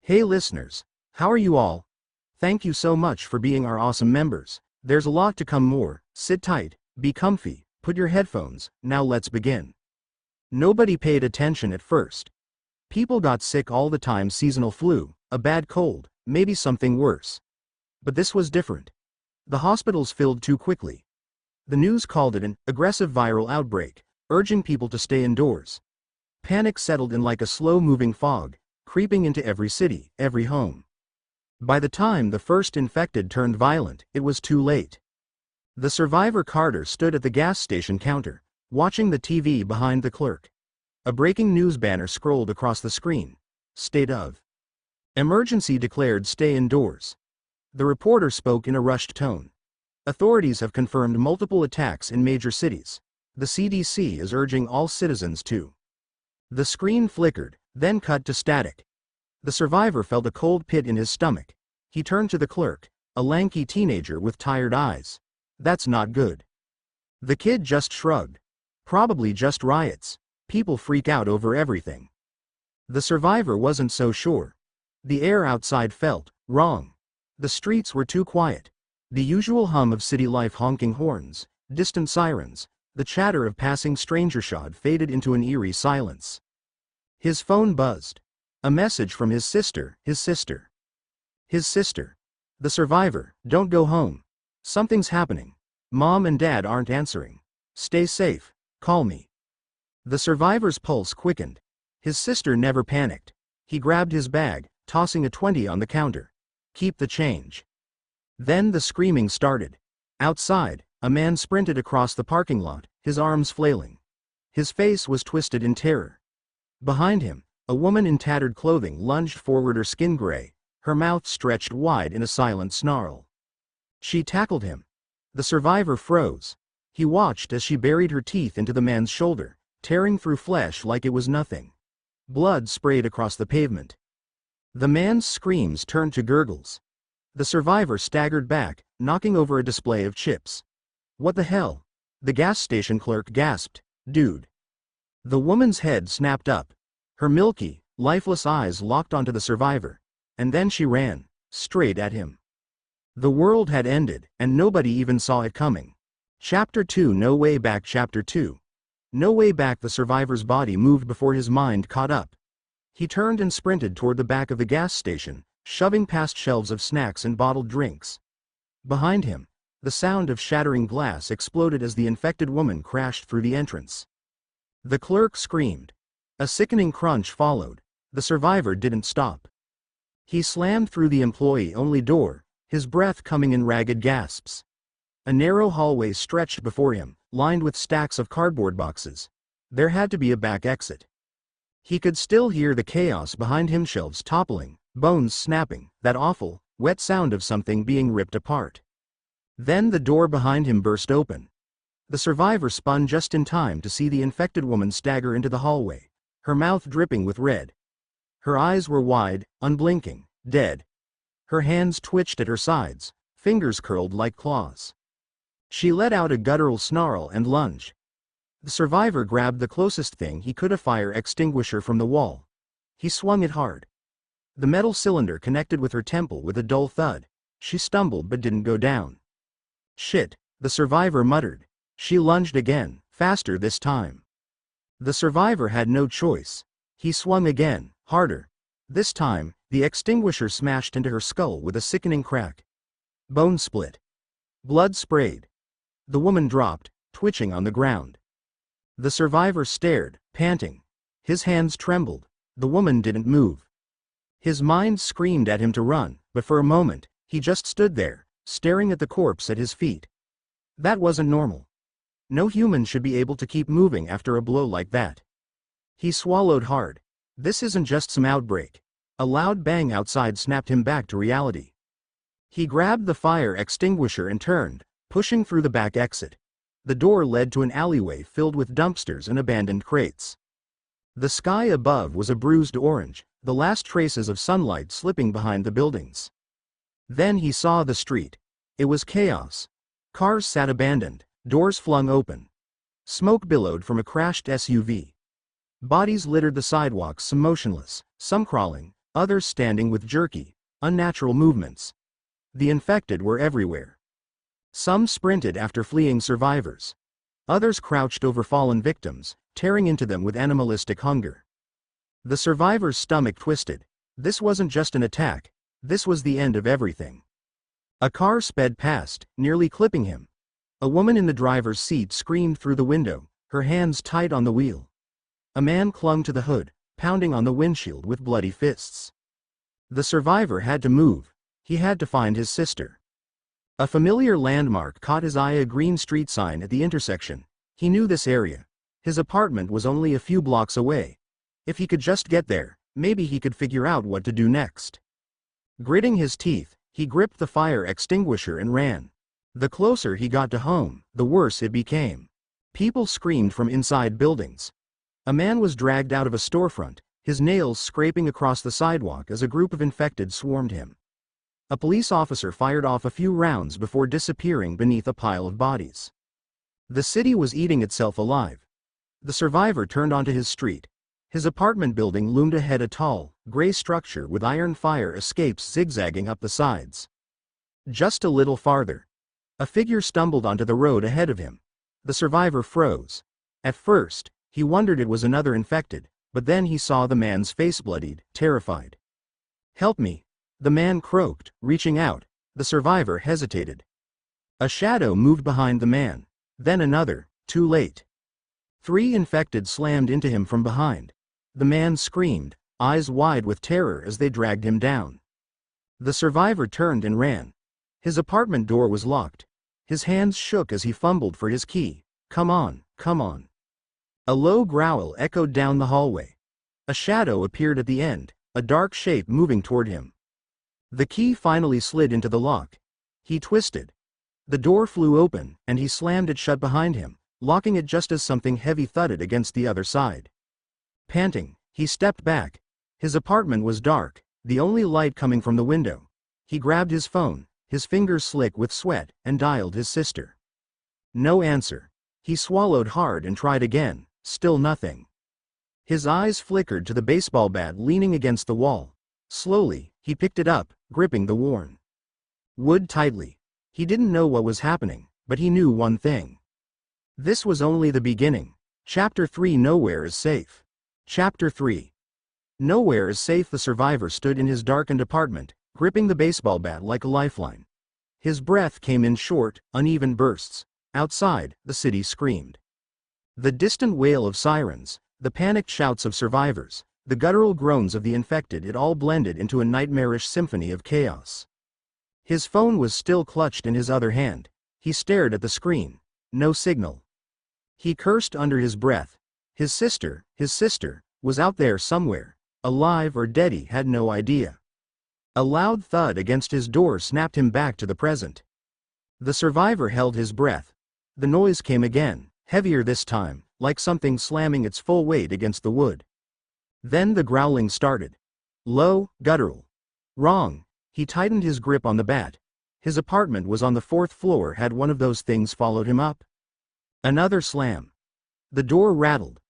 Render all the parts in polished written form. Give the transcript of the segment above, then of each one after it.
Hey listeners, how are you all? Thank you so much for being our awesome members. There's a lot to come more. Sit tight, be comfy, put your headphones, now let's begin. Nobody paid attention at first. People got sick all the time, seasonal flu, a bad cold, maybe something worse. But this was different. The hospitals filled too quickly. The news called it an aggressive viral outbreak, urging people to stay indoors. Panic settled in like a slow-moving fog, creeping into every city, every home. By the time the first infected turned violent, it was too late. The survivor Carter stood at the gas station counter, watching the TV behind the clerk. A breaking news banner scrolled across the screen. State of emergency declared, stay indoors. The reporter spoke in a rushed tone. Authorities have confirmed multiple attacks in major cities. The CDC is urging all citizens to. The screen flickered, then cut to static. The survivor felt a cold pit in his stomach. He turned to the clerk, a lanky teenager with tired eyes. That's not good. The kid just shrugged. Probably just riots. People freak out over everything. The survivor wasn't so sure. The air outside felt wrong. The streets were too quiet. The usual hum of city life, honking horns, distant sirens, the chatter of passing strangershod faded into an eerie silence. His phone buzzed. A message from his sister. His sister. The survivor, don't go home. Something's happening. Mom and Dad aren't answering. Stay safe, call me. The survivor's pulse quickened. His sister never panicked. He grabbed his bag, tossing a 20 on the counter. Keep the change. Then the screaming started. Outside, a man sprinted across the parking lot, his arms flailing. His face was twisted in terror. Behind him, a woman in tattered clothing lunged forward, her skin gray, her mouth stretched wide in a silent snarl. She tackled him. The survivor froze. He watched as she buried her teeth into the man's shoulder, tearing through flesh like it was nothing. Blood sprayed across the pavement. The man's screams turned to gurgles. The survivor staggered back, knocking over a display of chips. What the hell? The gas station clerk gasped. Dude. The woman's head snapped up. Her milky, lifeless eyes locked onto the survivor. And then she ran, straight at him. The world had ended, and nobody even saw it coming. Chapter 2, No Way Back. Chapter 2. No way back. The survivor's body moved before his mind caught up. He turned and sprinted toward the back of the gas station, shoving past shelves of snacks and bottled drinks. Behind him, the sound of shattering glass exploded as the infected woman crashed through the entrance. The clerk screamed. A sickening crunch followed. The survivor didn't stop. He slammed through the employee-only door, his breath coming in ragged gasps. A narrow hallway stretched before him, lined with stacks of cardboard boxes. There had to be a back exit. He could still hear the chaos behind him, shelves toppling, bones snapping, that awful, wet sound of something being ripped apart. Then the door behind him burst open. The survivor spun just in time to see the infected woman stagger into the hallway, her mouth dripping with red. Her eyes were wide, unblinking, dead. Her hands twitched at her sides, fingers curled like claws. She let out a guttural snarl and lunged. The survivor grabbed the closest thing he could, a fire extinguisher from the wall. He swung it hard. The metal cylinder connected with her temple with a dull thud. She stumbled but didn't go down. Shit, the survivor muttered. She lunged again, faster this time. The survivor had no choice. He swung again, harder. This time, the extinguisher smashed into her skull with a sickening crack. Bone split. Blood sprayed. The woman dropped, twitching on the ground. The survivor stared, panting. His hands trembled. The woman didn't move. His mind screamed at him to run, but for a moment, he just stood there, staring at the corpse at his feet. That wasn't normal. No human should be able to keep moving after a blow like that. He swallowed hard. This isn't just some outbreak. A loud bang outside snapped him back to reality. He grabbed the fire extinguisher and turned, pushing through the back exit. The door led to an alleyway filled with dumpsters and abandoned crates. The sky above was a bruised orange, the last traces of sunlight slipping behind the buildings. Then he saw the street. It was chaos. Cars sat abandoned, doors flung open. Smoke billowed from a crashed SUV. Bodies littered the sidewalks, some motionless, some crawling, others standing with jerky, unnatural movements. The infected were everywhere. Some sprinted after fleeing survivors. Others crouched over fallen victims, tearing into them with animalistic hunger. The survivor's stomach twisted. This wasn't just an attack, this was the end of everything. A car sped past, nearly clipping him. A woman in the driver's seat screamed through the window, her hands tight on the wheel. A man clung to the hood, pounding on the windshield with bloody fists. The survivor had to move. He had to find his sister. A familiar landmark caught his eye, a green street sign at the intersection. He knew this area. His apartment was only a few blocks away. If he could just get there, maybe he could figure out what to do next. Gritting his teeth, he gripped the fire extinguisher and ran. The closer he got to home, the worse it became. People screamed from inside buildings. A man was dragged out of a storefront, his nails scraping across the sidewalk as a group of infected swarmed him. A police officer fired off a few rounds before disappearing beneath a pile of bodies. The city was eating itself alive. The survivor turned onto his street. His apartment building loomed ahead, a tall, gray structure with iron fire escapes zigzagging up the sides. Just a little farther. A figure stumbled onto the road ahead of him. The survivor froze. At first, he wondered it was another infected, but then he saw the man's face, bloodied, terrified. "Help me," the man croaked, reaching out. The survivor hesitated. A shadow moved behind the man. Then another, too late. 3 infected slammed into him from behind. The man screamed, eyes wide with terror as they dragged him down. The survivor turned and ran. His apartment door was locked. His hands shook as he fumbled for his key. "Come on, come on." A low growl echoed down the hallway. A shadow appeared at the end, a dark shape moving toward him. The key finally slid into the lock. He twisted. The door flew open, and he slammed it shut behind him, locking it just as something heavy thudded against the other side. Panting, he stepped back. His apartment was dark, the only light coming from the window. He grabbed his phone, his fingers slick with sweat, and dialed his sister. No answer. He swallowed hard and tried again, still nothing. His eyes flickered to the baseball bat leaning against the wall. Slowly, he picked it up, gripping the worn wood tightly. He didn't know what was happening, but he knew one thing. This was only the beginning. Chapter 3: Nowhere is safe. Chapter 3. Nowhere is safe. The survivor stood in his darkened apartment, gripping the baseball bat like a lifeline. His breath came in short, uneven bursts. Outside, the city screamed. The distant wail of sirens, the panicked shouts of survivors, the guttural groans of the infected, it all blended into a nightmarish symphony of chaos. His phone was still clutched in his other hand. He stared at the screen. No signal. He cursed under his breath. His sister, was out there somewhere. Alive or dead, he had no idea. A loud thud against his door snapped him back to the present. The survivor held his breath. The noise came again, heavier this time, like something slamming its full weight against the wood. Then the growling started. Low, guttural. Wrong. He tightened his grip on the bat. His apartment was on the 4th floor. Had one of those things followed him up? Another slam. The door rattled.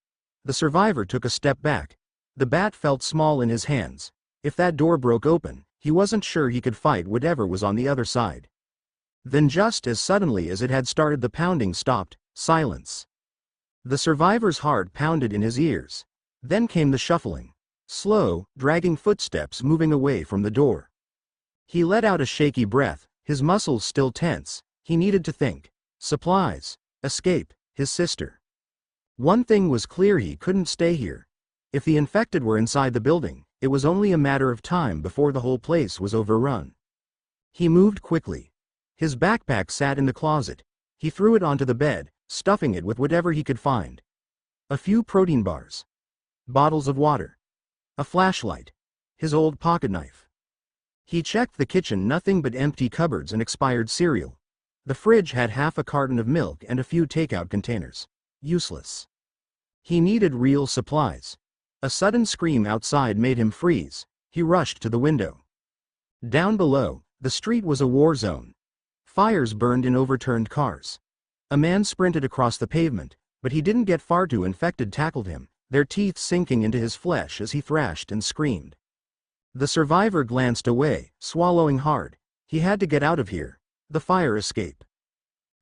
The survivor took a step back. The bat felt small in his hands. If that door broke open, he wasn't sure he could fight whatever was on the other side. Then just as suddenly as it had started, the pounding stopped. Silence. The survivor's heart pounded in his ears. Then came the shuffling. Slow, dragging footsteps moving away from the door. He let out a shaky breath, his muscles still tense. He needed to think. Supplies. Escape. His sister. One thing was clear: he couldn't stay here. If the infected were inside the building, it was only a matter of time before the whole place was overrun. He moved quickly. His backpack sat in the closet. He threw it onto the bed, stuffing it with whatever he could find. A few protein bars. Bottles of water. A flashlight. His old pocket knife. He checked the kitchen, nothing but empty cupboards and expired cereal. The fridge had half a carton of milk and a few takeout containers. Useless. He needed real supplies. A sudden scream outside made him freeze. He rushed to the window. Down below, the street was a war zone. Fires burned in overturned cars. A man sprinted across the pavement, but he didn't get far. 2 infected tackled him, their teeth sinking into his flesh as he thrashed and screamed. The survivor glanced away, swallowing hard. He had to get out of here. The fire escape.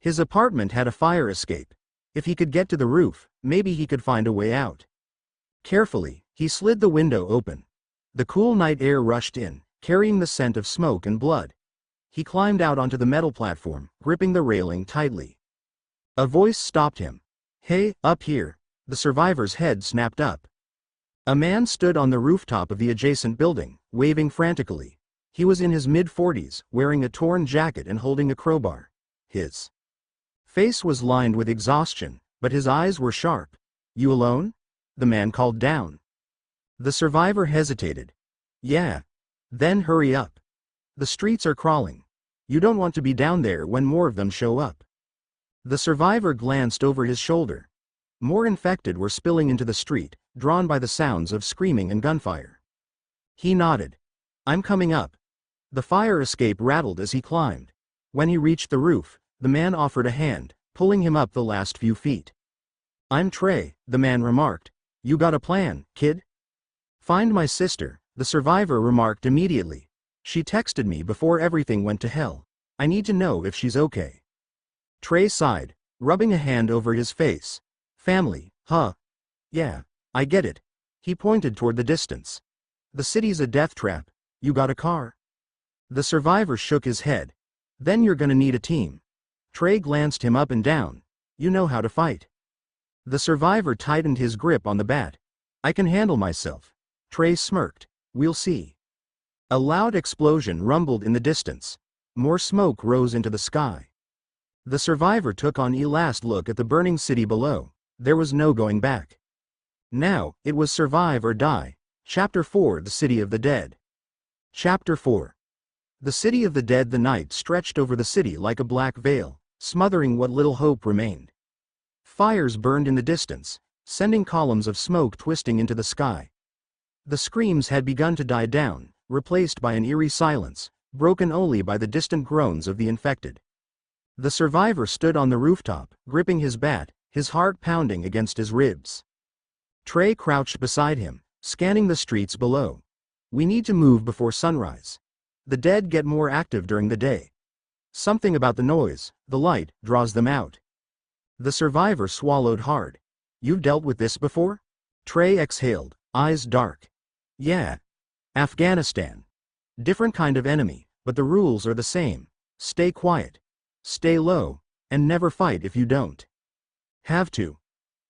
His apartment had a fire escape. If he could get to the roof, maybe he could find a way out. Carefully, he slid the window open. The cool night air rushed in, carrying the scent of smoke and blood. He climbed out onto the metal platform, gripping the railing tightly. A voice stopped him. "Hey, up here." The survivor's head snapped up. A man stood on the rooftop of the adjacent building, waving frantically. He was in his mid-40s, wearing a torn jacket and holding a crowbar. His face was lined with exhaustion, but his eyes were sharp. "You alone?" the man called down. The survivor hesitated. "Yeah." "Then hurry up. The streets are crawling. You don't want to be down there when more of them show up." The survivor glanced over his shoulder. More infected were spilling into the street, drawn by the sounds of screaming and gunfire. He nodded. "I'm coming up." The fire escape rattled as he climbed. When he reached the roof, the man offered a hand, pulling him up the last few feet. "I'm Trey," the man remarked. "You got a plan, kid?" "Find my sister," the survivor remarked immediately. "She texted me before everything went to hell. I need to know if she's okay." Trey sighed, rubbing a hand over his face. "Family, huh? Yeah, I get it." He pointed toward the distance. "The city's a death trap. You got a car?" The survivor shook his head. "Then you're gonna need a team." Trey glanced him up and down. "You know how to fight." The survivor tightened his grip on the bat. "I can handle myself." Trey smirked. "We'll see." A loud explosion rumbled in the distance. More smoke rose into the sky. The survivor took on a last look at the burning city below. There was no going back. Now, it was survive or die. Chapter 4: The City of the Dead. Chapter 4. The City of the Dead. The night stretched over the city like a black veil, smothering what little hope remained. Fires burned in the distance, sending columns of smoke twisting into the sky. The screams had begun to die down, replaced by an eerie silence, broken only by the distant groans of the infected. The survivor stood on the rooftop, gripping his bat, his heart pounding against his ribs. Trey crouched beside him, scanning the streets below. "We need to move before sunrise. The dead get more active during the day. Something about the noise, the light, draws them out." The survivor swallowed hard. "You've dealt with this before?" Trey exhaled, eyes dark. "Yeah. Afghanistan. Different kind of enemy, but the rules are the same. Stay quiet. Stay low, and never fight if you don't have to."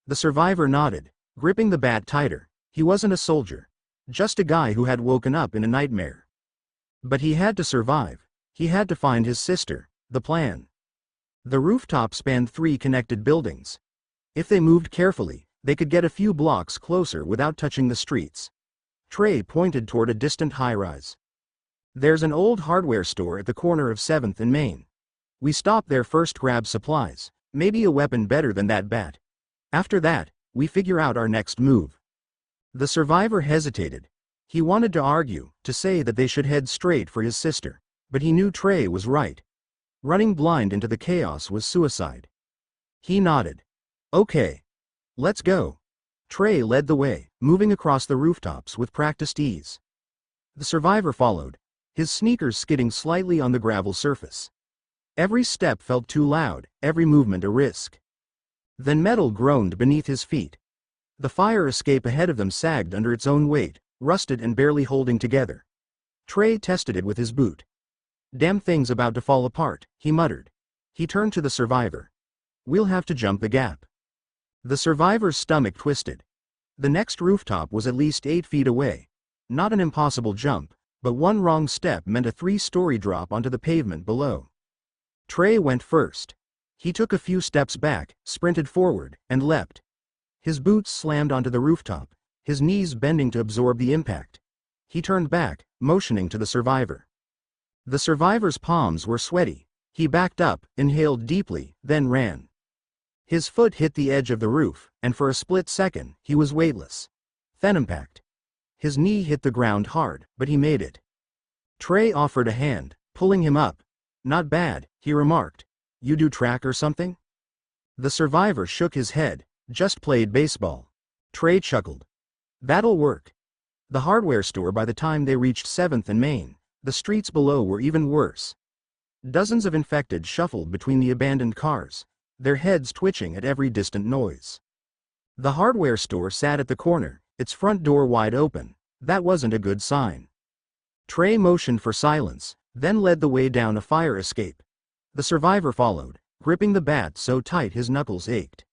The survivor nodded, gripping the bat tighter. He wasn't a soldier. Just a guy who had woken up in a nightmare. But he had to survive. He had to find his sister. The plan. The rooftop spanned 3 connected buildings. If they moved carefully, they could get a few blocks closer without touching the streets. Trey pointed toward a distant high-rise. "There's an old hardware store at the corner of 7th and Main. We stop there first, grab supplies, maybe a weapon better than that bat. After that, we figure out our next move." The survivor hesitated. He wanted to argue, to say that they should head straight for his sister, but he knew Trey was right. Running blind into the chaos was suicide. He nodded. "Okay. Let's go." Trey led the way, moving across the rooftops with practiced ease. The survivor followed, his sneakers skidding slightly on the gravel surface. Every step felt too loud, every movement a risk. Then metal groaned beneath his feet. The fire escape ahead of them sagged under its own weight, rusted and barely holding together. Trey tested it with his boot. "Damn thing's about to fall apart," he muttered. He turned to the survivor. "We'll have to jump the gap." The survivor's stomach twisted. The next rooftop was at least 8 feet away. Not an impossible jump, but one wrong step meant a 3-story drop onto the pavement below. Trey went first. He took a few steps back, sprinted forward, and leapt. His boots slammed onto the rooftop, his knees bending to absorb the impact. He turned back, motioning to the survivor. The survivor's palms were sweaty. He backed up, inhaled deeply, then ran. His foot hit the edge of the roof, and for a split second, he was weightless. Then impact. His knee hit the ground hard, but he made it. Trey offered a hand, pulling him up. "Not bad," he remarked. "You do track or something?" The survivor shook his head. "Just played baseball." Trey chuckled. "That'll work." The hardware store. By the time they reached 7th and Main, the streets below were even worse. Dozens of infected shuffled between the abandoned cars, their heads twitching at every distant noise. The hardware store sat at the corner, its front door wide open. That wasn't a good sign. Trey motioned for silence, then led the way down a fire escape. The survivor followed, gripping the bat so tight his knuckles ached.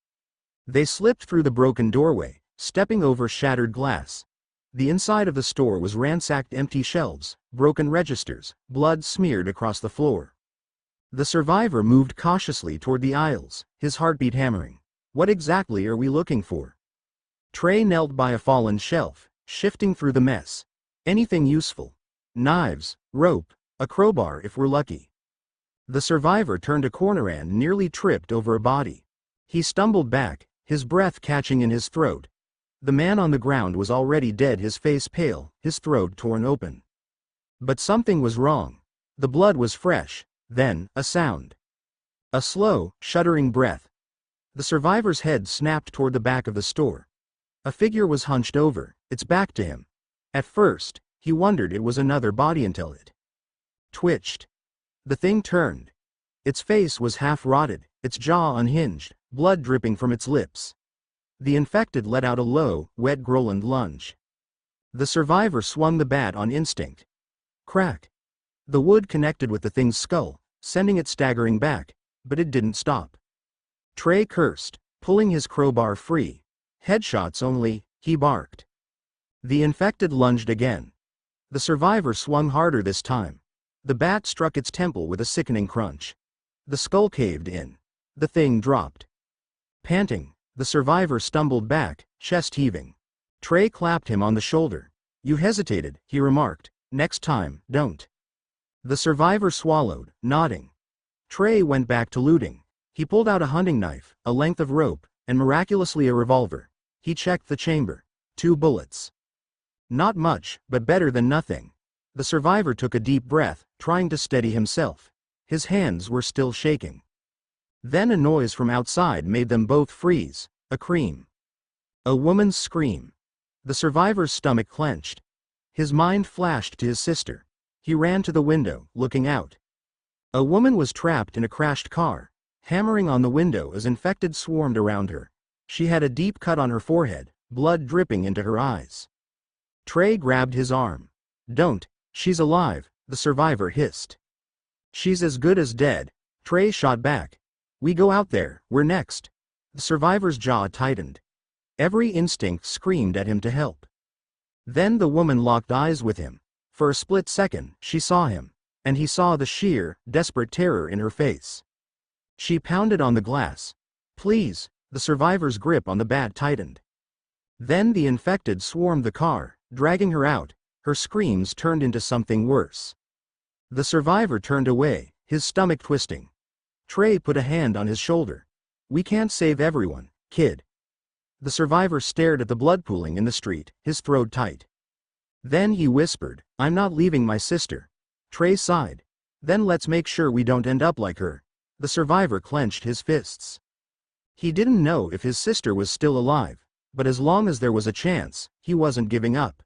They slipped through the broken doorway, stepping over shattered glass. The inside of the store was ransacked: empty shelves, broken registers, blood smeared across the floor. The survivor moved cautiously toward the aisles, his heartbeat hammering. What exactly are we looking for? Trey knelt by a fallen shelf, shifting through the mess. Anything useful? Knives, rope, a crowbar if we're lucky. The survivor turned a corner and nearly tripped over a body. He stumbled back, his breath catching in his throat. The man on the ground was already dead, his face pale, his throat torn open. But something was wrong. The blood was fresh. Then, a sound. A slow, shuddering breath. The survivor's head snapped toward the back of the store. A figure was hunched over, its back to him. At first, he wondered it was another body until it twitched. The thing turned. Its face was half rotted, its jaw unhinged, blood dripping from its lips. The infected let out a low, wet Groland lunge. The survivor swung the bat on instinct. Crack. The wood connected with the thing's skull, sending it staggering back, but it didn't stop. Trey cursed, pulling his crowbar free. Headshots only, he barked. The infected lunged again. The survivor swung harder this time. The bat struck its temple with a sickening crunch. The skull caved in. The thing dropped. Panting, the survivor stumbled back, chest heaving. Trey clapped him on the shoulder. You hesitated, he remarked. Next time, don't. The survivor swallowed, nodding. Trey went back to looting. He pulled out a hunting knife, a length of rope, and miraculously a revolver. He checked the chamber. 2 bullets. Not much, but better than nothing. The survivor took a deep breath, trying to steady himself. His hands were still shaking. Then a noise from outside made them both freeze. A scream. A woman's scream. The survivor's stomach clenched. His mind flashed to his sister. He ran to the window, looking out. A woman was trapped in a crashed car, hammering on the window as infected swarmed around her. She had a deep cut on her forehead, blood dripping into her eyes. Trey grabbed his arm. Don't, she's alive, the survivor hissed. She's as good as dead, Trey shot back. We go out there, we're next. The survivor's jaw tightened. Every instinct screamed at him to help. Then the woman locked eyes with him. For a split second, she saw him, and he saw the sheer, desperate terror in her face. She pounded on the glass. Please, the survivor's grip on the bat tightened. Then the infected swarmed the car, dragging her out. Her screams turned into something worse. The survivor turned away, his stomach twisting. Trey put a hand on his shoulder. We can't save everyone, kid. The survivor stared at the blood pooling in the street, his throat tight. Then he whispered, I'm not leaving my sister. Trey sighed. Then let's make sure we don't end up like her. The survivor clenched his fists. He didn't know if his sister was still alive, but as long as there was a chance, he wasn't giving up.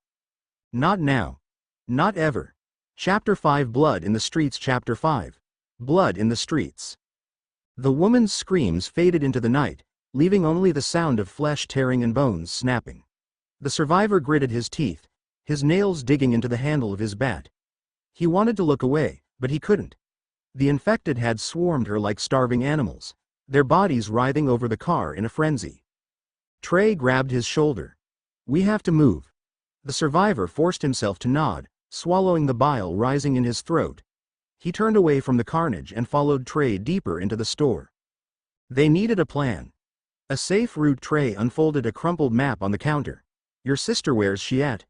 Not now. Not ever. Chapter 5 Blood in the Streets. Chapter 5 Blood in the Streets. The woman's screams faded into the night, leaving only the sound of flesh tearing and bones snapping. The survivor gritted his teeth, his nails digging into the handle of his bat. He wanted to look away, but he couldn't. The infected had swarmed her like starving animals, their bodies writhing over the car in a frenzy. Trey grabbed his shoulder. We have to move. The survivor forced himself to nod, swallowing the bile rising in his throat. He turned away from the carnage and followed Trey deeper into the store. They needed a plan. A safe route. Trey unfolded a crumpled map on the counter. Your sister, where's she at?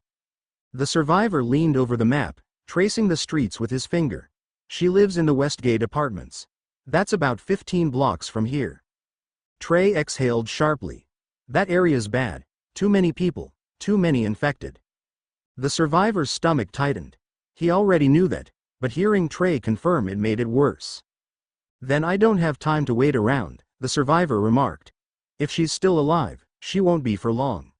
The survivor leaned over the map, tracing the streets with his finger. She lives in the Westgate Apartments. That's about 15 blocks from here. Trey exhaled sharply. That area's bad. Too many people, too many infected. The survivor's stomach tightened. He already knew that, but hearing Trey confirm it made it worse. Then I don't have time to wait around, the survivor remarked. If she's still alive, she won't be for long.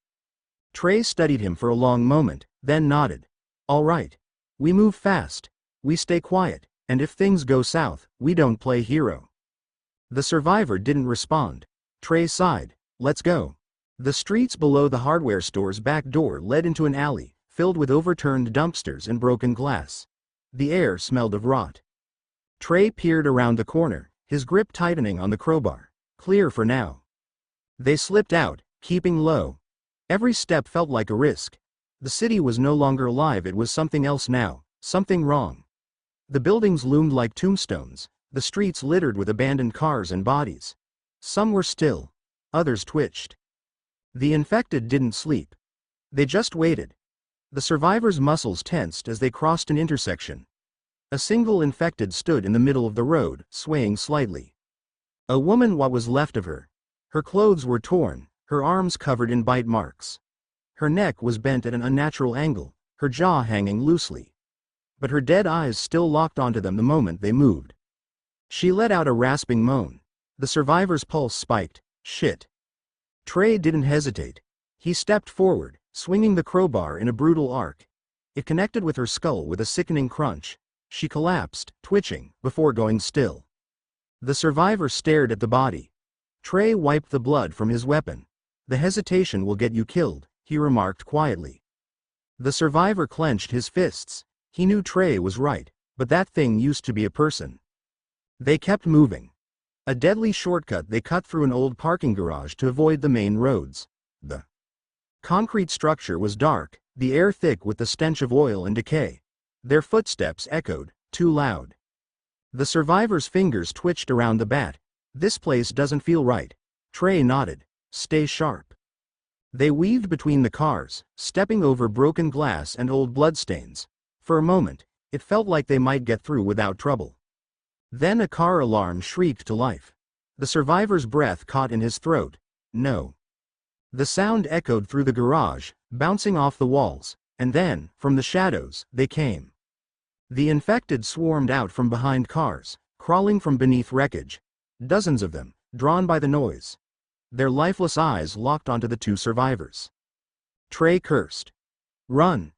Trey studied him for a long moment, then nodded. All right. We move fast. We stay quiet, and if things go south, we don't play hero. The survivor didn't respond. Trey sighed. Let's go. The streets below the hardware store's back door led into an alley, filled with overturned dumpsters and broken glass. The air smelled of rot. Trey peered around the corner, his grip tightening on the crowbar. Clear for now. They slipped out, keeping low. Every step felt like a risk. The city was no longer alive, it was something else now, something wrong. The buildings loomed like tombstones, the streets littered with abandoned cars and bodies. Some were still, others twitched. The infected didn't sleep. They just waited. The survivors' muscles tensed as they crossed an intersection. A single infected stood in the middle of the road, swaying slightly. A woman, what was left of her. Her clothes were torn, her arms covered in bite marks. Her neck was bent at an unnatural angle, her jaw hanging loosely. But her dead eyes still locked onto them the moment they moved. She let out a rasping moan. The survivor's pulse spiked. Shit. Trey didn't hesitate. He stepped forward, swinging the crowbar in a brutal arc. It connected with her skull with a sickening crunch. She collapsed, twitching, before going still. The survivor stared at the body. Trey wiped the blood from his weapon. The hesitation will get you killed, he remarked quietly. The survivor clenched his fists. He knew Trey was right, but that thing used to be a person. They kept moving. A deadly shortcut, they cut through an old parking garage to avoid the main roads. The concrete structure was dark, the air thick with the stench of oil and decay. Their footsteps echoed, too loud. The survivor's fingers twitched around the bat. This place doesn't feel right. Trey nodded. Stay sharp. They weaved between the cars, stepping over broken glass and old bloodstains. For a moment, it felt like they might get through without trouble. Then a car alarm shrieked to life. The survivor's breath caught in his throat. No. The sound echoed through the garage, bouncing off the walls, and then, from the shadows, they came. The infected swarmed out from behind cars, crawling from beneath wreckage. Dozens of them, drawn by the noise. Their lifeless eyes locked onto the two survivors. Trey cursed. Run.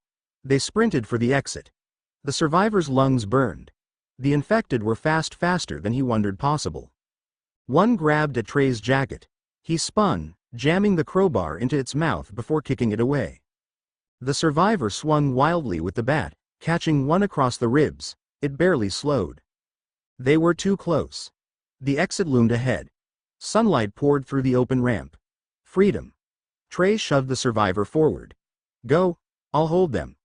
They sprinted for the exit. The survivors' lungs burned. The infected were faster than he wondered possible. One grabbed at Trey's jacket. He spun, jamming the crowbar into its mouth before kicking it away. The survivor swung wildly with the bat, catching one across the ribs. It barely slowed. They were too close. The exit loomed ahead. Sunlight poured through the open ramp. Freedom. Trey shoved the survivor forward. Go, I'll hold them.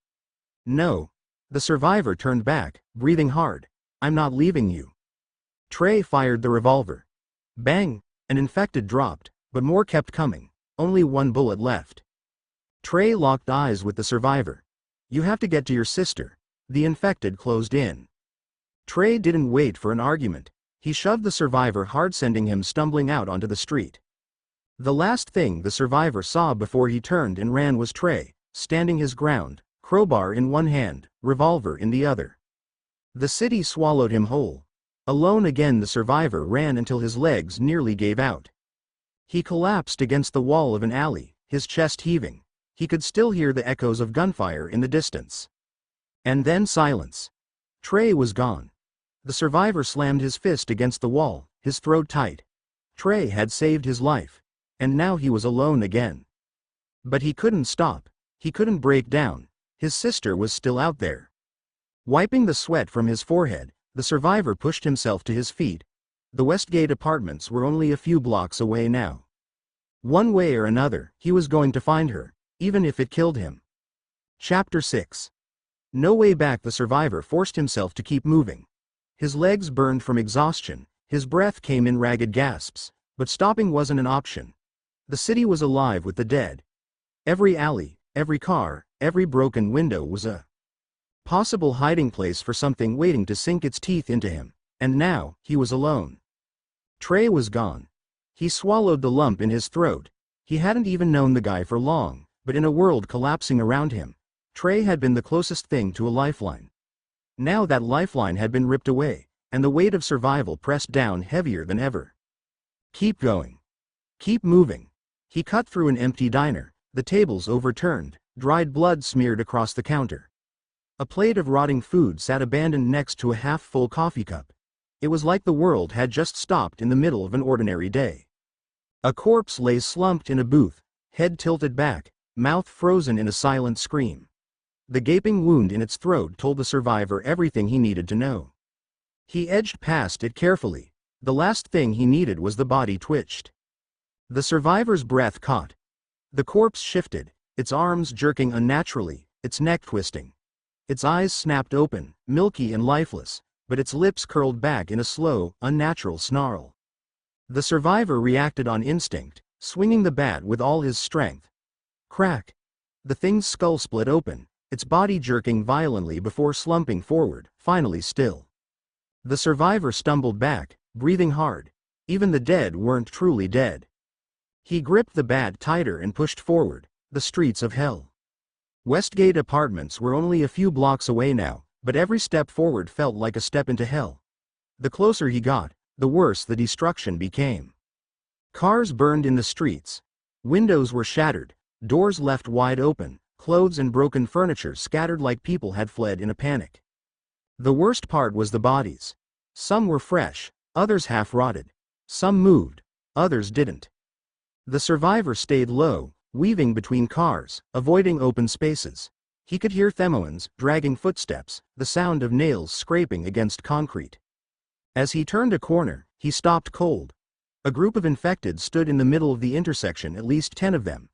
No. The survivor turned back, breathing hard. I'm not leaving you. Trey fired the revolver. Bang! An infected dropped, but more kept coming. Only one bullet left. Trey locked eyes with the survivor. You have to get to your sister. The infected closed in. Trey didn't wait for an argument. He shoved the survivor hard, sending him stumbling out onto the street. The last thing the survivor saw before he turned and ran was Trey, standing his ground, crowbar in one hand, revolver in the other. The city swallowed him whole. Alone again, the survivor ran until his legs nearly gave out. He collapsed against the wall of an alley, his chest heaving. He could still hear the echoes of gunfire in the distance. And then silence. Trey was gone. The survivor slammed his fist against the wall, his throat tight. Trey had saved his life. And now he was alone again. But he couldn't stop. He couldn't break down. His sister was still out there. Wiping the sweat from his forehead, the survivor pushed himself to his feet. The Westgate apartments were only a few blocks away now. One way or another, he was going to find her, even if it killed him. Chapter 6. No way back. The survivor forced himself to keep moving. His legs burned from exhaustion, his breath came in ragged gasps, but stopping wasn't an option. The city was alive with the dead. Every alley, every car, every broken window was a possible hiding place for something waiting to sink its teeth into him, and now, he was alone. Trey was gone. He swallowed the lump in his throat. He hadn't even known the guy for long, but in a world collapsing around him, Trey had been the closest thing to a lifeline. Now that lifeline had been ripped away, and the weight of survival pressed down heavier than ever. Keep going. Keep moving. He cut through an empty diner, The tables overturned, dried blood smeared across the counter. A plate of rotting food sat abandoned next to a half-full coffee cup. It was like the world had just stopped in the middle of an ordinary day. A corpse lay slumped in a booth, head tilted back, mouth frozen in a silent scream. The gaping wound in its throat told the survivor everything he needed to know. He edged past it carefully. The last thing he needed was the body twitched. The survivor's breath caught. The corpse shifted, its arms jerking unnaturally, its neck twisting. Its eyes snapped open, milky and lifeless, but its lips curled back in a slow, unnatural snarl. The survivor reacted on instinct, swinging the bat with all his strength. Crack! The thing's skull split open, its body jerking violently before slumping forward, finally still. The survivor stumbled back, breathing hard. Even the dead weren't truly dead. He gripped the bat tighter and pushed forward, the streets of hell. Westgate Apartments were only a few blocks away now, but every step forward felt like a step into hell. The closer he got, the worse the destruction became. Cars burned in the streets. Windows were shattered, doors left wide open, clothes and broken furniture scattered like people had fled in a panic. The worst part was the bodies. Some were fresh, others half-rotted. Some moved, others didn't. The survivor stayed low, weaving between cars, avoiding open spaces. He could hear Themoan's dragging footsteps, the sound of nails scraping against concrete. As he turned a corner, he stopped cold. A group of infected stood in the middle of the intersection, at least 10 of them.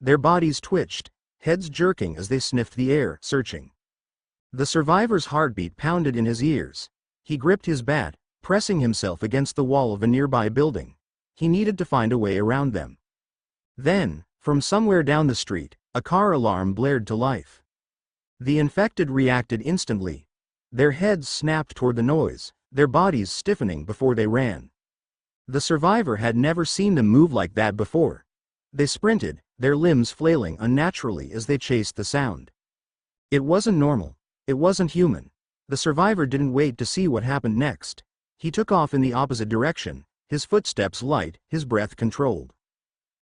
Their bodies twitched, heads jerking as they sniffed the air, searching. The survivor's heartbeat pounded in his ears. He gripped his bat, pressing himself against the wall of a nearby building. He needed to find a way around them. Then, from somewhere down the street, a car alarm blared to life. The infected reacted instantly. Their heads snapped toward the noise, their bodies stiffening before they ran. The survivor had never seen them move like that before. They sprinted, their limbs flailing unnaturally as they chased the sound. It wasn't normal. It wasn't human. The survivor didn't wait to see what happened next. He took off in the opposite direction, his footsteps light, his breath controlled.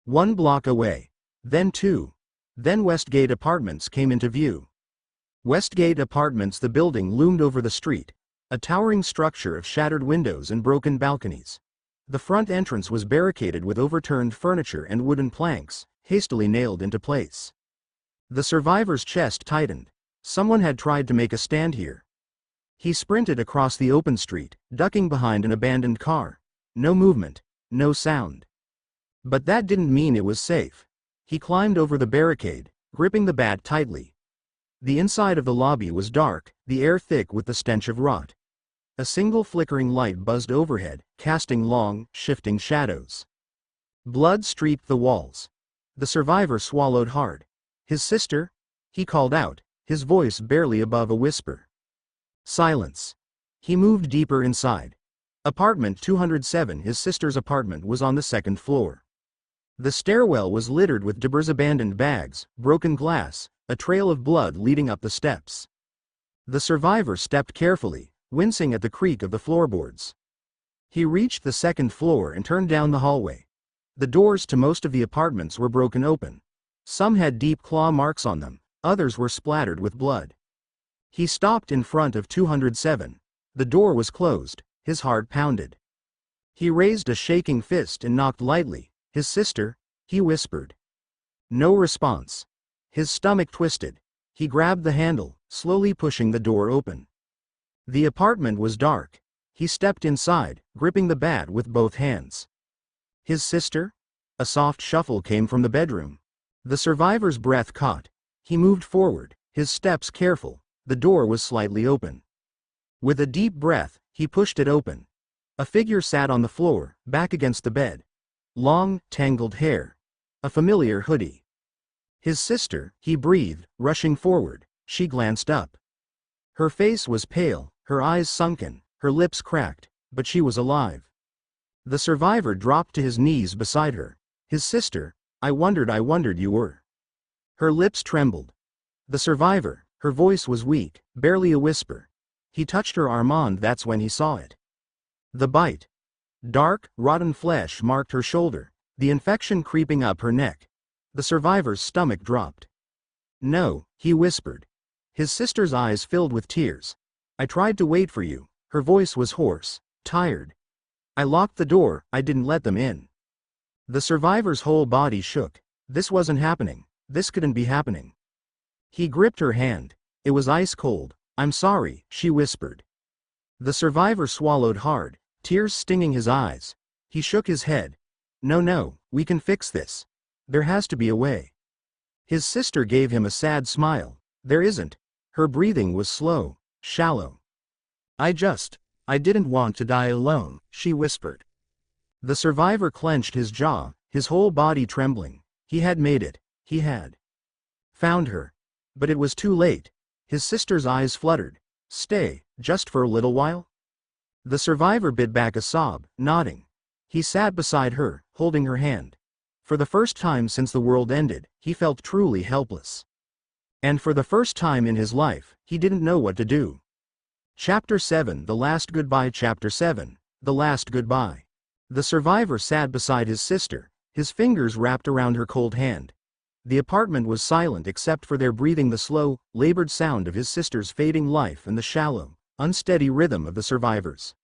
1 block away. Then 2. Then Westgate Apartments came into view. Westgate Apartments, the building loomed over the street, a towering structure of shattered windows and broken balconies. The front entrance was barricaded with overturned furniture and wooden planks, hastily nailed into place. The survivor's chest tightened. Someone had tried to make a stand here. He sprinted across the open street, ducking behind an abandoned car. No movement, no sound. But that didn't mean it was safe. He climbed over the barricade, gripping the bat tightly. The inside of the lobby was dark, the air thick with the stench of rot. A single flickering light buzzed overhead, casting long, shifting shadows. Blood streaked the walls. The survivor swallowed hard. His sister? He called out, his voice barely above a whisper. Silence. He moved deeper inside. Apartment 207, his sister's apartment, was on the 2nd floor. The stairwell was littered with debris, abandoned bags, broken glass, a trail of blood leading up the steps. The survivor stepped carefully, wincing at the creak of the floorboards. He reached the 2nd floor and turned down the hallway. The doors to most of the apartments were broken open. Some had deep claw marks on them, others were splattered with blood. He stopped in front of 207. The door was closed, his heart pounded. He raised a shaking fist and knocked lightly. His sister? He whispered. No response. His stomach twisted. He grabbed the handle, slowly pushing the door open. The apartment was dark. He stepped inside, gripping the bat with both hands. His sister? A soft shuffle came from the bedroom. The survivor's breath caught. He moved forward, his steps careful. The door was slightly open. With a deep breath, he pushed it open. A figure sat on the floor, back against the bed. Long, tangled hair. A familiar hoodie. His sister, he breathed, rushing forward. She glanced up. Her face was pale, her eyes sunken, her lips cracked, but she was alive. The survivor dropped to his knees beside her. His sister, I wondered you were. Her lips trembled. The survivor, her voice was weak, barely a whisper. He touched her arm, and that's when he saw it. The bite. Dark, rotten flesh marked her shoulder, the infection creeping up her neck. The survivor's stomach dropped. No, he whispered. His sister's eyes filled with tears. I tried to wait for you. Her voice was hoarse, tired. I locked the door, I didn't let them in. The survivor's whole body shook. This wasn't happening. This couldn't be happening. He gripped her hand. It was ice cold. I'm sorry, she whispered. The survivor swallowed hard, tears stinging his eyes. He shook his head. No, we can fix this. There has to be a way. His sister gave him a sad smile. There isn't. Her breathing was slow, shallow. I didn't want to die alone, she whispered. The survivor clenched his jaw, his whole body trembling. He had made it. He had found her. But it was too late. His sister's eyes fluttered. Stay, just for a little while? The survivor bit back a sob, nodding. He sat beside her, holding her hand. For the first time since the world ended, he felt truly helpless. And for the first time in his life, he didn't know what to do. Chapter 7 The Last Goodbye. Chapter 7 The Last Goodbye. The survivor sat beside his sister, his fingers wrapped around her cold hand. The apartment was silent except for their breathing, the slow, labored sound of his sister's fading life and the shallow, unsteady rhythm of the survivor's.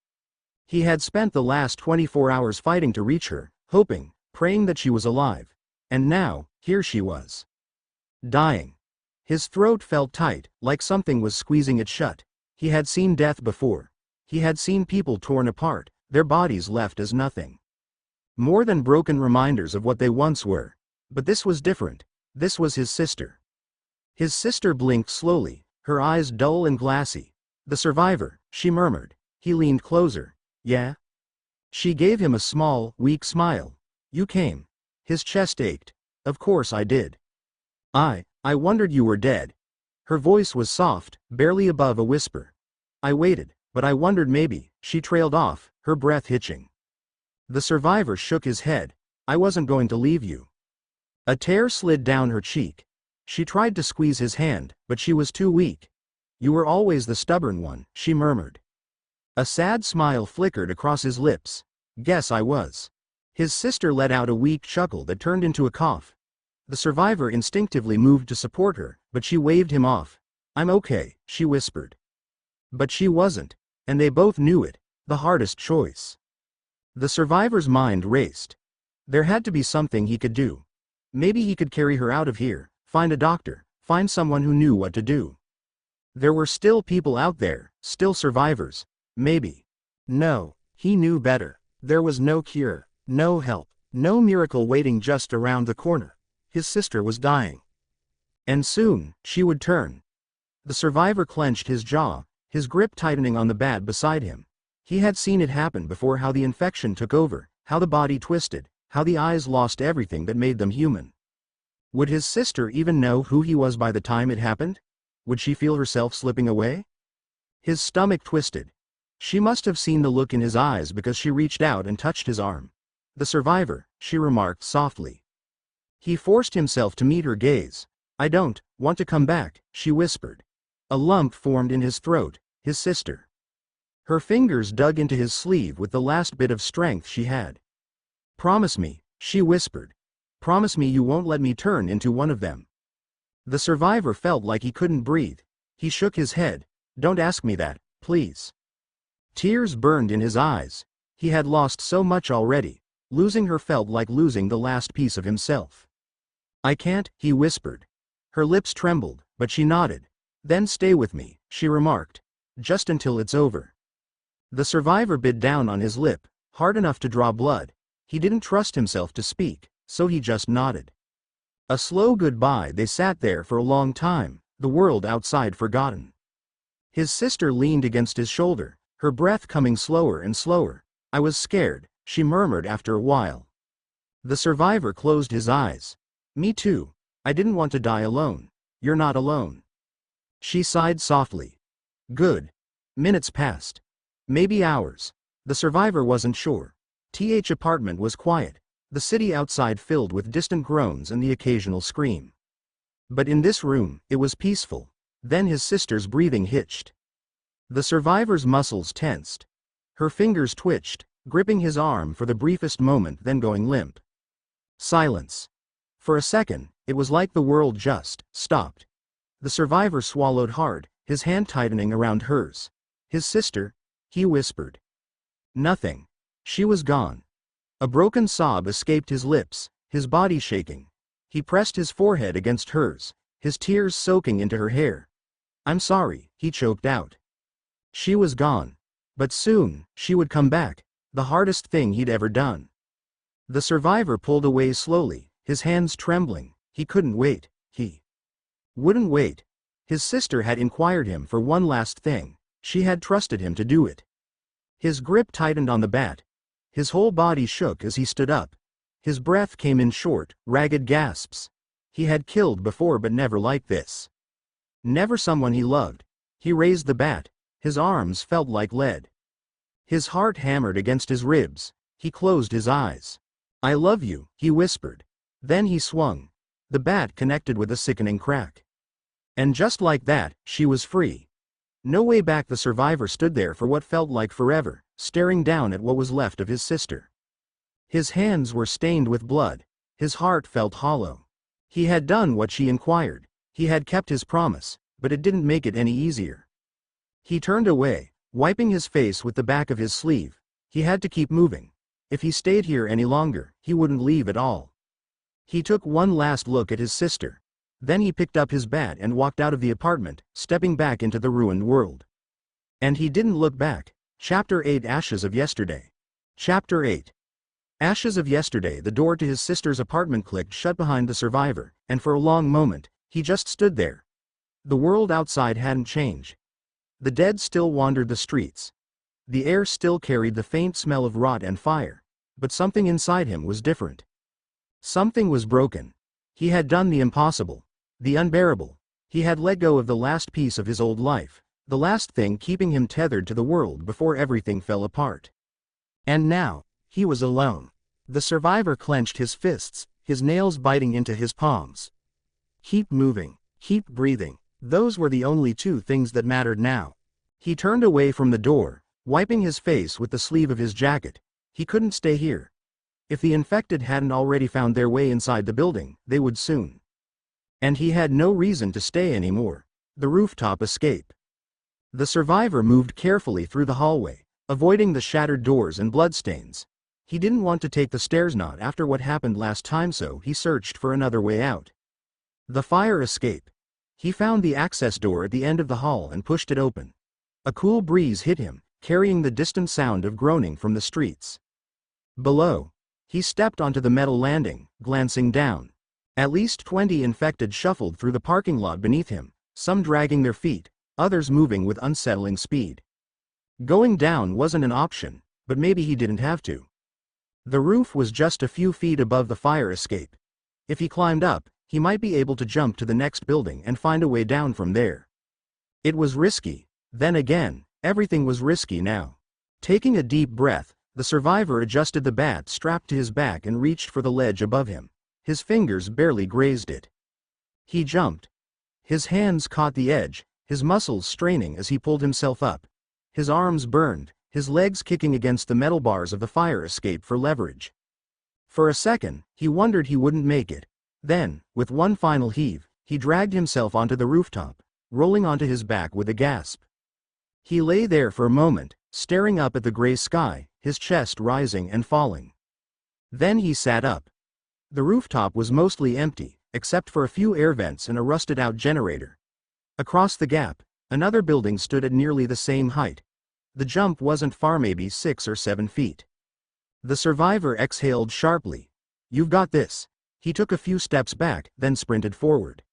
He had spent the last 24 hours fighting to reach her, hoping, praying that she was alive. And now, here she was. Dying. His throat felt tight, like something was squeezing it shut. He had seen death before. He had seen people torn apart, their bodies left as nothing. More than broken reminders of what they once were. But this was different. This was his sister. His sister blinked slowly, her eyes dull and glassy. The survivor, she murmured. He leaned closer. Yeah? She gave him a small, weak smile. You came. His chest ached. Of course I did. I wondered you were dead. Her voice was soft, barely above a whisper. I waited, but I wondered maybe. She trailed off, her breath hitching. The survivor shook his head. I wasn't going to leave you. A tear slid down her cheek. She tried to squeeze his hand, but she was too weak. You were always the stubborn one, she murmured. A sad smile flickered across his lips. Guess I was. His sister let out a weak chuckle that turned into a cough. The survivor instinctively moved to support her, but she waved him off. I'm okay, she whispered. But she wasn't, and they both knew it, the hardest choice. The survivor's mind raced. There had to be something he could do. Maybe he could carry her out of here, find a doctor, find someone who knew what to do. There were still people out there, still survivors. Maybe. No, he knew better. There was no cure, no help, no miracle waiting just around the corner. His sister was dying. And soon, she would turn. The survivor clenched his jaw, his grip tightening on the bed beside him. He had seen it happen before, how the infection took over, how the body twisted, how the eyes lost everything that made them human. Would his sister even know who he was by the time it happened? Would she feel herself slipping away? His stomach twisted. She must have seen the look in his eyes because she reached out and touched his arm. The survivor, she remarked softly. He forced himself to meet her gaze. I don't want to come back, she whispered. A lump formed in his throat, his sister. Her fingers dug into his sleeve with the last bit of strength she had. Promise me, she whispered. Promise me you won't let me turn into one of them. The survivor felt like he couldn't breathe. He shook his head. Don't ask me that, please. Tears burned in his eyes. He had lost so much already. Losing her felt like losing the last piece of himself. I can't, he whispered. Her lips trembled, but she nodded. Then stay with me, she remarked. Just until it's over. The survivor bit down on his lip, hard enough to draw blood. He didn't trust himself to speak, so he just nodded. A slow goodbye. They sat there for a long time, the world outside forgotten. His sister leaned against his shoulder, her breath coming slower and slower. I was scared, she murmured after a while. The survivor closed his eyes. Me too. I didn't want to die alone. You're not alone. She sighed softly. Good. Minutes passed. Maybe hours. The survivor wasn't sure. TH apartment was quiet, the city outside filled with distant groans and the occasional scream. But in this room, it was peaceful. Then his sister's breathing hitched. The survivor's muscles tensed. Her fingers twitched, gripping his arm for the briefest moment, then going limp. Silence. For a second, it was like the world just stopped. The survivor swallowed hard, his hand tightening around hers. His sister? He whispered. Nothing. She was gone. A broken sob escaped his lips, his body shaking. He pressed his forehead against hers, his tears soaking into her hair. I'm sorry, he choked out. She was gone. But soon, she would come back, the hardest thing he'd ever done. The survivor pulled away slowly, his hands trembling. He couldn't wait. He wouldn't wait. His sister had inquired him for one last thing. She had trusted him to do it. His grip tightened on the bat. His whole body shook as he stood up. His breath came in short, ragged gasps. He had killed before, but never like this. Never someone he loved. He raised the bat. His arms felt like lead. His heart hammered against his ribs. He closed his eyes. I love you, he whispered. Then he swung. The bat connected with a sickening crack. And just like that, she was free. No way back. The survivor stood there for what felt like forever, staring down at what was left of his sister. His hands were stained with blood. His heart felt hollow. He had done what she inquired. He had kept his promise, but it didn't make it any easier. He turned away, wiping his face with the back of his sleeve. He had to keep moving. If he stayed here any longer, he wouldn't leave at all. He took one last look at his sister. Then he picked up his bat and walked out of the apartment, stepping back into the ruined world. And he didn't look back. Chapter 8 Ashes of Yesterday. Chapter 8 Ashes of Yesterday. The door to his sister's apartment clicked shut behind the survivor, and for a long moment, he just stood there. The world outside hadn't changed. The dead still wandered the streets. The air still carried the faint smell of rot and fire. But something inside him was different. Something was broken. He had done the impossible. The unbearable. He had let go of the last piece of his old life, the last thing keeping him tethered to the world before everything fell apart. And now, he was alone. The survivor clenched his fists, his nails biting into his palms. Keep moving, keep breathing. Those were the only two things that mattered now. He turned away from the door, wiping his face with the sleeve of his jacket. He couldn't stay here. If the infected hadn't already found their way inside the building, they would soon. And he had no reason to stay anymore. The rooftop escape. The survivor moved carefully through the hallway, avoiding the shattered doors and bloodstains. He didn't want to take the stairs not after what happened last time, so he searched for another way out. The fire escape. He found the access door at the end of the hall and pushed it open. A cool breeze hit him, carrying the distant sound of groaning from the streets. Below. He stepped onto the metal landing, glancing down. At least 20 infected shuffled through the parking lot beneath him, some dragging their feet, others moving with unsettling speed. Going down wasn't an option, but maybe he didn't have to. The roof was just a few feet above the fire escape. If he climbed up, he might be able to jump to the next building and find a way down from there. It was risky. Then again, everything was risky now. Taking a deep breath, the survivor adjusted the bat strapped to his back and reached for the ledge above him. His fingers barely grazed it. He jumped. His hands caught the edge, his muscles straining as he pulled himself up. His arms burned, his legs kicking against the metal bars of the fire escape for leverage. For a second, he wondered he wouldn't make it. Then, with one final heave, he dragged himself onto the rooftop, rolling onto his back with a gasp. He lay there for a moment, staring up at the gray sky, his chest rising and falling. Then he sat up. The rooftop was mostly empty, except for a few air vents and a rusted-out generator. Across the gap, another building stood at nearly the same height. The jump wasn't far, maybe 6 or 7 feet. The survivor exhaled sharply. You've got this. He took a few steps back, then sprinted forward.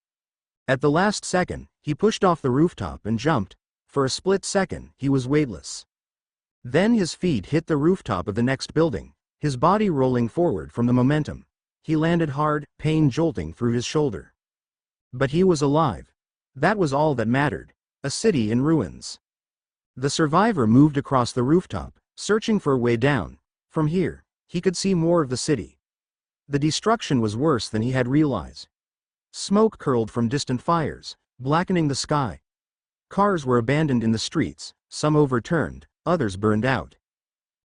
At the last second, he pushed off the rooftop and jumped. For a split second, he was weightless. Then his feet hit the rooftop of the next building, his body rolling forward from the momentum. He landed hard, pain jolting through his shoulder. But he was alive. That was all that mattered. A city in ruins. The survivor moved across the rooftop, searching for a way down. From here, he could see more of the city. The destruction was worse than he had realized. Smoke curled from distant fires, blackening the sky. Cars were abandoned in the streets, some overturned, others burned out.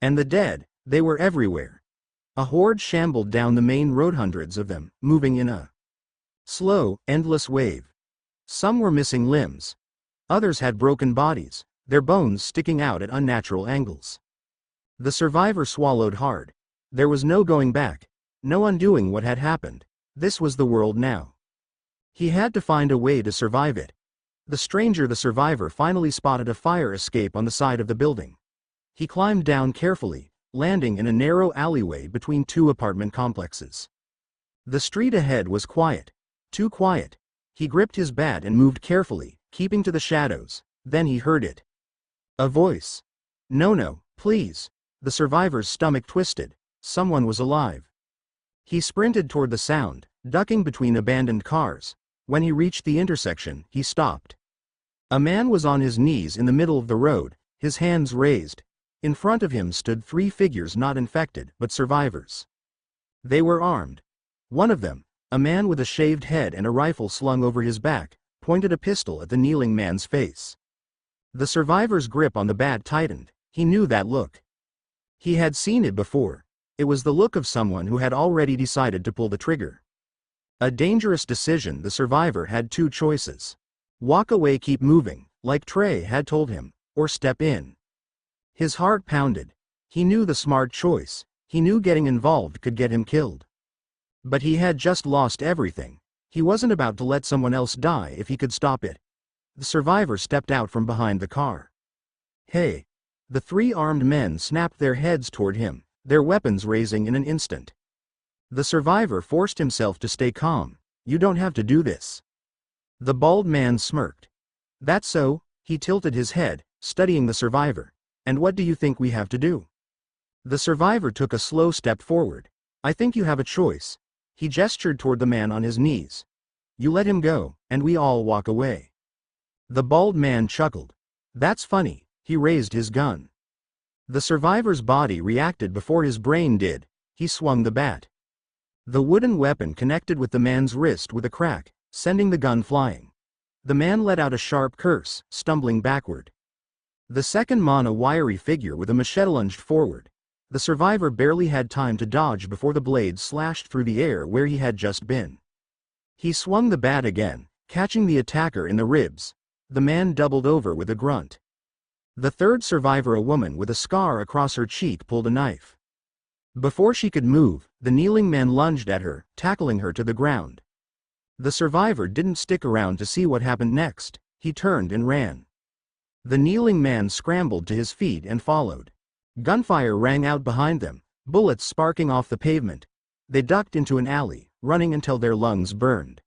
And the dead, they were everywhere. A horde shambled down the main road, hundreds of them, moving in a slow, endless wave. Some were missing limbs. Others had broken bodies, their bones sticking out at unnatural angles. The survivor swallowed hard. There was no going back, no undoing what had happened. This was the world now. He had to find a way to survive it. The survivor finally spotted a fire escape on the side of the building. He climbed down carefully, landing in a narrow alleyway between two apartment complexes. The street ahead was quiet. Too quiet. He gripped his bat and moved carefully, keeping to the shadows. Then he heard it. A voice. No, please. The survivor's stomach twisted. Someone was alive. He sprinted toward the sound, ducking between abandoned cars. When he reached the intersection, he stopped. A man was on his knees in the middle of the road, his hands raised. In front of him stood three figures, not infected, but survivors. They were armed. One of them, a man with a shaved head and a rifle slung over his back, pointed a pistol at the kneeling man's face. The survivor's grip on the bat tightened. He knew that look. He had seen it before. It was the look of someone who had already decided to pull the trigger. A dangerous decision. The survivor had two choices. Walk away, keep moving, like Trey had told him, or step in. His heart pounded. He knew the smart choice. He knew getting involved could get him killed. But he had just lost everything. He wasn't about to let someone else die if he could stop it. The survivor stepped out from behind the car. Hey! The three armed men snapped their heads toward him, their weapons raising in an instant. The survivor forced himself to stay calm. You don't have to do this. The bald man smirked. That's so. He tilted his head, studying the survivor. And what do you think we have to do? The survivor took a slow step forward. I think you have a choice. He gestured toward the man on his knees. You let him go, and we all walk away. The bald man chuckled. That's funny. He raised his gun. The survivor's body reacted before his brain did. He swung the bat. The wooden weapon connected with the man's wrist with a crack, sending the gun flying. The man let out a sharp curse, stumbling backward. The second man, a wiry figure with a machete, lunged forward. The survivor barely had time to dodge before the blade slashed through the air where he had just been. He swung the bat again, catching the attacker in the ribs. The man doubled over with a grunt. The third survivor, a woman with a scar across her cheek, pulled a knife. Before she could move, the kneeling man lunged at her, tackling her to the ground. The survivor didn't stick around to see what happened next. He turned and ran. The kneeling man scrambled to his feet and followed. Gunfire rang out behind them, bullets sparking off the pavement. They ducked into an alley, running until their lungs burned.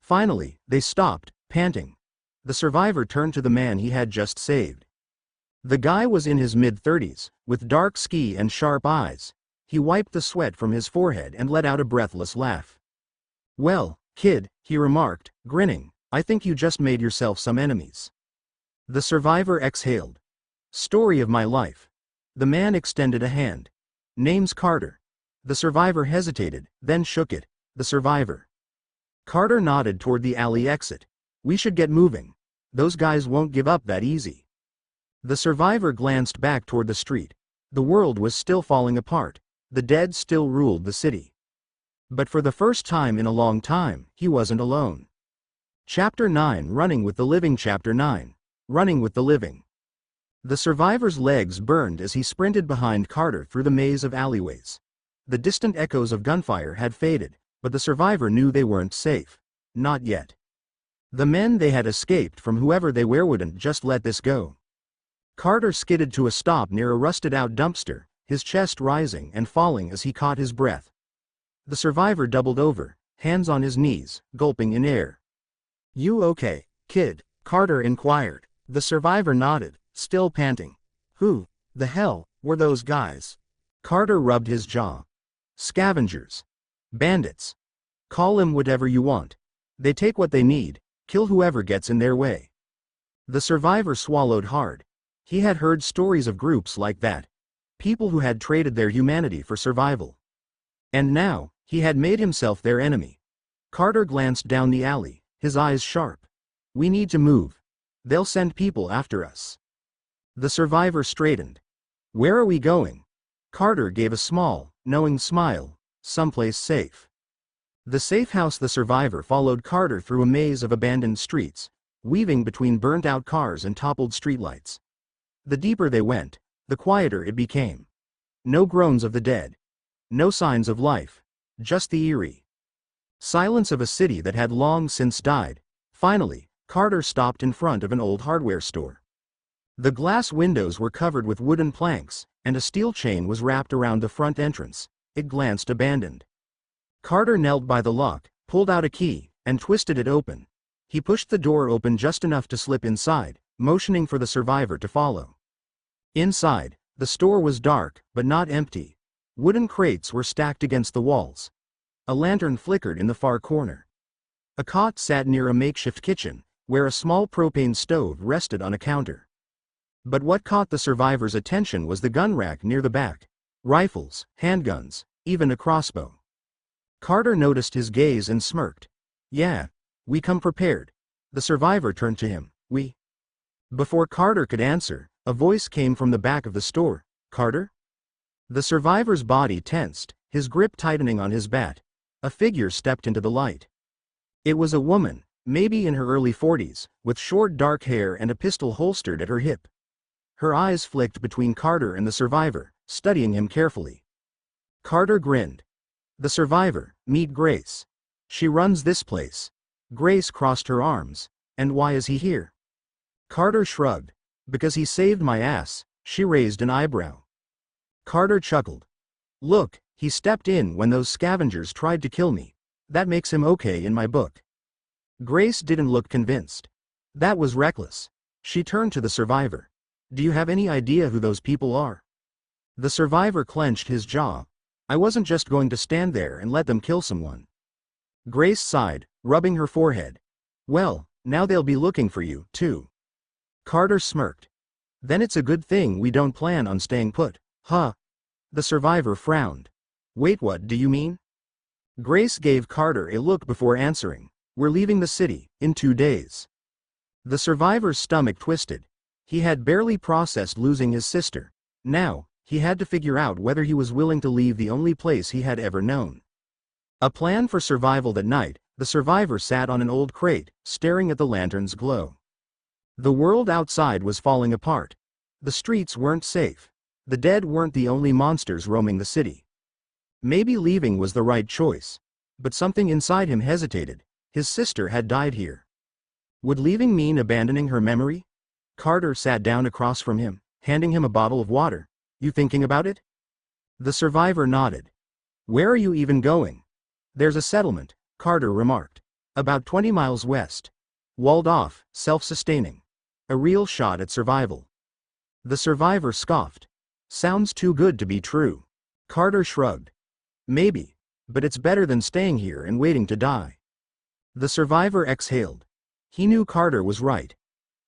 Finally, they stopped, panting. The survivor turned to the man he had just saved. The guy was in his mid-30s, with dark skin and sharp eyes. He wiped the sweat from his forehead and let out a breathless laugh. Well, kid, he remarked, grinning, I think you just made yourself some enemies. The survivor exhaled. Story of my life. The man extended a hand. Name's Carter. The survivor hesitated, then shook it. The survivor. Carter nodded toward the alley exit. We should get moving. Those guys won't give up that easy. The survivor glanced back toward the street. The world was still falling apart. The dead still ruled the city. But for the first time in a long time, he wasn't alone. Chapter 9, Running with the Living. Chapter 9. Running with the Living. The survivor's legs burned as he sprinted behind Carter through the maze of alleyways. The distant echoes of gunfire had faded, but the survivor knew they weren't safe. Not yet. The men they had escaped from, whoever they were, wouldn't just let this go. Carter skidded to a stop near a rusted-out dumpster, his chest rising and falling as he caught his breath. The survivor doubled over, hands on his knees, gulping in air. You okay, kid? Carter inquired. The survivor nodded, still panting. Who the hell were those guys? Carter rubbed his jaw. Scavengers. Bandits. Call them whatever you want. They take what they need, kill whoever gets in their way. The survivor swallowed hard. He had heard stories of groups like that. People who had traded their humanity for survival. And now, he had made himself their enemy. Carter glanced down the alley, his eyes sharp. We need to move. They'll send people after us. The survivor straightened. Where are we going? Carter gave a small, knowing smile. Someplace safe. The safe house. The survivor followed Carter through a maze of abandoned streets, weaving between burnt-out cars and toppled streetlights. The deeper they went, the quieter it became. No groans of the dead. No signs of life. Just the eerie silence of a city that had long since died. Finally, Carter stopped in front of an old hardware store. The glass windows were covered with wooden planks, and a steel chain was wrapped around the front entrance. It glanced abandoned. Carter knelt by the lock, pulled out a key, and twisted it open. He pushed the door open just enough to slip inside, motioning for the survivor to follow. Inside, the store was dark, but not empty. Wooden crates were stacked against the walls. A lantern flickered in the far corner. A cot sat near a makeshift kitchen, where a small propane stove rested on a counter. But what caught the survivor's attention was the gun rack near the back. Rifles, handguns, even a crossbow. Carter noticed his gaze and smirked. "Yeah, we come prepared." The survivor turned to him. "We?" Before Carter could answer, a voice came from the back of the store. "Carter?" The survivor's body tensed, his grip tightening on his bat. A figure stepped into the light. It was a woman, maybe in her early 40s, with short dark hair and a pistol holstered at her hip. Her eyes flicked between Carter and the survivor, studying him carefully. Carter grinned. "The survivor, meet Grace. She runs this place." Grace crossed her arms. "And why is he here?" Carter shrugged. "Because he saved my ass." She raised an eyebrow. Carter chuckled. "Look, he stepped in when those scavengers tried to kill me. That makes him okay in my book." Grace didn't look convinced. "That was reckless." She turned to the survivor. "Do you have any idea who those people are?" The survivor clenched his jaw. "I wasn't just going to stand there and let them kill someone." Grace sighed, rubbing her forehead. "Well, now they'll be looking for you, too." Carter smirked. "Then it's a good thing we don't plan on staying put." "Huh?" The survivor frowned. "Wait, what do you mean?" Grace gave Carter a look before answering. "We're leaving the city, in 2 days." The survivor's stomach twisted. He had barely processed losing his sister. Now, he had to figure out whether he was willing to leave the only place he had ever known. A plan for survival. That night, the survivor sat on an old crate, staring at the lantern's glow. The world outside was falling apart. The streets weren't safe. The dead weren't the only monsters roaming the city. Maybe leaving was the right choice. But something inside him hesitated. His sister had died here. Would leaving mean abandoning her memory? Carter sat down across from him, handing him a bottle of water. "You thinking about it?" The survivor nodded. "Where are you even going?" "There's a settlement," Carter remarked. "About 20 miles west. Walled off, self-sustaining. A real shot at survival." The survivor scoffed. "Sounds too good to be true." Carter shrugged. "Maybe. But it's better than staying here and waiting to die." The survivor exhaled. He knew Carter was right.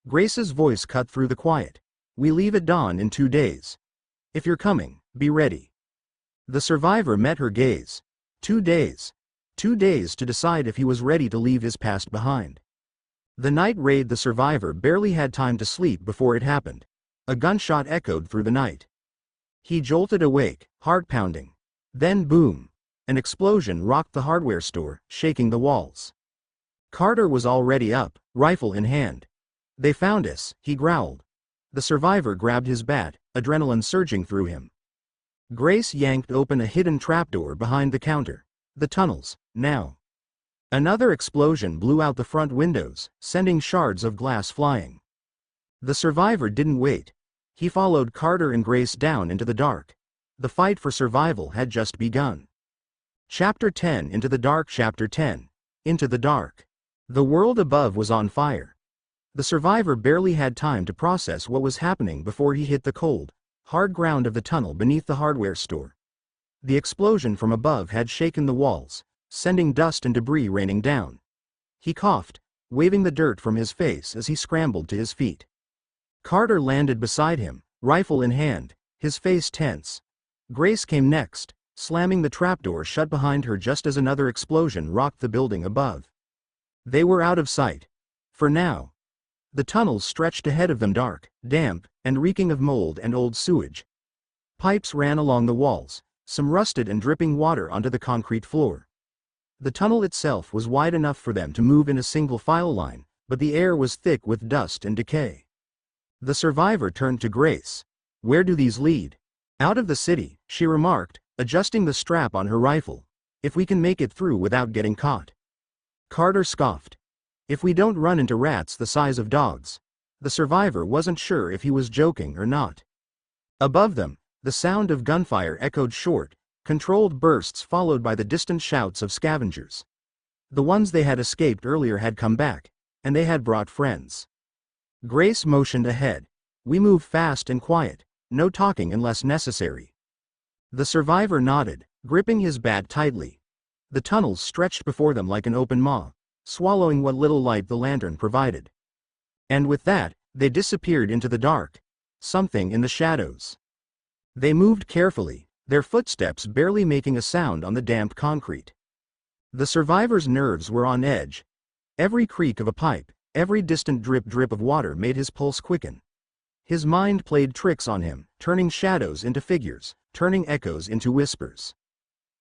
Grace's voice cut through the quiet. "We leave at dawn in 2 days. If you're coming, be ready." The survivor met her gaze. 2 days. 2 days to decide if he was ready to leave his past behind. The night raid. The survivor barely had time to sleep before it happened. A gunshot echoed through the night. He jolted awake, heart pounding. Then boom! An explosion rocked the hardware store, shaking the walls. Carter was already up, rifle in hand. "They found us," he growled. The survivor grabbed his bat, adrenaline surging through him. Grace yanked open a hidden trapdoor behind the counter. "The tunnels, now." Another explosion blew out the front windows, sending shards of glass flying. The survivor didn't wait. He followed Carter and Grace down into the dark. The fight for survival had just begun. Chapter 10. Into the Dark. Chapter 10. Into the Dark. The world above was on fire. The survivor barely had time to process what was happening before he hit the cold, hard ground of the tunnel beneath the hardware store. The explosion from above had shaken the walls, sending dust and debris raining down. He coughed, waving the dirt from his face as he scrambled to his feet. Carter landed beside him, rifle in hand, his face tense. Grace came next, slamming the trapdoor shut behind her just as another explosion rocked the building above. They were out of sight. For now. The tunnels stretched ahead of them, dark, damp, and reeking of mold and old sewage. Pipes ran along the walls, some rusted and dripping water onto the concrete floor. The tunnel itself was wide enough for them to move in a single file line, but the air was thick with dust and decay. The survivor turned to Grace. "Where do these lead?" "Out of the city," she remarked, adjusting the strap on her rifle. "If we can make it through without getting caught." Carter scoffed. "If we don't run into rats the size of dogs." The survivor wasn't sure if he was joking or not. Above them, the sound of gunfire echoed short, controlled bursts followed by the distant shouts of scavengers. The ones they had escaped earlier had come back, and they had brought friends. Grace motioned ahead. "We move fast and quiet, no talking unless necessary." The survivor nodded, gripping his bat tightly. The tunnels stretched before them like an open maw, swallowing what little light the lantern provided. And with that, they disappeared into the dark. Something in the shadows. They moved carefully, their footsteps barely making a sound on the damp concrete. The survivor's nerves were on edge. Every creak of a pipe, every distant drip of water made his pulse quicken. His mind played tricks on him, turning shadows into figures, turning echoes into whispers.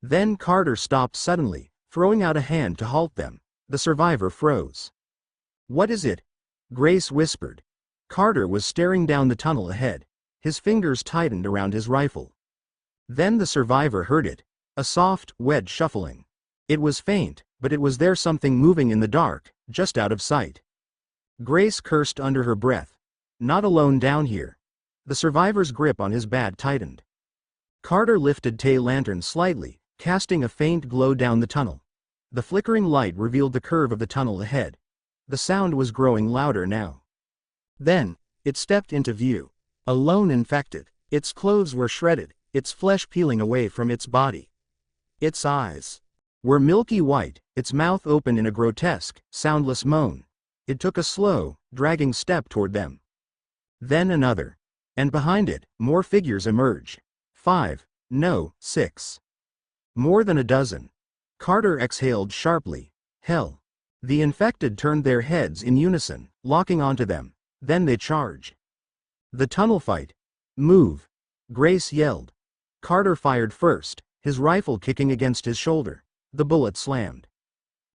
Then Carter stopped suddenly, throwing out a hand to halt them. The survivor froze. "What is it?" Grace whispered. Carter was staring down the tunnel ahead, his fingers tightened around his rifle. Then the survivor heard it, a soft, wet shuffling. It was faint, but it was there, something moving in the dark, just out of sight. Grace cursed under her breath. Not alone down here. The survivor's grip on his bat tightened. Carter lifted Tay lantern slightly, casting a faint glow down the tunnel. The flickering light revealed the curve of the tunnel ahead. The sound was growing louder now. Then, it stepped into view. A lone infected. Its clothes were shredded, its flesh peeling away from its body. Its eyes were milky white, its mouth open in a grotesque, soundless moan. It took a slow, dragging step toward them. Then another. And behind it, more figures emerged. 5, no, 6. More than a dozen. Carter exhaled sharply. Hell. The infected turned their heads in unison, locking onto them. Then they charged. The tunnel fight. "Move!" Grace yelled. Carter fired first, his rifle kicking against his shoulder. The bullet slammed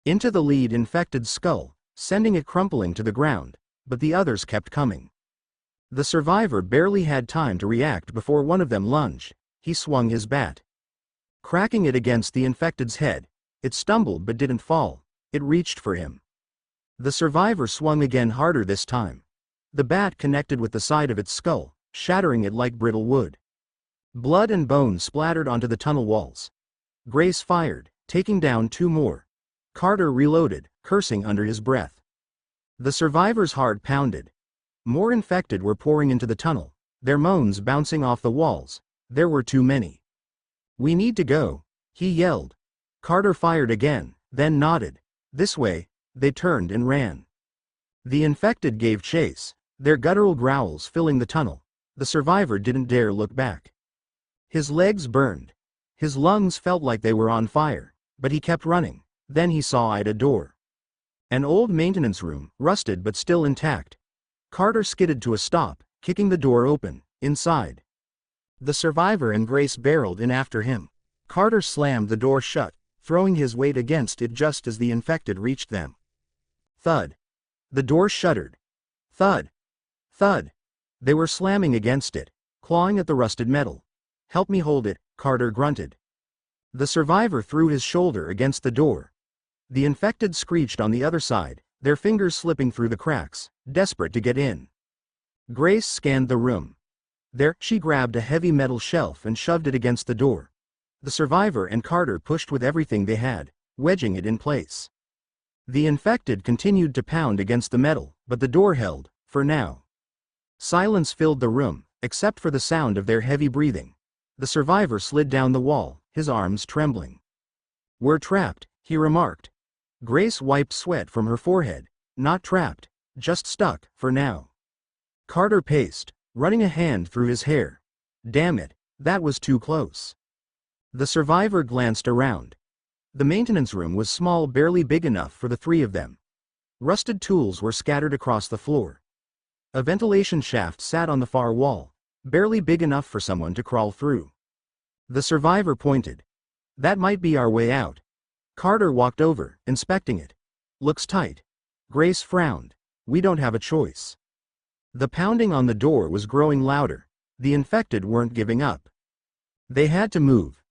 into the lead infected skull, sending it crumpling to the ground, but the others kept coming. The survivor barely had time to react before one of them lunged. He swung his bat, cracking it against the infected's head. It stumbled but didn't fall. It reached for him. The survivor swung again, harder this time. The bat connected with the side of its skull, shattering it like brittle wood. Blood and bone splattered onto the tunnel walls. Grace fired, taking down 2 more. Carter reloaded, cursing under his breath. The survivor's heart pounded. More infected were pouring into the tunnel, their moans bouncing off the walls. There were too many. "We need to go," he yelled. Carter fired again, then nodded. "This way." They turned and ran. The infected gave chase, their guttural growls filling the tunnel. The survivor didn't dare look back. His legs burned. His lungs felt like they were on fire, but he kept running. Then he saw a door. An old maintenance room, rusted but still intact. Carter skidded to a stop, kicking the door open. Inside, the survivor and Grace barreled in after him. Carter slammed the door shut, throwing his weight against it just as the infected reached them. Thud. The door shuddered. Thud. Thud. They were slamming against it, clawing at the rusted metal. "Help me hold it," Carter grunted. The survivor threw his shoulder against the door. The infected screeched on the other side, their fingers slipping through the cracks, desperate to get in. Grace scanned the room. There, she grabbed a heavy metal shelf and shoved it against the door. The survivor and Carter pushed with everything they had, wedging it in place. The infected continued to pound against the metal, but the door held, for now. Silence filled the room, except for the sound of their heavy breathing. The survivor slid down the wall, his arms trembling. "We're trapped," he remarked. Grace wiped sweat from her forehead. "Not trapped, just stuck, for now." Carter paced, running a hand through his hair. "Damn it, that was too close." The survivor glanced around. The maintenance room was small, barely big enough for the 3 of them. Rusted tools were scattered across the floor. A ventilation shaft sat on the far wall, barely big enough for someone to crawl through. The survivor pointed. That might be our way out. Carter walked over, inspecting it. Looks tight. Grace frowned. We don't have a choice. The pounding on the door was growing louder. The infected weren't giving up. They had to move.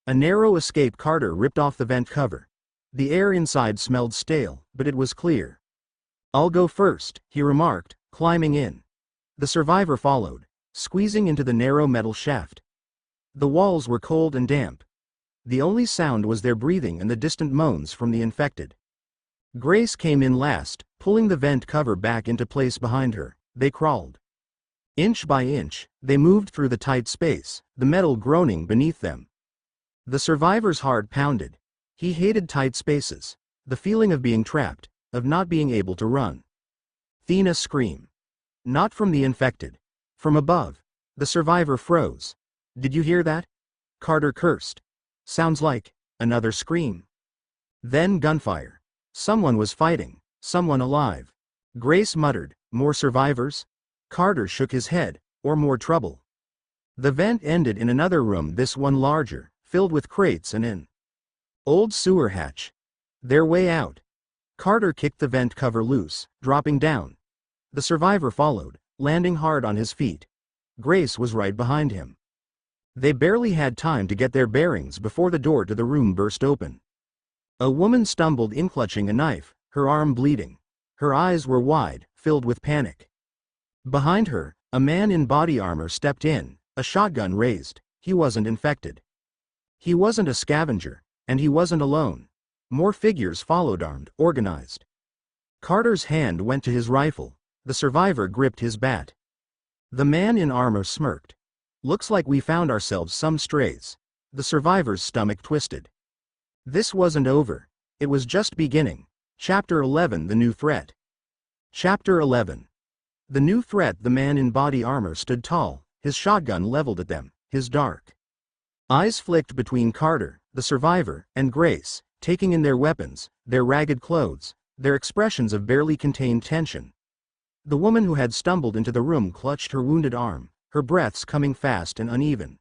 A narrow escape. Carter ripped off the vent cover. The air inside smelled stale, but it was clear. I'll go first, he remarked, climbing in. The survivor followed, squeezing into the narrow metal shaft. The walls were cold and damp. The only sound was their breathing and the distant moans from the infected. Grace came in last, pulling the vent cover back into place behind her. They crawled. Inch by inch, they moved through the tight space, the metal groaning beneath them. The survivor's heart pounded. He hated tight spaces, the feeling of being trapped, of not being able to run. Thena screamed. Not from the infected. From above. The survivor froze. Did you hear that? Carter cursed. Sounds like another scream. Then gunfire. Someone was fighting, someone alive. Grace muttered, more survivors? Carter shook his head, or more trouble. The vent ended in another room, this one larger, filled with crates and an old sewer hatch. Their way out. Carter kicked the vent cover loose, dropping down. The survivor followed, landing hard on his feet. Grace was right behind him. They barely had time to get their bearings before the door to the room burst open. A woman stumbled in, clutching a knife, her arm bleeding. Her eyes were wide, filled with panic. Behind her, a man in body armor stepped in, a shotgun raised. He wasn't infected. He wasn't a scavenger, and he wasn't alone. More figures followed, armed, organized. Carter's hand went to his rifle. The survivor gripped his bat. The man in armor smirked. Looks like we found ourselves some strays. The survivor's stomach twisted. This wasn't over. It was just beginning. Chapter 11, The New Threat. Chapter 11. The new threat. The man in body armor stood tall, his shotgun leveled at them, his dark eyes flicked between Carter, the survivor, and Grace, taking in their weapons, their ragged clothes, their expressions of barely contained tension. The woman who had stumbled into the room clutched her wounded arm, her breaths coming fast and uneven.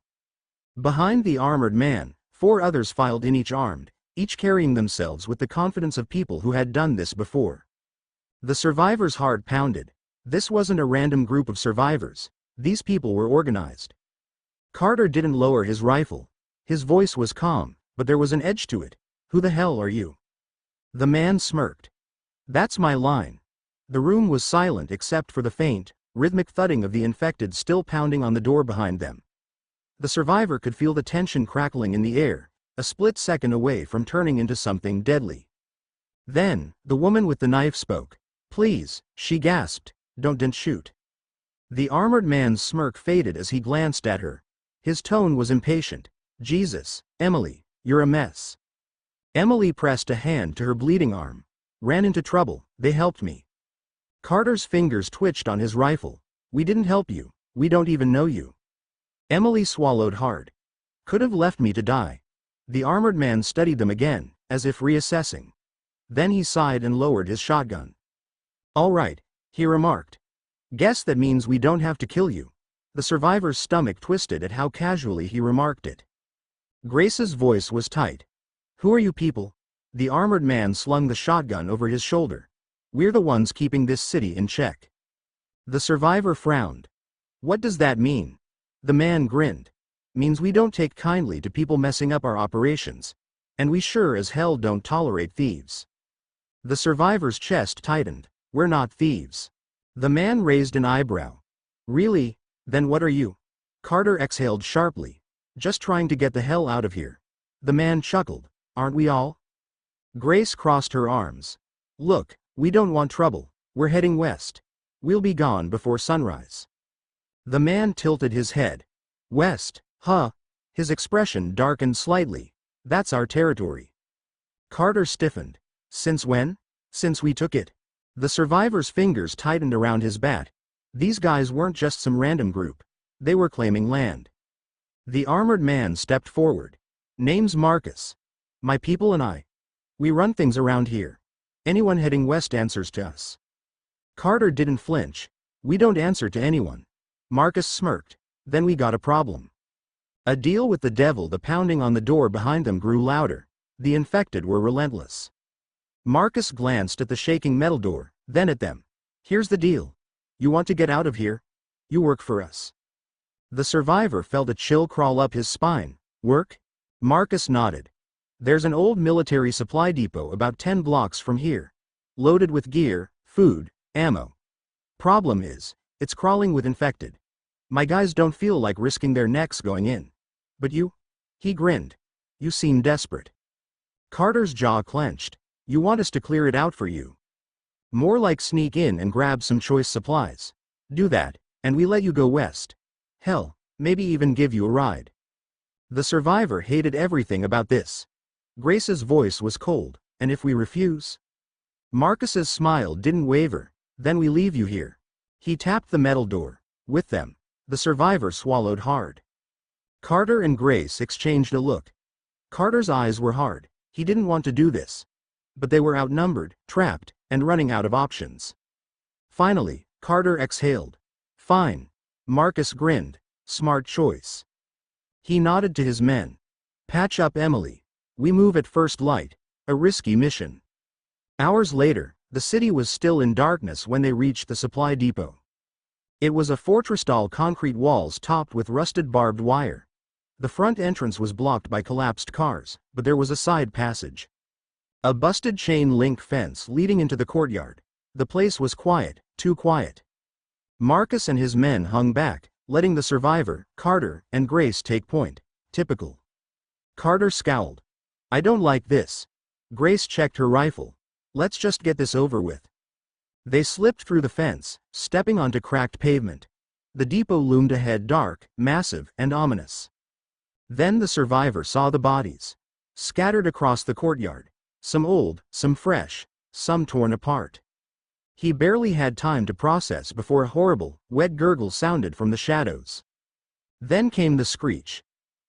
Behind the armored man, 4 others filed in, each armed, each carrying themselves with the confidence of people who had done this before. The survivor's heart pounded. This wasn't a random group of survivors. These people were organized. Carter didn't lower his rifle. His voice was calm, but there was an edge to it. Who the hell are you? The man smirked. That's my line. The room was silent except for the faint, rhythmic thudding of the infected still pounding on the door behind them. The survivor could feel the tension crackling in the air, a split second away from turning into something deadly. Then, the woman with the knife spoke. Please, she gasped, don't shoot. The armored man's smirk faded as he glanced at her. His tone was impatient. Jesus, Emily, you're a mess. Emily pressed a hand to her bleeding arm. Ran into trouble, they helped me. Carter's fingers twitched on his rifle. We didn't help you, we don't even know you. Emily swallowed hard. Could have left me to die. The armored man studied them again, as if reassessing. Then he sighed and lowered his shotgun. All right, he remarked. Guess that means we don't have to kill you. The survivor's stomach twisted at how casually he remarked it. Grace's voice was tight. Who are you people? The armored man slung the shotgun over his shoulder. We're the ones keeping this city in check. The survivor frowned. What does that mean? The man grinned. Means we don't take kindly to people messing up our operations. And we sure as hell don't tolerate thieves. The survivor's chest tightened. We're not thieves. The man raised an eyebrow. Really? Then what are you? Carter exhaled sharply. Just trying to get the hell out of here. The man chuckled. Aren't we all? Grace crossed her arms. Look, we don't want trouble. We're heading west. We'll be gone before sunrise. The man tilted his head. West, huh? His expression darkened slightly. That's our territory. Carter stiffened. Since when? Since we took it. The survivor's fingers tightened around his bat. These guys weren't just some random group. They were claiming land. The armored man stepped forward. Name's Marcus. My people and I. We run things around here. Anyone heading west answers to us. Carter didn't flinch. We don't answer to anyone. Marcus smirked. then we got a problem. A deal with the devil. The pounding on the door behind them grew louder. The infected were relentless. Marcus glanced at the shaking metal door, then at them. Here's the deal. You want to get out of here? You work for us. The survivor felt a chill crawl up his spine. Work? Marcus nodded. There's an old military supply depot about 10 blocks from here. Loaded with gear, food, ammo. Problem is, it's crawling with infected. My guys don't feel like risking their necks going in. But you? He grinned. You seem desperate. Carter's jaw clenched. You want us to clear it out for you? More like sneak in and grab some choice supplies. Do that, and we let you go west. Hell, maybe even give you a ride. The survivor hated everything about this. Grace's voice was cold. And if we refuse? Marcus's smile didn't waver. Then we leave you here. He tapped the metal door. With them. The survivor swallowed hard. Carter and Grace exchanged a look. Carter's eyes were hard. He didn't want to do this. But they were outnumbered, trapped, and running out of options. Finally, Carter exhaled. Fine. Marcus grinned. Smart choice. He nodded to his men. Patch up Emily. We move at first light. A risky mission. Hours later, the city was still in darkness when they reached the supply depot. It was a fortress-style concrete walls topped with rusted barbed wire. The front entrance was blocked by collapsed cars, but there was a side passage. A busted chain-link fence leading into the courtyard. The place was quiet, too quiet. Marcus and his men hung back, letting the survivor, Carter, and Grace take point. Typical. Carter scowled. I don't like this. Grace checked her rifle. Let's just get this over with. They slipped through the fence, stepping onto cracked pavement. The depot loomed ahead, dark, massive, and ominous. Then the survivor saw the bodies. Scattered across the courtyard. Some old, some fresh, some torn apart. He barely had time to process before a horrible, wet gurgle sounded from the shadows. Then came the screech.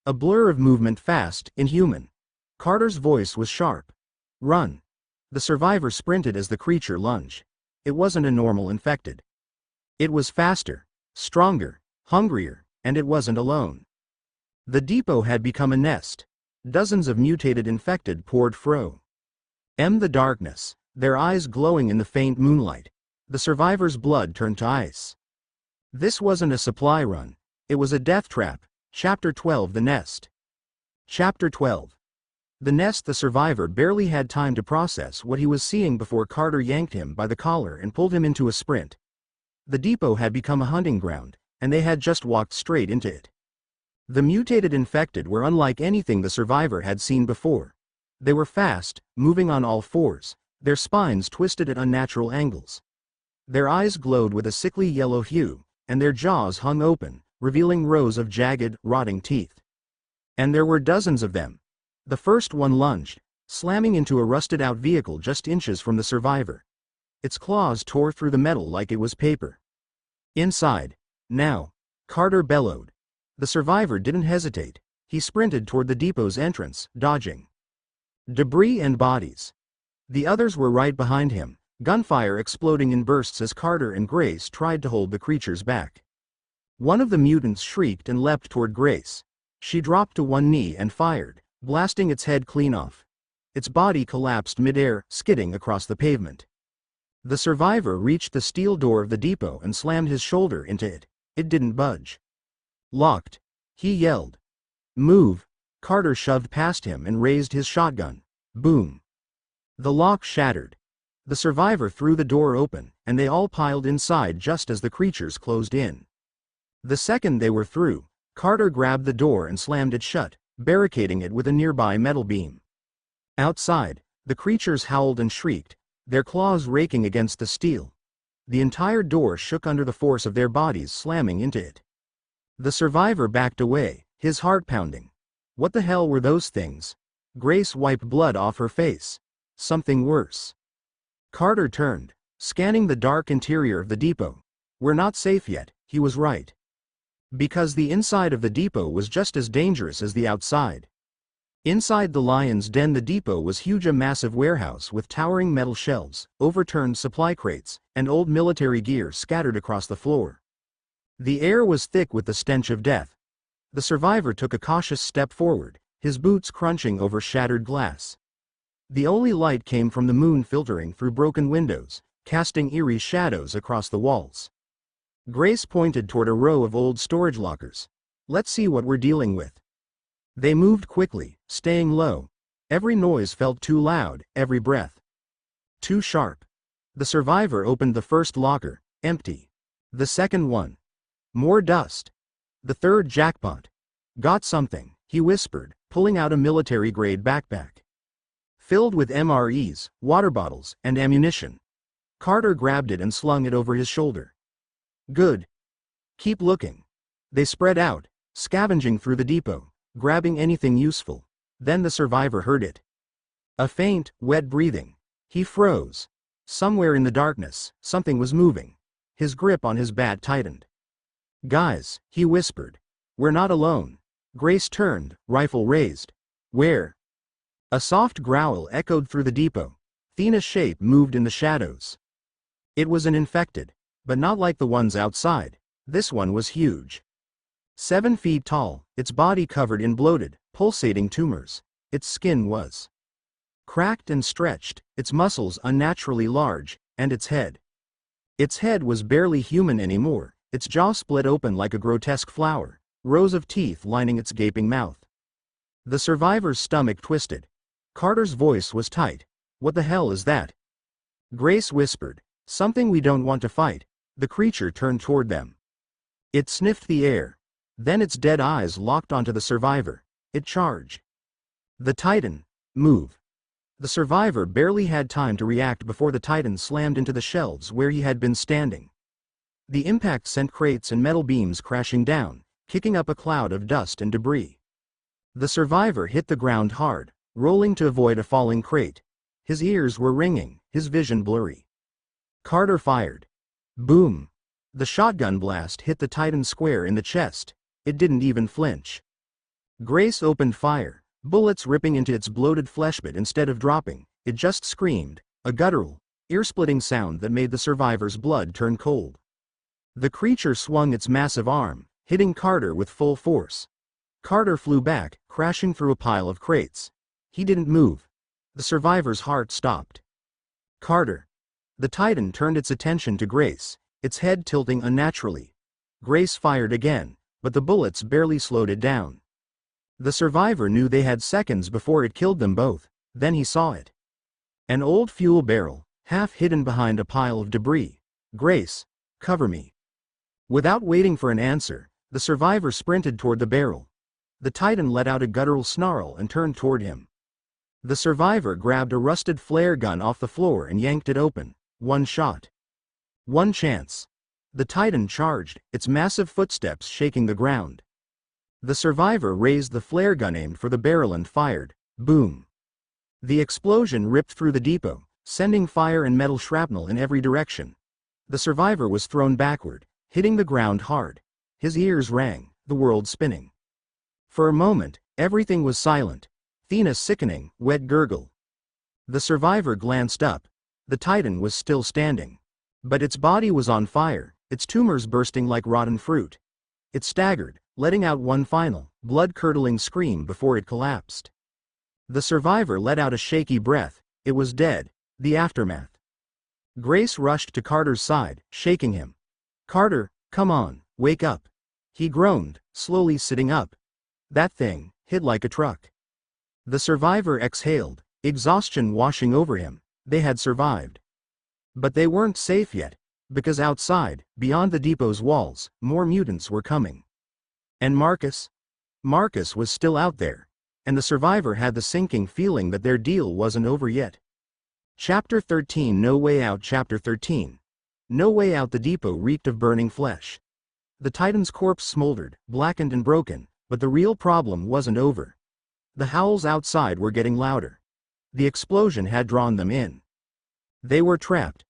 A blur of movement, fast, inhuman. Carter's voice was sharp. Run. The survivor sprinted as the creature lunged. It wasn't a normal infected. It was faster, stronger, hungrier, and it wasn't alone. The depot had become a nest. Dozens of mutated infected poured through. The darkness, their eyes glowing in the faint moonlight. The survivor's blood turned to ice. This wasn't a supply run. It was a death trap. Chapter 12. The Nest. Chapter 12. The nest. The survivor barely had time to process what he was seeing before Carter yanked him by the collar and pulled him into a sprint. The depot had become a hunting ground, and they had just walked straight into it. The mutated infected were unlike anything the survivor had seen before. They were fast, moving on all fours, their spines twisted at unnatural angles. Their eyes glowed with a sickly yellow hue, and their jaws hung open, revealing rows of jagged, rotting teeth. And there were dozens of them. The first one lunged, slamming into a rusted-out vehicle just inches from the survivor. Its claws tore through the metal like it was paper. Inside. Now. Carter bellowed. The survivor didn't hesitate. He sprinted toward the depot's entrance, dodging debris and bodies. The others were right behind him, gunfire exploding in bursts as Carter and Grace tried to hold the creatures back. One of the mutants shrieked and leapt toward Grace. She dropped to one knee and fired, blasting its head clean off. Its body collapsed midair, skidding across the pavement. The survivor reached the steel door of the depot and slammed his shoulder into it. It didn't budge. Locked. He yelled. Move. Carter shoved past him and raised his shotgun. Boom. The lock shattered. The survivor threw the door open, and they all piled inside just as the creatures closed in. The second they were through, Carter grabbed the door and slammed it shut, barricading it with a nearby metal beam. Outside, the creatures howled and shrieked, their claws raking against the steel. The entire door shook under the force of their bodies slamming into it. The survivor backed away, his heart pounding. What the hell were those things? Grace wiped blood off her face. Something worse. Carter turned, scanning the dark interior of the depot. We're not safe yet, he was right. Because the inside of the depot was just as dangerous as the outside. Inside the lion's den, the depot was huge, a massive warehouse with towering metal shelves, overturned supply crates, and old military gear scattered across the floor. The air was thick with the stench of death. The survivor took a cautious step forward, his boots crunching over shattered glass. The only light came from the moon filtering through broken windows, casting eerie shadows across the walls. Grace pointed toward a row of old storage lockers. "Let's see what we're dealing with." They moved quickly, staying low. Every noise felt too loud, every breath too sharp. The survivor opened the first locker, empty. The second one. More dust. The third jackpot. "Got something," he whispered, pulling out a military-grade backpack. Filled with MREs, water bottles, and ammunition. Carter grabbed it and slung it over his shoulder. "Good. Keep looking." They spread out, scavenging through the depot, grabbing anything useful. Then the survivor heard it. A faint, wet breathing. He froze. Somewhere in the darkness, something was moving. His grip on his bat tightened. "Guys," he whispered. "We're not alone." Grace turned, rifle raised. "Where?" A soft growl echoed through the depot. Thena's shape moved in the shadows. It was an infected, but not like the ones outside. This one was huge. 7 feet tall, its body covered in bloated, pulsating tumors. Its skin was cracked and stretched, its muscles unnaturally large, and its head. Its head was barely human anymore, its jaw split open like a grotesque flower, rows of teeth lining its gaping mouth. The survivor's stomach twisted. Carter's voice was tight. "What the hell is that?" Grace whispered. "Something we don't want to fight." The creature turned toward them. It sniffed the air. Then its dead eyes locked onto the survivor. It charged. The Titan. Move. The survivor barely had time to react before the Titan slammed into the shelves where he had been standing. The impact sent crates and metal beams crashing down, kicking up a cloud of dust and debris. The survivor hit the ground hard, rolling to avoid a falling crate. His ears were ringing, his vision blurry. Carter fired. Boom. The shotgun blast hit the Titan square in the chest. It didn't even flinch. Grace opened fire, bullets ripping into its bloated flesh, but instead of dropping, it just screamed, a guttural, ear-splitting sound that made the survivor's blood turn cold. The creature swung its massive arm, hitting Carter with full force. Carter flew back, crashing through a pile of crates. He didn't move. The survivor's heart stopped. "Carter." The Titan turned its attention to Grace, its head tilting unnaturally. Grace fired again, but the bullets barely slowed it down. The survivor knew they had seconds before it killed them both. Then he saw it. An old fuel barrel, half hidden behind a pile of debris. "Grace, cover me." Without waiting for an answer, the survivor sprinted toward the barrel. The Titan let out a guttural snarl and turned toward him. The survivor grabbed a rusted flare gun off the floor and yanked it open. One shot. One chance. The Titan charged, its massive footsteps shaking the ground. The survivor raised the flare gun, aimed for the barrel, and fired. Boom. The explosion ripped through the depot, sending fire and metal shrapnel in every direction. The survivor was thrown backward, hitting the ground hard. His ears rang, the world spinning. For a moment, everything was silent. Thena's sickening, wet gurgle. The survivor glanced up. The Titan was still standing. But its body was on fire, its tumors bursting like rotten fruit. It staggered, letting out one final, blood-curdling scream before it collapsed. The survivor let out a shaky breath. It was dead. The aftermath. Grace rushed to Carter's side, shaking him. "Carter, come on, wake up." He groaned, slowly sitting up. That thing hit like a truck. The survivor exhaled, exhaustion washing over him. They had survived. But they weren't safe yet, because outside, beyond the depot's walls, more mutants were coming. And Marcus? Marcus was still out there, and the survivor had the sinking feeling that their deal wasn't over yet. Chapter 13 No Way Out. Chapter 13. No Way Out. The depot reeked of burning flesh. The Titan's corpse smoldered, blackened and broken, but the real problem wasn't over. The howls outside were getting louder. The explosion had drawn them in. They were trapped.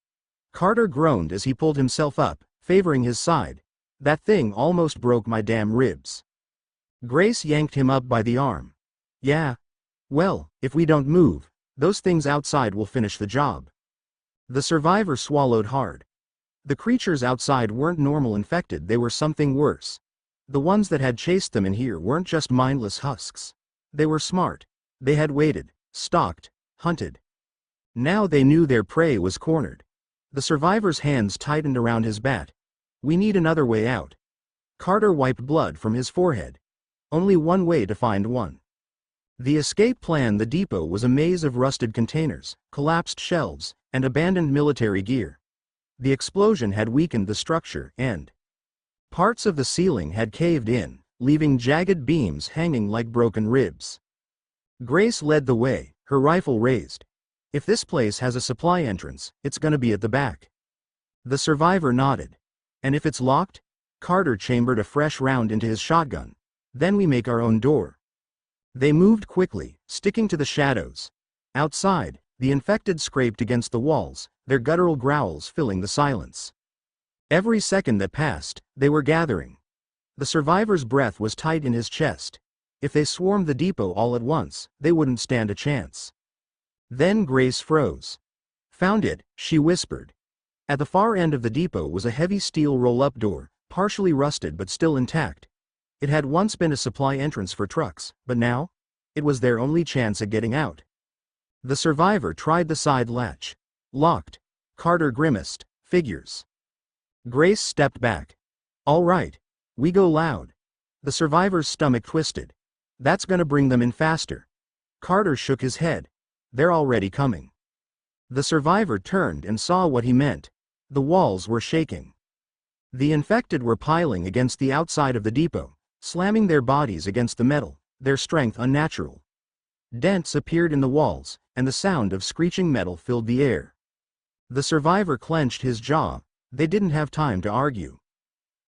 Carter groaned as he pulled himself up, favoring his side. "That thing almost broke my damn ribs." Grace yanked him up by the arm. "Yeah. Well, if we don't move, those things outside will finish the job." The survivor swallowed hard. The creatures outside weren't normal infected, they were something worse. The ones that had chased them in here weren't just mindless husks. They were smart. They had waited, stalked, hunted. Now they knew their prey was cornered. The survivor's hands tightened around his bat. We need another way out. Carter wiped blood from his forehead. Only one way to find one. The escape plan: the depot was a maze of rusted containers, collapsed shelves, and abandoned military gear. The explosion had weakened the structure, and parts of the ceiling had caved in, leaving jagged beams hanging like broken ribs. Grace led the way, her rifle raised. If this place has a supply entrance, it's gonna be at the back. The survivor nodded. And if it's locked? Carter chambered a fresh round into his shotgun. Then we make our own door. They moved quickly, sticking to the shadows. Outside, the infected scraped against the walls, their guttural growls filling the silence. Every second that passed, they were gathering. The survivor's breath was tight in his chest. If they swarmed the depot all at once, they wouldn't stand a chance. Then Grace froze. Found it, she whispered. At the far end of the depot was a heavy steel roll-up door, partially rusted but still intact. It had once been a supply entrance for trucks, but now? It was their only chance at getting out. The survivor tried the side latch. Locked. Carter grimaced. Figures. Grace stepped back. All right. We go loud. The survivor's stomach twisted. That's gonna bring them in faster. Carter shook his head. They're already coming. The survivor turned and saw what he meant. The walls were shaking. The infected were piling against the outside of the depot, slamming their bodies against the metal, their strength unnatural. Dents appeared in the walls, and the sound of screeching metal filled the air. The survivor clenched his jaw. They didn't have time to argue.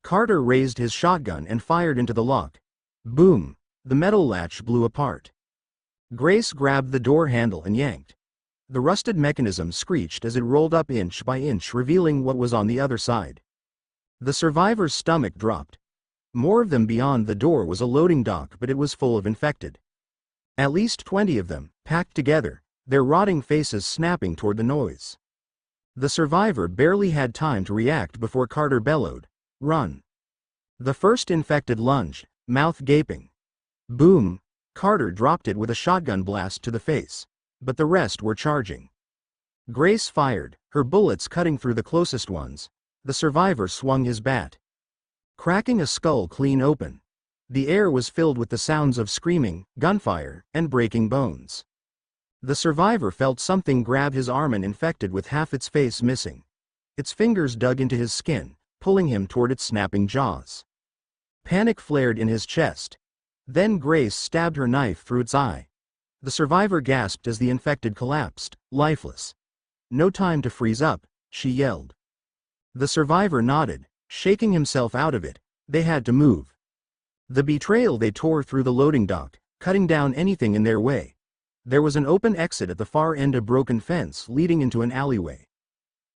Carter raised his shotgun and fired into the lock. Boom! The metal latch blew apart. Grace grabbed the door handle and yanked. The rusted mechanism screeched as it rolled up inch by inch, revealing what was on the other side. The survivor's stomach dropped. More of them. Beyond the door was a loading dock, but it was full of infected. At least 20 of them, packed together, their rotting faces snapping toward the noise. The survivor barely had time to react before Carter bellowed, "Run!" The first infected lunged, mouth gaping. Boom! Carter dropped it with a shotgun blast to the face. But the rest were charging. Grace fired, her bullets cutting through the closest ones. The survivor swung his bat, cracking a skull clean open. The air was filled with the sounds of screaming, gunfire, and breaking bones. The survivor felt something grab his arm, and infected with half its face missing. Its fingers dug into his skin, pulling him toward its snapping jaws. Panic flared in his chest. Then Grace stabbed her knife through its eye. The survivor gasped as the infected collapsed, lifeless. "No time to freeze up," she yelled. The survivor nodded, shaking himself out of it. They had to move. The betrayal. They tore through the loading dock, cutting down anything in their way. There was an open exit at the far end, a broken fence leading into an alleyway.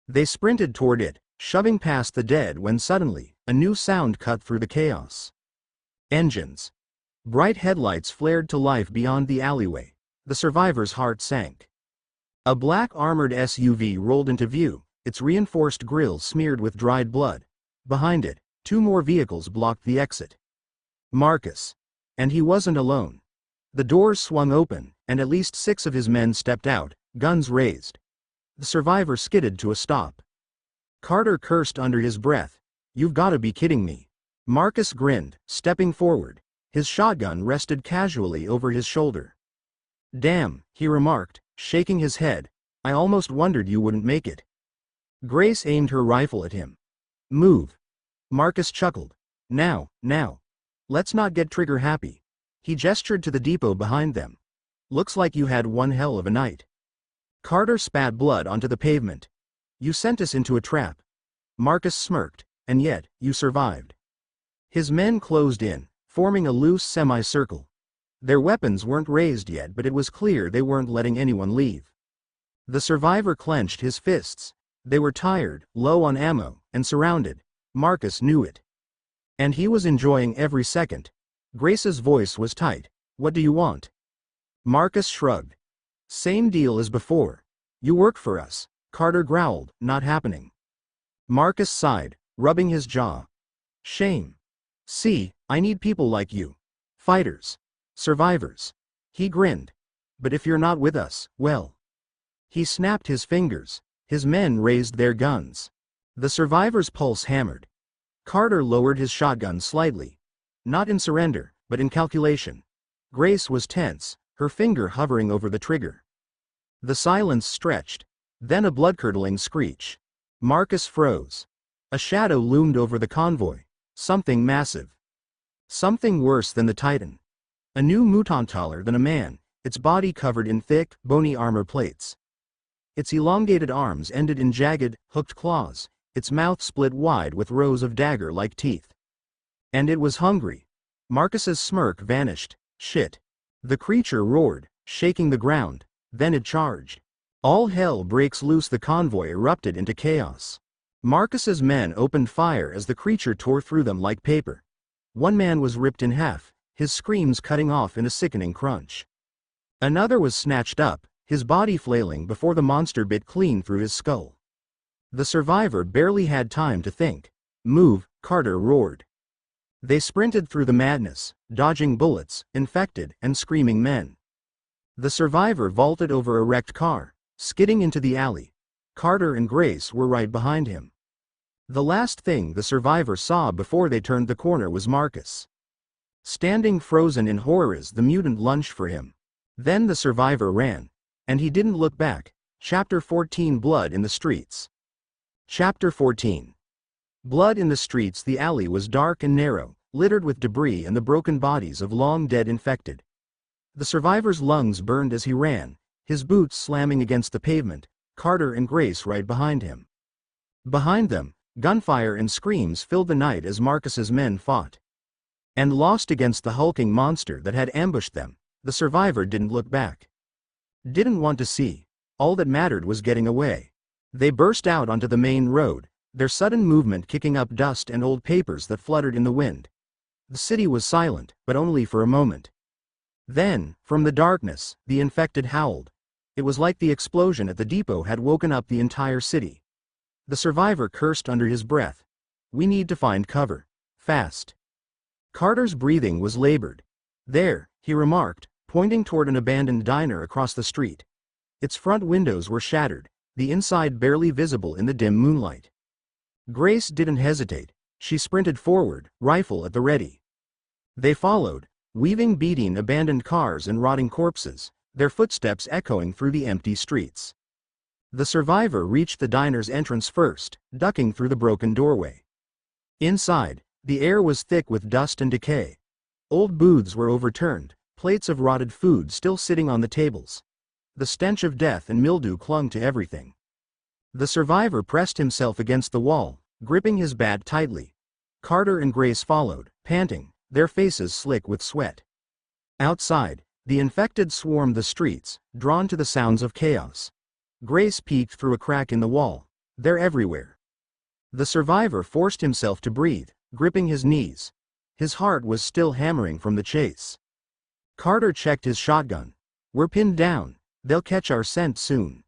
They sprinted toward it, shoving past the dead, when suddenly, a new sound cut through the chaos. Engines. Bright headlights flared to life beyond the alleyway. The survivor's heart sank. A black armored SUV rolled into view, its reinforced grille smeared with dried blood. Behind it, 2 more vehicles blocked the exit. Marcus. And he wasn't alone. The doors swung open, and at least 6 of his men stepped out, guns raised. The survivor skidded to a stop. Carter cursed under his breath. "You've gotta be kidding me." Marcus grinned, stepping forward. His shotgun rested casually over his shoulder. "Damn," he remarked, shaking his head. "I almost wondered you wouldn't make it." Grace aimed her rifle at him. "Move." Marcus chuckled. Now. Let's not get trigger happy." He gestured to the depot behind them. "Looks like you had one hell of a night." Carter spat blood onto the pavement. "You sent us into a trap." Marcus smirked. "And yet, you survived." His men closed in, forming a loose semicircle. Their weapons weren't raised yet, but it was clear they weren't letting anyone leave. The survivor clenched his fists. They were tired, low on ammo, and surrounded. Marcus knew it. And he was enjoying every second. Grace's voice was tight. "What do you want?" Marcus shrugged. "Same deal as before. You work for us." Carter growled. "Not happening." Marcus sighed, rubbing his jaw. Shame. See, I need people like you. Fighters. Survivors. He grinned. But if you're not with us, well. He snapped his fingers. His men raised their guns. The survivor's pulse hammered. Carter lowered his shotgun slightly. Not in surrender, but in calculation. Grace was tense, her finger hovering over the trigger. The silence stretched. Then a blood-curdling screech. Marcus froze. A shadow loomed over the convoy. Something massive. Something worse than the Titan. A new mutant taller than a man, its body covered in thick, bony armor plates. Its elongated arms ended in jagged, hooked claws, its mouth split wide with rows of dagger-like teeth. And it was hungry. Marcus's smirk vanished. Shit. The creature roared, shaking the ground, then it charged. All hell breaks loose. The convoy erupted into chaos. Marcus's men opened fire as the creature tore through them like paper. One man was ripped in half, his screams cutting off in a sickening crunch. Another was snatched up, his body flailing before the monster bit clean through his skull. The survivor barely had time to think. Move, Carter roared. They sprinted through the madness, dodging bullets, infected, and screaming men. The survivor vaulted over a wrecked car, skidding into the alley. Carter and Grace were right behind him. The last thing the survivor saw before they turned the corner was Marcus. Standing frozen in horror as the mutant lunged for him. Then the survivor ran. And he didn't look back. Chapter 14 Blood in the Streets. Chapter 14. Blood in the streets. The alley was dark and narrow, littered with debris and the broken bodies of long-dead infected. The survivor's lungs burned as he ran, his boots slamming against the pavement, Carter and Grace right behind him. Behind them, gunfire and screams filled the night as Marcus's men fought. And lost against the hulking monster that had ambushed them, the survivor didn't look back. Didn't want to see. All that mattered was getting away. They burst out onto the main road, their sudden movement kicking up dust and old papers that fluttered in the wind. The city was silent, but only for a moment. Then, from the darkness, the infected howled. It was like the explosion at the depot had woken up the entire city. The survivor cursed under his breath. We need to find cover. Fast. Carter's breathing was labored. There, he remarked, pointing toward an abandoned diner across the street. Its front windows were shattered, the inside barely visible in the dim moonlight. Grace didn't hesitate. She sprinted forward, rifle at the ready. They followed, weaving beating abandoned cars and rotting corpses, their footsteps echoing through the empty streets. The survivor reached the diner's entrance first, ducking through the broken doorway. Inside, the air was thick with dust and decay. Old booths were overturned, plates of rotted food still sitting on the tables. The stench of death and mildew clung to everything. The survivor pressed himself against the wall, gripping his bat tightly. Carter and Grace followed, panting, their faces slick with sweat. Outside, the infected swarmed the streets, drawn to the sounds of chaos. Grace peeked through a crack in the wall. They're everywhere. The survivor forced himself to breathe, gripping his knees. His heart was still hammering from the chase. Carter checked his shotgun. We're pinned down. They'll catch our scent soon.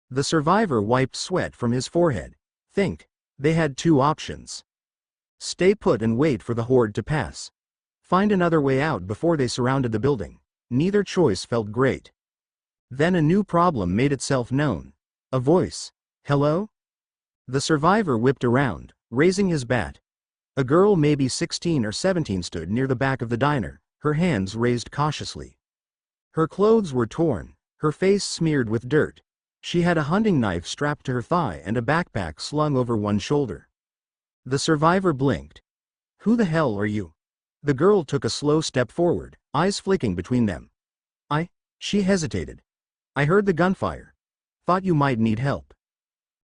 The survivor wiped sweat from his forehead. Think. They had two options. Stay put and wait for the horde to pass. Find another way out before they surrounded the building. Neither choice felt great. Then a new problem made itself known. A voice. Hello? The survivor whipped around, raising his bat. A girl maybe 16 or 17 stood near the back of the diner, her hands raised cautiously. Her clothes were torn, her face smeared with dirt. She had a hunting knife strapped to her thigh and a backpack slung over one shoulder. The survivor blinked. Who the hell are you? The girl took a slow step forward, eyes flicking between them. She hesitated. I heard the gunfire. Thought you might need help.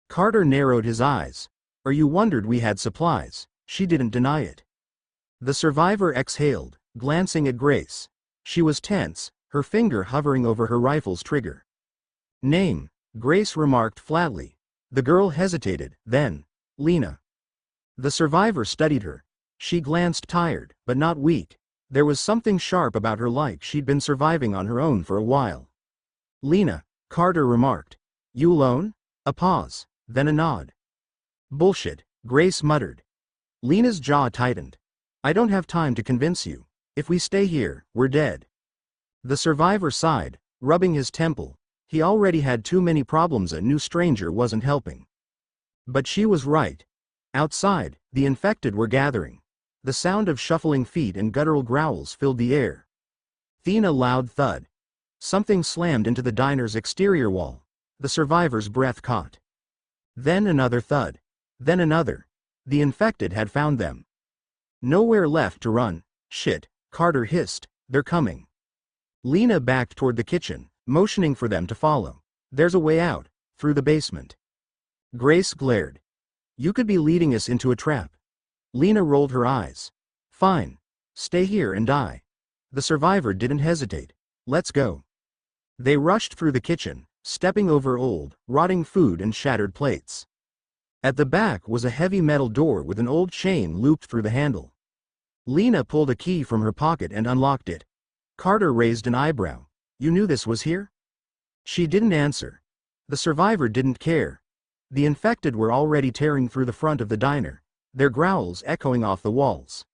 Carter narrowed his eyes. Or you wondered we had supplies. She didn't deny it. The survivor exhaled, glancing at Grace. She was tense, her finger hovering over her rifle's trigger. Name, Grace remarked flatly. The girl hesitated, then, Lena. The survivor studied her. She glanced tired, but not weak. There was something sharp about her, like she'd been surviving on her own for a while. Lena, Carter remarked. You alone? A pause, then a nod. Bullshit, Grace muttered. Lena's jaw tightened. I don't have time to convince you. If we stay here, we're dead. The survivor sighed, rubbing his temple. He already had too many problems. A new stranger wasn't helping. But she was right. Outside, the infected were gathering. The sound of shuffling feet and guttural growls filled the air. Then a loud thud. Something slammed into the diner's exterior wall. The survivor's breath caught. Then another thud. Then another. The infected had found them. Nowhere left to run. Shit, Carter hissed, they're coming. Lena backed toward the kitchen, motioning for them to follow. There's a way out, through the basement. Grace glared. You could be leading us into a trap. Lena rolled her eyes. Fine. Stay here and die. The survivor didn't hesitate. Let's go. They rushed through the kitchen, stepping over old, rotting food and shattered plates. At the back was a heavy metal door with an old chain looped through the handle. Lena pulled a key from her pocket and unlocked it. Carter raised an eyebrow. You knew this was here? She didn't answer. The survivor didn't care. The infected were already tearing through the front of the diner, their growls echoing off the walls.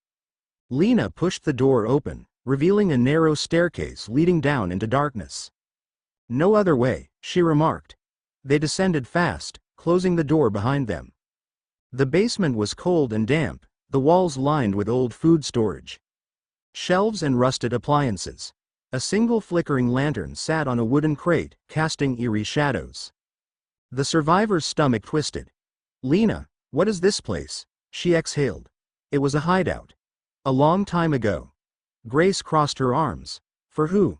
Lena pushed the door open, revealing a narrow staircase leading down into darkness. No other way, she remarked. They descended fast, closing the door behind them. The basement was cold and damp, the walls lined with old food storage. Shelves and rusted appliances. A single flickering lantern sat on a wooden crate, casting eerie shadows. The survivor's stomach twisted. Lena, what is this place? She exhaled. It was a hideout. A long time ago. Grace crossed her arms. For who?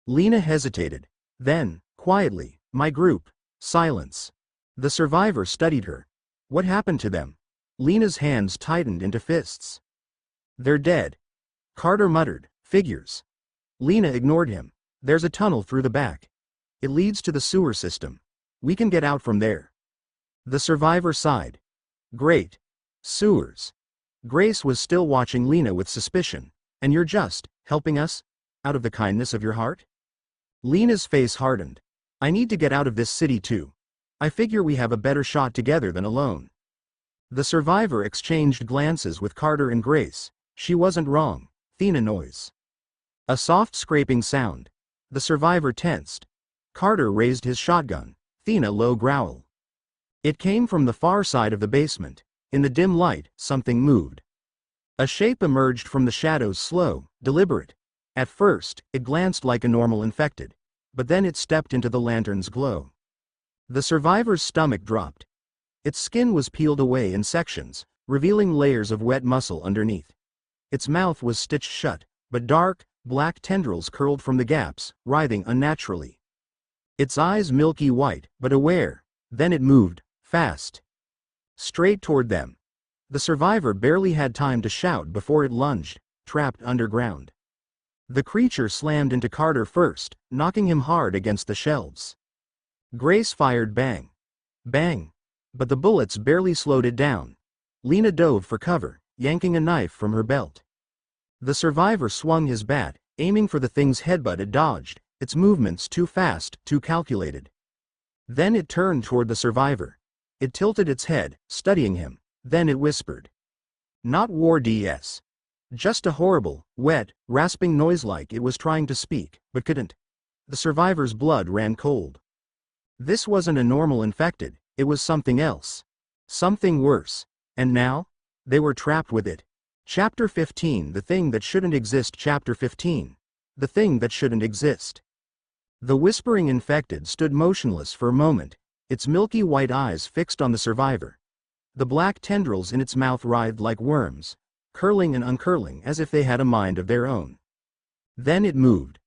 Lena hesitated. Then, quietly, my group. Silence. The survivor studied her. What happened to them? Lena's hands tightened into fists. They're dead. Carter muttered, figures. Lena ignored him. There's a tunnel through the back. It leads to the sewer system. We can get out from there. The survivor sighed. Great. Sewers. Grace was still watching Lena with suspicion. And you're just helping us? Out of the kindness of your heart? Lena's face hardened. I need to get out of this city too. I figure we have a better shot together than alone. The survivor exchanged glances with Carter and Grace. She wasn't wrong. Thena noise. A soft scraping sound. The survivor tensed. Carter raised his shotgun. Thena low growl. It came from the far side of the basement. In the dim light, something moved. A shape emerged from the shadows, slow, deliberate. At first, it glanced like a normal infected. But then it stepped into the lantern's glow. The survivor's stomach dropped. Its skin was peeled away in sections, revealing layers of wet muscle underneath. Its mouth was stitched shut, but dark, black tendrils curled from the gaps, writhing unnaturally. Its eyes milky white, but aware. Then it moved, fast. Straight toward them. The survivor barely had time to shout before it lunged, trapped underground. The creature slammed into Carter first, knocking him hard against the shelves. Grace fired bang. Bang. But the bullets barely slowed it down. Lena dove for cover, yanking a knife from her belt. The survivor swung his bat, aiming for the thing's head, but it dodged, its movements too fast, too calculated. Then it turned toward the survivor. It tilted its head, studying him. Then it whispered. Not war DS. Just a horrible, wet, rasping noise like it was trying to speak, but couldn't. The survivor's blood ran cold. This wasn't a normal infected, it was something else. Something worse. And now? They were trapped with it. Chapter 15 The Thing That Shouldn't Exist. Chapter 15 The Thing That Shouldn't Exist. The whispering infected stood motionless for a moment, its milky white eyes fixed on the survivor. The black tendrils in its mouth writhed like worms, curling and uncurling as if they had a mind of their own. Then it moved.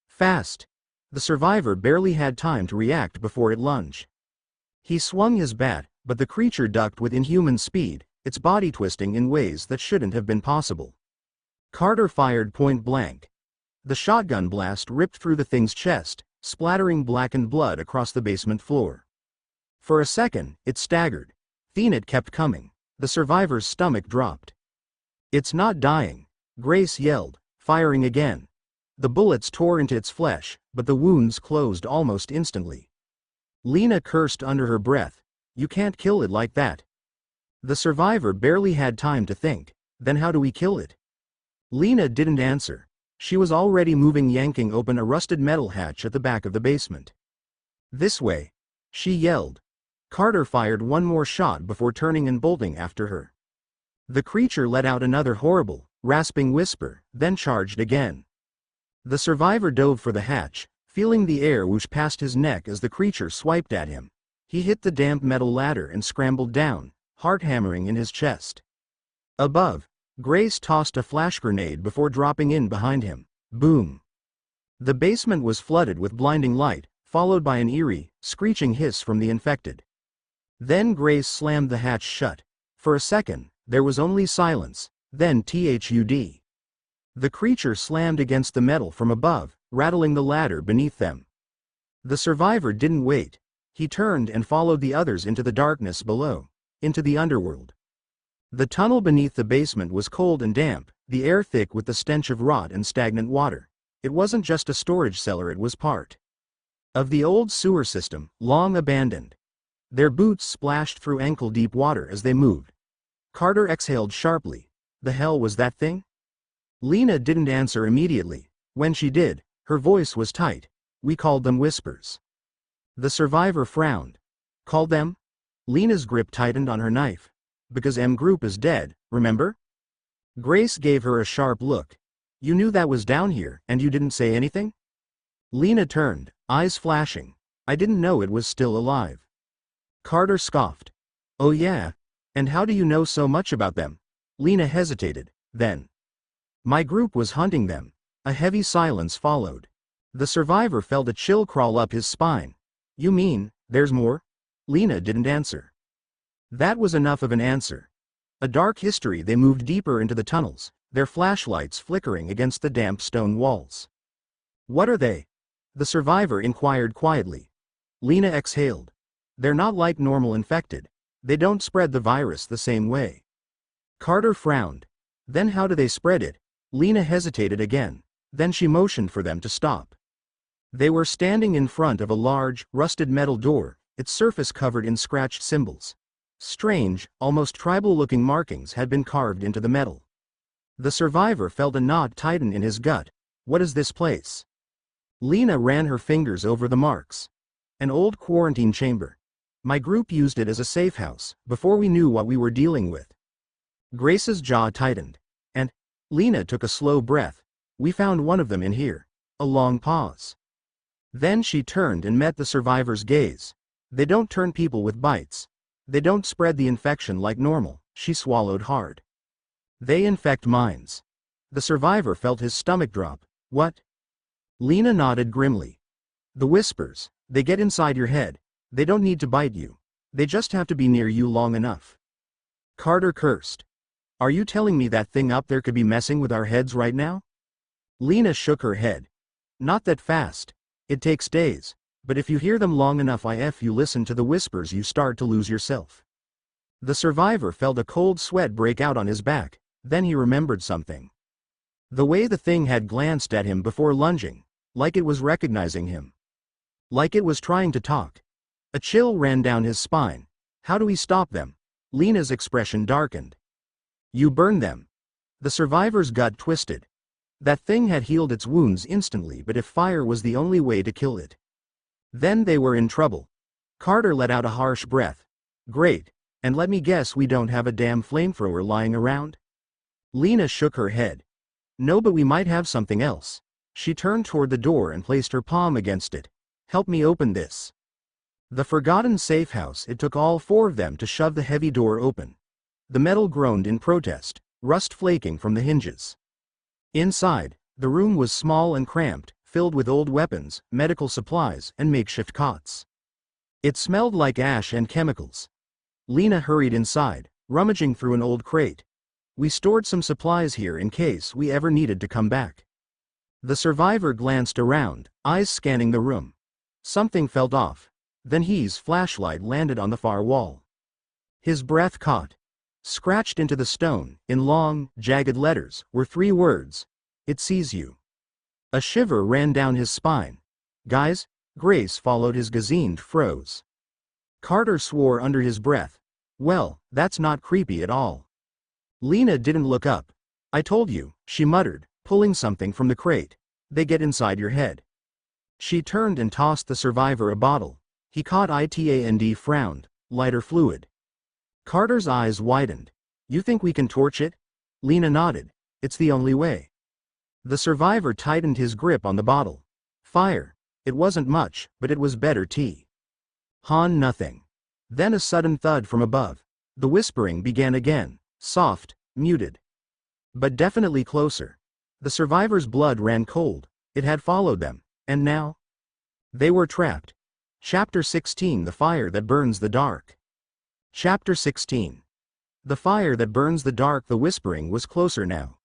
Fast. The survivor barely had time to react before it lunged. He swung his bat, but the creature ducked with inhuman speed, its body twisting in ways that shouldn't have been possible. Carter fired point blank. The shotgun blast ripped through the thing's chest, splattering blackened blood across the basement floor. For a second, it staggered. Then it kept coming. The survivor's stomach dropped. It's not dying, Grace yelled, firing again. The bullets tore into its flesh, but the wounds closed almost instantly. Lena cursed under her breath. You can't kill it like that. The survivor barely had time to think. Then how do we kill it? Lena didn't answer. She was already moving, yanking open a rusted metal hatch at the back of the basement. This way, she yelled. Carter fired one more shot before turning and bolting after her. The creature let out another horrible, rasping whisper, then charged again. The survivor dove for the hatch, feeling the air whoosh past his neck as the creature swiped at him. He hit the damp metal ladder and scrambled down, heart hammering in his chest. Above, Grace tossed a flash grenade before dropping in behind him. Boom! The basement was flooded with blinding light, followed by an eerie, screeching hiss from the infected. Then Grace slammed the hatch shut. For a second, there was only silence, then thud. The creature slammed against the metal from above, rattling the ladder beneath them. The survivor didn't wait. He turned and followed the others into the darkness below, into the underworld. The tunnel beneath the basement was cold and damp, the air thick with the stench of rot and stagnant water. It wasn't just a storage cellar, it was part of the old sewer system, long abandoned. Their boots splashed through ankle-deep water as they moved. Carter exhaled sharply. The hell was that thing? Lena didn't answer immediately. When she did, her voice was tight. We called them whispers. The survivor frowned. Called them? Lena's grip tightened on her knife. Because M Group is dead, remember? Grace gave her a sharp look. You knew that was down here, and you didn't say anything? Lena turned, eyes flashing. I didn't know it was still alive. Carter scoffed. Oh yeah? And how do you know so much about them? Lena hesitated, then. My group was hunting them. A heavy silence followed. The survivor felt a chill crawl up his spine. You mean, there's more? Lena didn't answer. That was enough of an answer. A dark history. They moved deeper into the tunnels, their flashlights flickering against the damp stone walls. What are they? The survivor inquired quietly. Lena exhaled. They're not like normal infected. They don't spread the virus the same way. Carter frowned. Then how do they spread it? Lena hesitated again. Then she motioned for them to stop. They were standing in front of a large, rusted metal door, its surface covered in scratched symbols. Strange, almost tribal-looking markings had been carved into the metal. The survivor felt a knot tighten in his gut. What is this place? Lena ran her fingers over the marks. An old quarantine chamber. My group used it as a safe house, before we knew what we were dealing with. Grace's jaw tightened. And Lena took a slow breath. We found one of them in here. A long pause. Then she turned and met the survivor's gaze. They don't turn people with bites. They don't spread the infection like normal. She swallowed hard. They infect minds. The survivor felt his stomach drop. What? Lena nodded grimly. The whispers, they get inside your head. They don't need to bite you. They just have to be near you long enough. Carter cursed. Are you telling me that thing up there could be messing with our heads right now? Lena shook her head. Not that fast. It takes days. But if you hear them long enough, if you listen to the whispers, you start to lose yourself. The survivor felt a cold sweat break out on his back. Then he remembered something. The way the thing had glanced at him before lunging. Like it was recognizing him. Like it was trying to talk. A chill ran down his spine. How do we stop them? Lena's expression darkened. You burn them. The survivor's gut twisted. That thing had healed its wounds instantly, but if fire was the only way to kill it, then they were in trouble. Carter let out a harsh breath. Great. And let me guess, we don't have a damn flamethrower lying around? Lena shook her head. No, but we might have something else. She turned toward the door and placed her palm against it. Help me open this. The forgotten safe house. It took all four of them to shove the heavy door open. The metal groaned in protest, rust flaking from the hinges. Inside, the room was small and cramped, filled with old weapons, medical supplies, and makeshift cots. It smelled like ash and chemicals. Lena hurried inside, rummaging through an old crate. We stored some supplies here in case we ever needed to come back. The survivor glanced around, eyes scanning the room. Something felt off. Then his flashlight landed on the far wall. His breath caught. Scratched into the stone, in long, jagged letters, were 3 words. It sees you. A shiver ran down his spine. Guys, Grace followed his gaze and froze. Carter swore under his breath. Well, that's not creepy at all. Lena didn't look up. I told you, she muttered, pulling something from the crate. They get inside your head. She turned and tossed the survivor a bottle. He caught it and frowned. Lighter fluid. Carter's eyes widened. You think we can torch it? Lena nodded. It's the only way. The survivor tightened his grip on the bottle. Fire. It wasn't much, but it was better tea. Han nothing. Then a sudden thud from above. The whispering began again, soft, muted. But definitely closer. The survivor's blood ran cold. It had followed them, and now? They were trapped. Chapter 16 The Fire That Burns the Dark. Chapter 16. The fire that burns the dark. The whispering was closer now.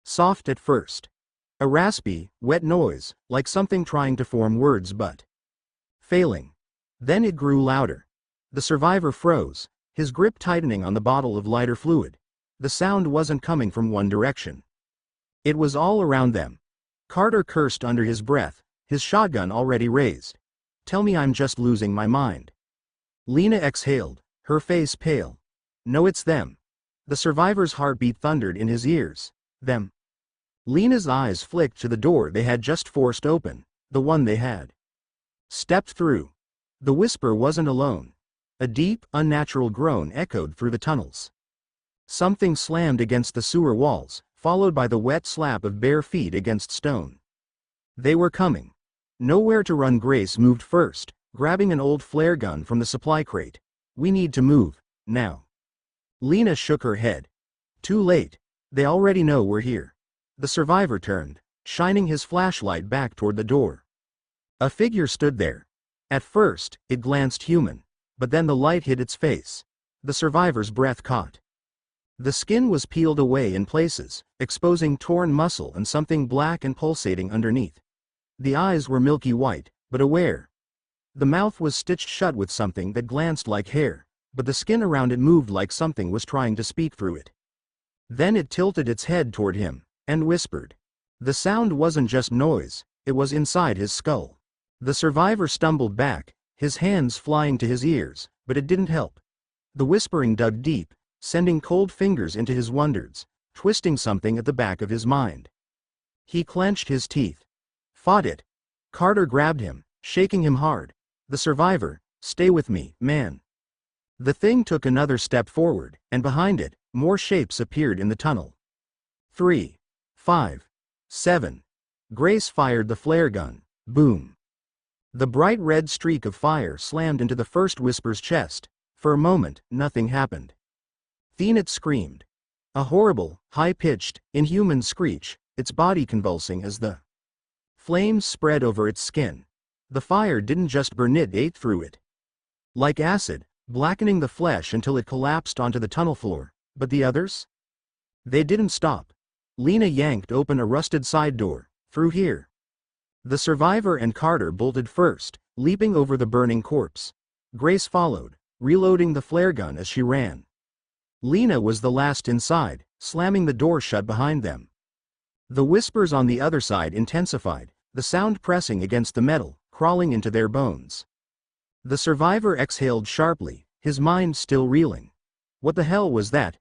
Soft at first. A raspy, wet noise, like something trying to form words but failing. Then it grew louder. The survivor froze, his grip tightening on the bottle of lighter fluid. The sound wasn't coming from one direction. It was all around them. Carter cursed under his breath, his shotgun already raised. Tell me I'm just losing my mind. Lena exhaled, her face pale. No, it's them. The survivor's heartbeat thundered in his ears. Them. Lena's eyes flicked to the door they had just forced open, the one they had stepped through. The whisper wasn't alone. A deep, unnatural groan echoed through the tunnels. Something slammed against the sewer walls, followed by the wet slap of bare feet against stone. They were coming. Nowhere to run. Grace moved first, grabbing an old flare gun from the supply crate. We need to move, now. Lena shook her head. Too late. They already know we're here. The survivor turned, shining his flashlight back toward the door. A figure stood there. At first, it glanced human, but then the light hit its face. The survivor's breath caught. The skin was peeled away in places, exposing torn muscle and something black and pulsating underneath. The eyes were milky white, but aware. The mouth was stitched shut with something that glanced like hair, but the skin around it moved like something was trying to speak through it. Then it tilted its head toward him, and whispered. The sound wasn't just noise, it was inside his skull. The survivor stumbled back, his hands flying to his ears, but it didn't help. The whispering dug deep, sending cold fingers into his wonders, twisting something at the back of his mind. He clenched his teeth. Fought it. Carter grabbed him, shaking him hard. The survivor, stay with me, man. The thing took another step forward, and behind it, more shapes appeared in the tunnel. 3, 5, 7. Grace fired the flare gun. Boom. The bright red streak of fire slammed into the first whisper's chest. For a moment, nothing happened. Then it screamed. A horrible, high-pitched, inhuman screech, its body convulsing as the flames spread over its skin. The fire didn't just burn, it ate through it. Like acid, blackening the flesh until it collapsed onto the tunnel floor. But the others? They didn't stop. Lena yanked open a rusted side door. Through here. The survivor and Carter bolted first, leaping over the burning corpse. Grace followed, reloading the flare gun as she ran. Lena was the last inside, slamming the door shut behind them. The whispers on the other side intensified, the sound pressing against the metal, crawling into their bones. The survivor exhaled sharply, his mind still reeling. What the hell was that?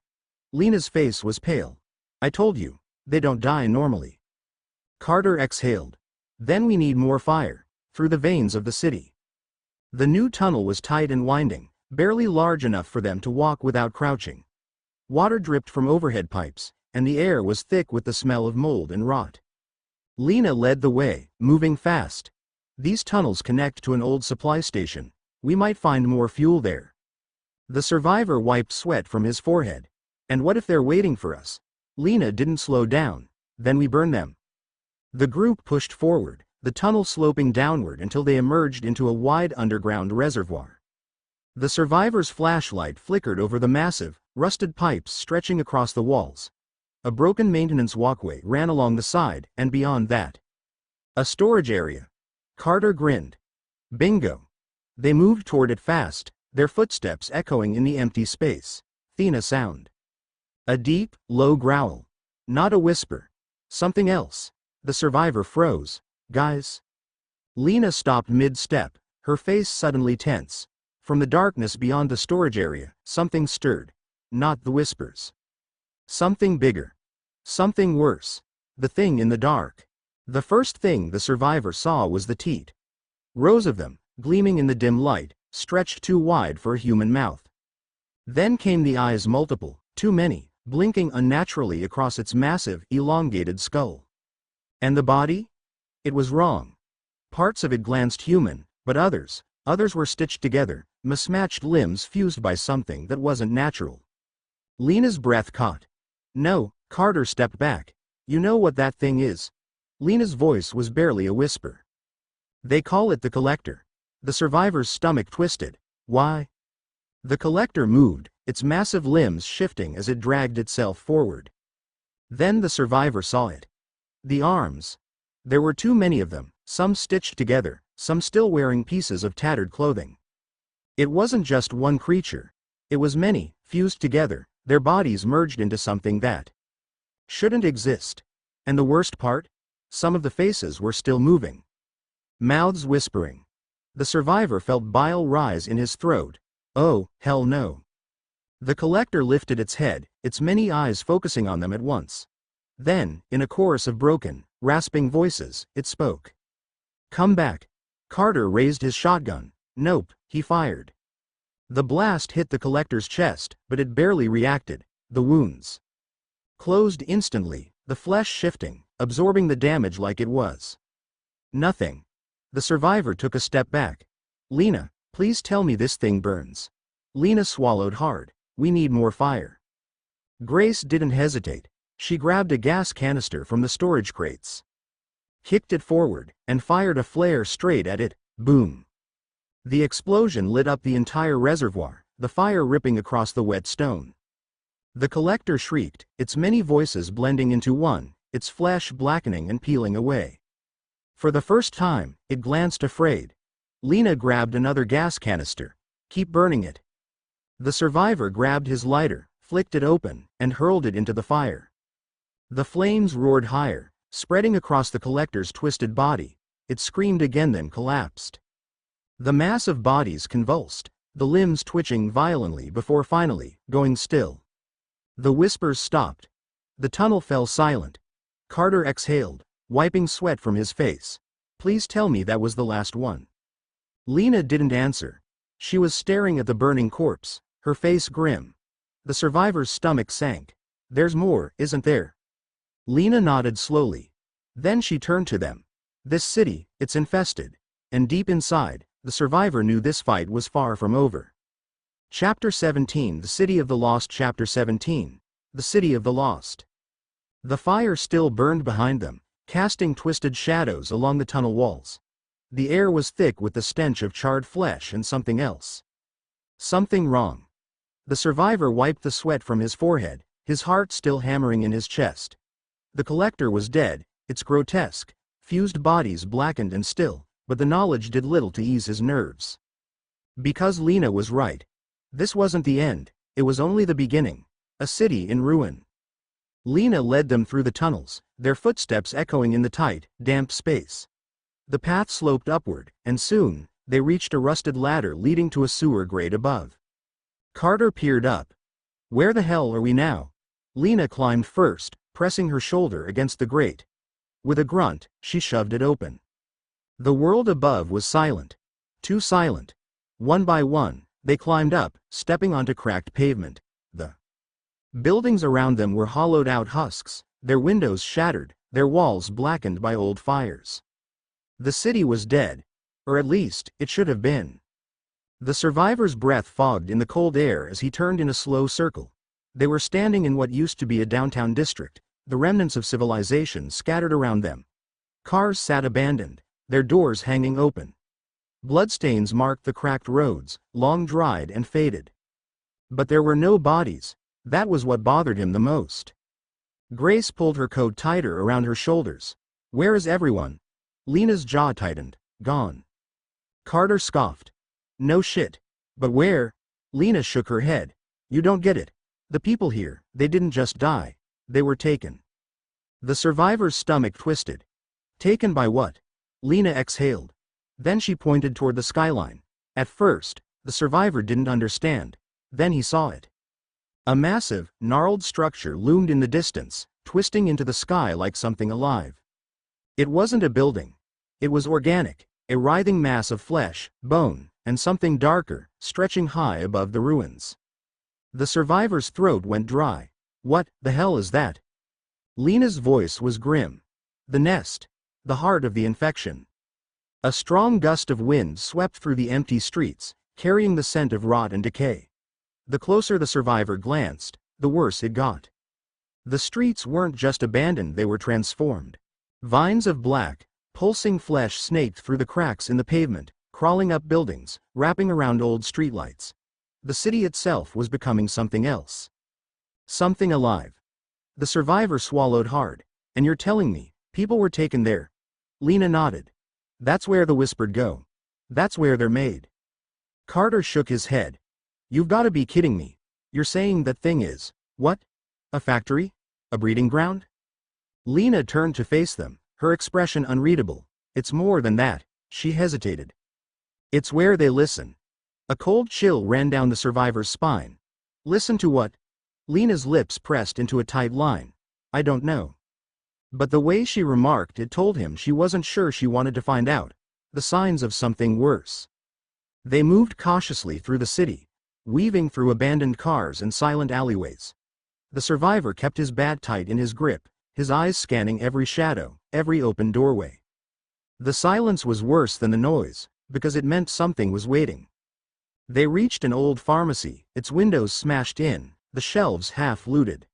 Lena's face was pale. I told you, they don't die normally. Carter exhaled. Then we need more fire, through the veins of the city. The new tunnel was tight and winding, barely large enough for them to walk without crouching. Water dripped from overhead pipes, and the air was thick with the smell of mold and rot. Lena led the way, moving fast. These tunnels connect to an old supply station. We might find more fuel there. The survivor wiped sweat from his forehead. And what if they're waiting for us? Lena didn't slow down. Then we burn them. The group pushed forward, the tunnel sloping downward until they emerged into a wide underground reservoir. The survivor's flashlight flickered over the massive, rusted pipes stretching across the walls. A broken maintenance walkway ran along the side, and beyond that, a storage area. Carter grinned. Bingo. They moved toward it fast, their footsteps echoing in the empty space. Thin sound. A deep, low growl. Not a whisper. Something else. The survivor froze. Guys? Lena stopped mid-step, her face suddenly tense. From the darkness beyond the storage area, something stirred. Not the whispers. Something bigger. Something worse. The thing in the dark. The first thing the survivor saw was the teat. Rows of them, gleaming in the dim light, stretched too wide for a human mouth. Then came the eyes, multiple, too many, blinking unnaturally across its massive, elongated skull. And the body? It was wrong. Parts of it glanced human, but others were stitched together, mismatched limbs fused by something that wasn't natural. Lena's breath caught. No, Carter stepped back. You know what that thing is? Lena's voice was barely a whisper. They call it the collector. The survivor's stomach twisted. Why? The collector moved, its massive limbs shifting as it dragged itself forward. Then the survivor saw it. The arms. There were too many of them, some stitched together, some still wearing pieces of tattered clothing. It wasn't just one creature. It was many, fused together, their bodies merged into something that shouldn't exist. And the worst part? Some of the faces were still moving. Mouths whispering. The survivor felt bile rise in his throat. Oh, hell no. The collector lifted its head, its many eyes focusing on them at once. Then, in a chorus of broken, rasping voices, it spoke. Come back. Carter raised his shotgun. Nope, he fired. The blast hit the collector's chest, but it barely reacted. The wounds closed instantly, the flesh shifting, absorbing the damage like it was nothing. The survivor took a step back. Lena, please tell me this thing burns. Lena swallowed hard. We need more fire. Grace didn't hesitate. She grabbed a gas canister from the storage crates, kicked it forward, and fired a flare straight at it. Boom. The explosion lit up the entire reservoir, the fire ripping across the wet stone. The collector shrieked, its many voices blending into one, its flesh blackening and peeling away. For the first time, it glanced afraid. Lena grabbed another gas canister. Keep burning it. The survivor grabbed his lighter, flicked it open, and hurled it into the fire. The flames roared higher, spreading across the collector's twisted body. It screamed again, then collapsed. The mass of bodies convulsed, the limbs twitching violently before finally going still. The whispers stopped. The tunnel fell silent. Carter exhaled, wiping sweat from his face. Please tell me that was the last one. Lena didn't answer. She was staring at the burning corpse, her face grim. The survivor's stomach sank. There's more, isn't there? Lena nodded slowly. Then she turned to them. This city, it's infested. And deep inside, the survivor knew this fight was far from over. Chapter 17, The City of the Lost. Chapter 17, The City of the Lost. The fire still burned behind them, casting twisted shadows along the tunnel walls. The air was thick with the stench of charred flesh and something else. Something wrong. The survivor wiped the sweat from his forehead, his heart still hammering in his chest. The collector was dead, its grotesque, fused bodies blackened and still, but the knowledge did little to ease his nerves. Because Lena was right. This wasn't the end, it was only the beginning. A city in ruin. Lena led them through the tunnels, their footsteps echoing in the tight, damp space. The path sloped upward, and soon, they reached a rusted ladder leading to a sewer grate above. Carter peered up. Where the hell are we now? Lena climbed first, pressing her shoulder against the grate. With a grunt, she shoved it open. The world above was silent. Too silent. One by one, they climbed up, stepping onto cracked pavement. The buildings around them were hollowed out husks, their windows shattered, their walls blackened by old fires. The city was dead. Or at least, it should have been. The survivor's breath fogged in the cold air as he turned in a slow circle. They were standing in what used to be a downtown district, the remnants of civilization scattered around them. Cars sat abandoned, their doors hanging open. Bloodstains marked the cracked roads, long dried and faded. But there were no bodies. That was what bothered him the most. Grace pulled her coat tighter around her shoulders. Where is everyone? Lena's jaw tightened. Gone. Carter scoffed. No shit. But where? Lena shook her head. You don't get it. The people here, they didn't just die. They were taken. The survivor's stomach twisted. Taken by what? Lena exhaled. Then she pointed toward the skyline. At first, The survivor didn't understand. Then he saw it. A massive, gnarled structure loomed in the distance, twisting into the sky like something alive. It wasn't a building. It was organic, a writhing mass of flesh, bone, and something darker, stretching high above the ruins. The survivor's throat went dry. What the hell is that? Lena's voice was grim. The nest. The heart of the infection. A strong gust of wind swept through the empty streets, carrying the scent of rot and decay. The closer the survivor glanced, the worse it got. The streets weren't just abandoned, they were transformed. Vines of black, pulsing flesh snaked through the cracks in the pavement, crawling up buildings, wrapping around old streetlights. The city itself was becoming something else. Something alive. The survivor swallowed hard. And you're telling me, people were taken there? Lena nodded. That's where the whispered go. That's where they're made. Carter shook his head. You've gotta be kidding me. You're saying that thing is, what? A factory? A breeding ground? Lena turned to face them, her expression unreadable. It's more than that. She hesitated. It's where they listen. A cold chill ran down the survivor's spine. Listen to what? Lena's lips pressed into a tight line. I don't know. But the way she remarked it told him she wasn't sure she wanted to find out. The signs of something worse. They moved cautiously through the city, weaving through abandoned cars and silent alleyways. The survivor kept his bat tight in his grip, his eyes scanning every shadow, every open doorway. The silence was worse than the noise, because it meant something was waiting. They reached an old pharmacy, its windows smashed in, the shelves half looted.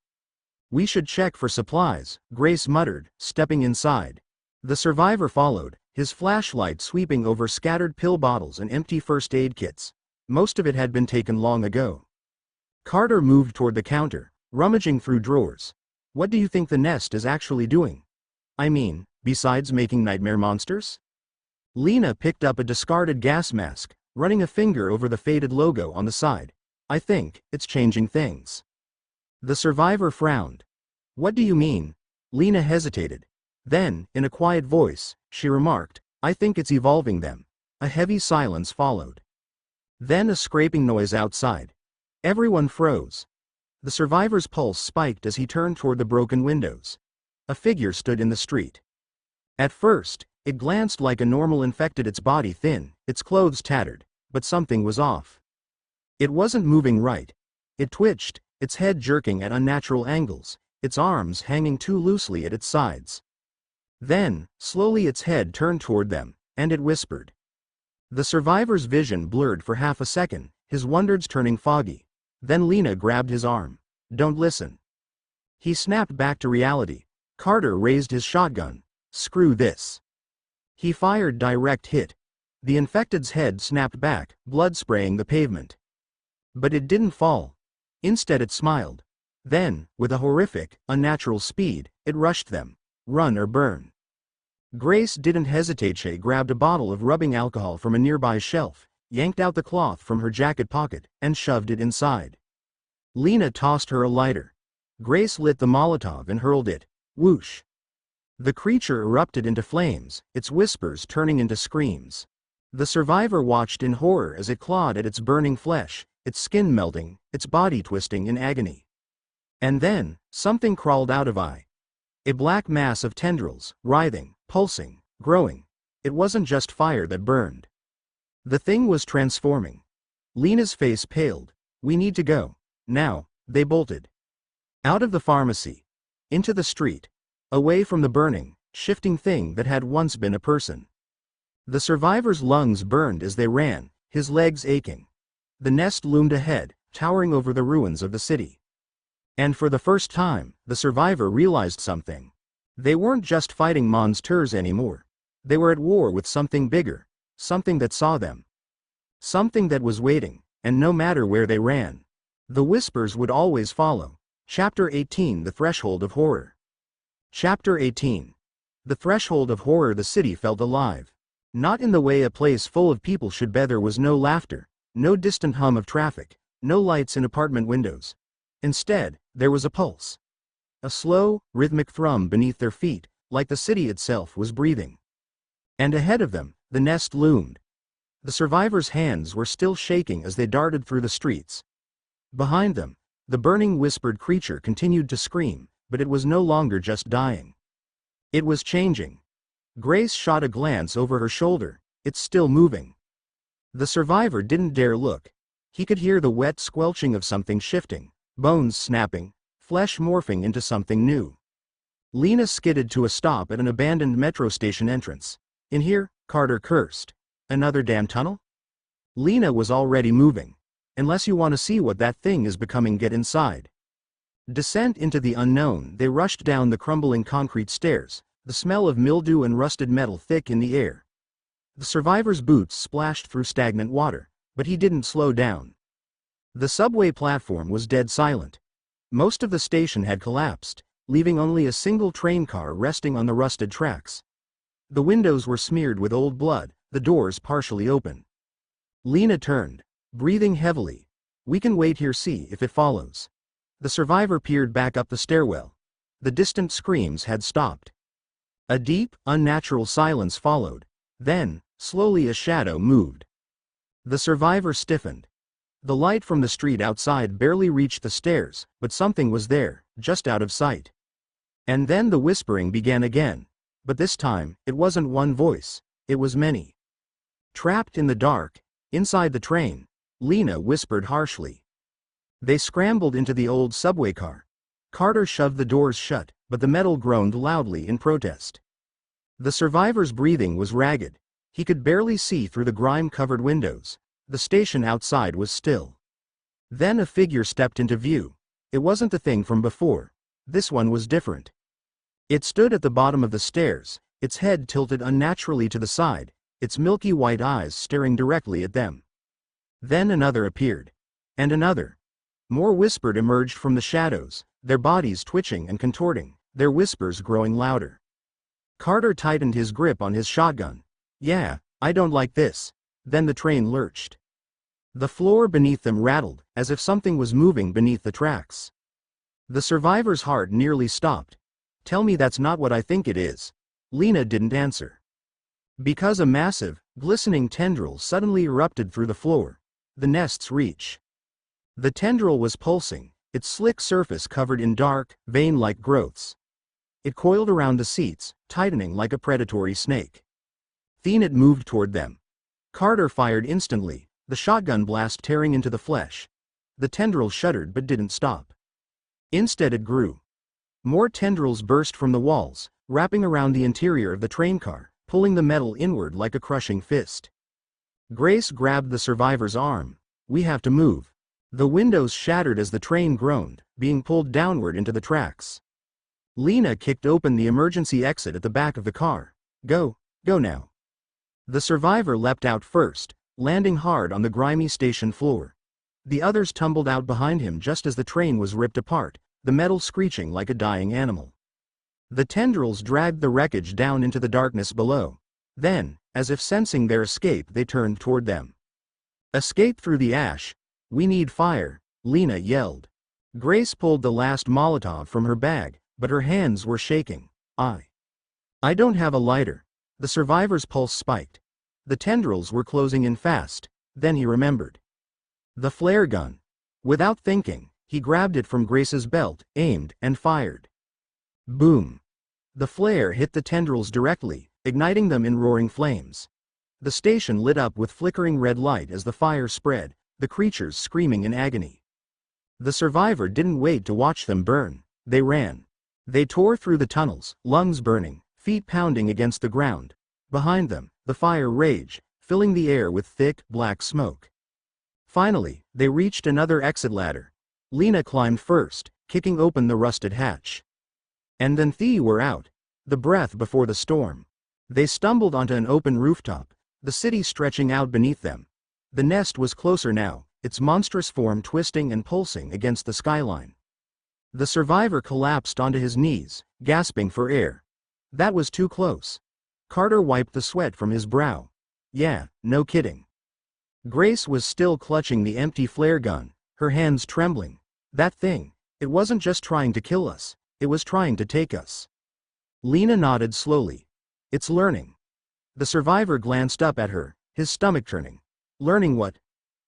We should check for supplies, Grace muttered, stepping inside. The survivor followed, his flashlight sweeping over scattered pill bottles and empty first aid kits. Most of it had been taken long ago. Carter moved toward the counter, rummaging through drawers. What do you think the nest is actually doing? I mean, besides making nightmare monsters? Lena picked up a discarded gas mask, running a finger over the faded logo on the side. I think it's changing things. The survivor frowned. What do you mean? Lena hesitated. Then, in a quiet voice, she remarked, I think it's evolving them. A heavy silence followed. Then a scraping noise outside. Everyone froze. The survivor's pulse spiked as he turned toward the broken windows. A figure stood in the street. At first, it glanced like a normal infected, its body thin, its clothes tattered, but something was off. It wasn't moving right. It twitched, its head jerking at unnatural angles, its arms hanging too loosely at its sides. Then, slowly its head turned toward them, and it whispered. The survivor's vision blurred for half a second, his wonders turning foggy. Then Lena grabbed his arm. Don't listen. He snapped back to reality. Carter raised his shotgun. Screw this. He fired direct hit. The infected's head snapped back, blood spraying the pavement. But it didn't fall. Instead it smiled. Then, with a horrific, unnatural speed, it rushed them. Run or burn. Grace didn't hesitate. She grabbed a bottle of rubbing alcohol from a nearby shelf, yanked out the cloth from her jacket pocket, and shoved it inside. Lena tossed her a lighter. Grace lit the Molotov and hurled it. Whoosh. The creature erupted into flames, its whispers turning into screams. The survivor watched in horror as it clawed at its burning flesh, its skin melting, its body twisting in agony. And then, something crawled out of it. A black mass of tendrils, writhing, pulsing, growing. It wasn't just fire that burned. The thing was transforming. Lena's face paled. We need to go. Now. They bolted. Out of the pharmacy. Into the street. Away from the burning, shifting thing that had once been a person. The survivor's lungs burned as they ran, his legs aching. The nest loomed ahead, towering over the ruins of the city. And for the first time, the survivor realized something. They weren't just fighting monsters anymore. They were at war with something bigger, something that saw them. Something that was waiting, and no matter where they ran, the whispers would always follow. Chapter 18: The Threshold of Horror. Chapter 18. The Threshold of Horror. The city felt alive. Not in the way a place full of people should be. There was no laughter, no distant hum of traffic, no lights in apartment windows. Instead, there was a pulse. A slow, rhythmic thrum beneath their feet, like the city itself was breathing. And ahead of them, the nest loomed. The survivors' hands were still shaking as they darted through the streets. Behind them, the burning whispered creature continued to scream, but it was no longer just dying. It was changing. Grace shot a glance over her shoulder. It's still moving. The survivor didn't dare look. He could hear the wet squelching of something shifting, bones snapping, flesh morphing into something new. Lena skidded to a stop at an abandoned metro station entrance. In here, Carter cursed. Another damn tunnel? Lena was already moving. Unless you want to see what that thing is becoming, get inside. Descent into the unknown, they rushed down the crumbling concrete stairs, the smell of mildew and rusted metal thick in the air. The survivor's boots splashed through stagnant water, but he didn't slow down. The subway platform was dead silent. Most of the station had collapsed, leaving only a single train car resting on the rusted tracks. The windows were smeared with old blood, the doors partially open. Lena turned, breathing heavily. We can wait here, see if it follows. The survivor peered back up the stairwell. The distant screams had stopped. A deep, unnatural silence followed. Then, slowly a shadow moved. The survivor stiffened. The light from the street outside barely reached the stairs, but something was there, just out of sight. And then the whispering began again. But this time, it wasn't one voice, it was many. Trapped in the dark, inside the train, Lena whispered harshly. They scrambled into the old subway car. Carter shoved the doors shut, but the metal groaned loudly in protest. The survivor's breathing was ragged. He could barely see through the grime-covered windows. The station outside was still. Then a figure stepped into view. It wasn't the thing from before. This one was different. It stood at the bottom of the stairs, its head tilted unnaturally to the side, its milky white eyes staring directly at them. Then another appeared. And another. More whispered emerged from the shadows, their bodies twitching and contorting, their whispers growing louder. Carter tightened his grip on his shotgun. Yeah, I don't like this. Then the train lurched. The floor beneath them rattled, as if something was moving beneath the tracks. The survivor's heart nearly stopped. Tell me that's not what I think it is. Lena didn't answer. Because a massive, glistening tendril suddenly erupted through the floor. The nest's reach. The tendril was pulsing, its slick surface covered in dark, vein-like growths. It coiled around the seats, tightening like a predatory snake. Then it moved toward them. Carter fired instantly, the shotgun blast tearing into the flesh. The tendril shuddered but didn't stop. Instead it grew. More tendrils burst from the walls, wrapping around the interior of the train car, pulling the metal inward like a crushing fist. Grace grabbed the survivor's arm. We have to move. The windows shattered as the train groaned, being pulled downward into the tracks. Lena kicked open the emergency exit at the back of the car. Go now. The survivor leapt out first, landing hard on the grimy station floor. The others tumbled out behind him just as the train was ripped apart, the metal screeching like a dying animal. The tendrils dragged the wreckage down into the darkness below. Then, as if sensing their escape, they turned toward them. Escape through the ash. We need fire, Lena yelled. Grace pulled the last Molotov from her bag, but her hands were shaking. I don't have a lighter. The survivor's pulse spiked. The tendrils were closing in fast. Then he remembered. The flare gun. Without thinking, he grabbed it from Grace's belt, aimed, and fired. Boom. The flare hit the tendrils directly, igniting them in roaring flames. The station lit up with flickering red light as the fire spread, the creatures screaming in agony. The survivor didn't wait to watch them burn. They ran. They tore through the tunnels, lungs burning, feet pounding against the ground. Behind them, the fire raged, filling the air with thick, black smoke. Finally, they reached another exit ladder. Lena climbed first, kicking open the rusted hatch. And then they were out. The breath before the storm. They stumbled onto an open rooftop, the city stretching out beneath them. The nest was closer now, its monstrous form twisting and pulsing against the skyline. The survivor collapsed onto his knees, gasping for air. That was too close. Carter wiped the sweat from his brow. Yeah, no kidding. Grace was still clutching the empty flare gun, her hands trembling. That thing, it wasn't just trying to kill us, it was trying to take us. Lena nodded slowly. It's learning. The survivor glanced up at her, his stomach turning. Learning what?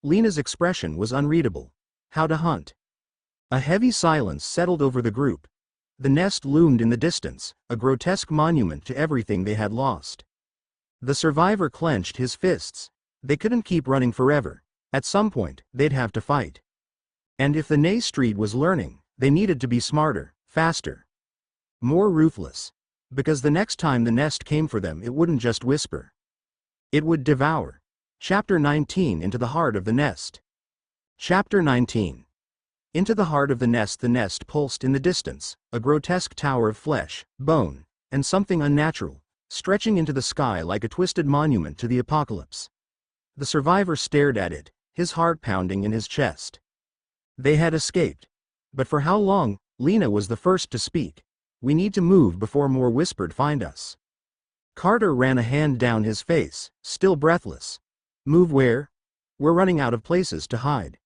Lena's expression was unreadable. How to hunt. A heavy silence settled over the group. The nest loomed in the distance, a grotesque monument to everything they had lost. The survivor clenched his fists. They couldn't keep running forever. At some point, they'd have to fight. And if the Nay Street was learning, they needed to be smarter, faster, more ruthless. Because the next time the nest came for them, it wouldn't just whisper. It would devour. Chapter 19. Into the Heart of the Nest. Chapter 19. Into the heart of the nest pulsed in the distance, a grotesque tower of flesh, bone, and something unnatural, stretching into the sky like a twisted monument to the apocalypse. The survivor stared at it, his heart pounding in his chest. They had escaped. But for how long? Lena was the first to speak. We need to move before more whispered find us. Carter ran a hand down his face, still breathless. Move where? We're running out of places to hide.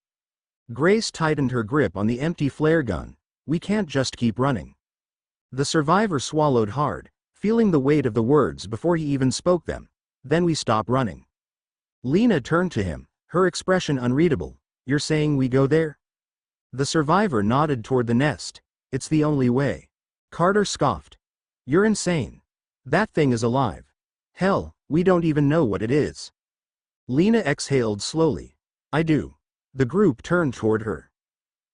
Grace tightened her grip on the empty flare gun. We can't just keep running. The survivor swallowed hard, feeling the weight of the words before he even spoke them. Then we stop running. Lena turned to him, her expression unreadable. You're saying we go there? The survivor nodded toward the nest. It's the only way. Carter scoffed. You're insane. That thing is alive. Hell, we don't even know what it is. Lena exhaled slowly. I do. The group turned toward her.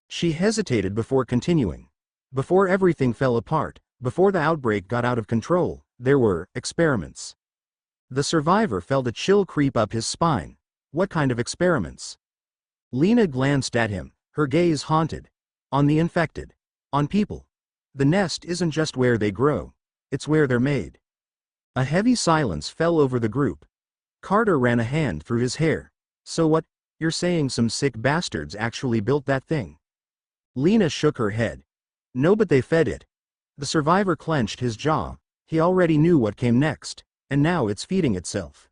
She hesitated before continuing. Before everything fell apart, before the outbreak got out of control, there were experiments. The survivor felt a chill creep up his spine. What kind of experiments? Lena glanced at him, her gaze haunted. On the infected. On people. The nest isn't just where they grow. It's where they're made. A heavy silence fell over the group. Carter ran a hand through his hair. So what? You're saying some sick bastards actually built that thing? Lena shook her head. No, but they fed it. The survivor clenched his jaw. He already knew what came next, and now it's feeding itself.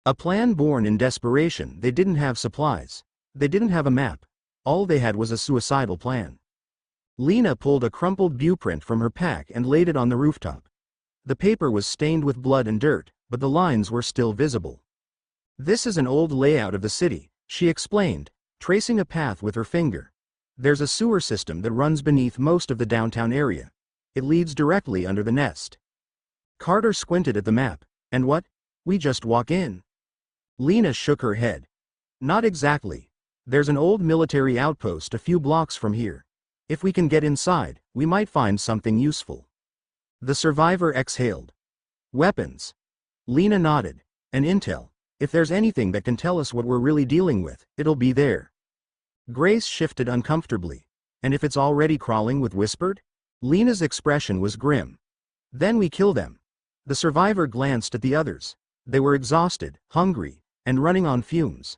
A plan born in desperation. They didn't have supplies. They didn't have a map. All they had was a suicidal plan. Lena pulled a crumpled blueprint from her pack and laid it on the rooftop. The paper was stained with blood and dirt, but the lines were still visible. This is an old layout of the city, she explained, tracing a path with her finger. There's a sewer system that runs beneath most of the downtown area. It leads directly under the nest. Carter squinted at the map. And what? We just walk in? Lena shook her head. Not exactly. There's an old military outpost a few blocks from here. If we can get inside, we might find something useful. The survivor exhaled. Weapons. Lena nodded. And intel. If there's anything that can tell us what we're really dealing with, it'll be there. Grace shifted uncomfortably. And if it's already crawling with whispered? Lena's expression was grim. Then we kill them. The survivor glanced at the others. They were exhausted, hungry, and running on fumes.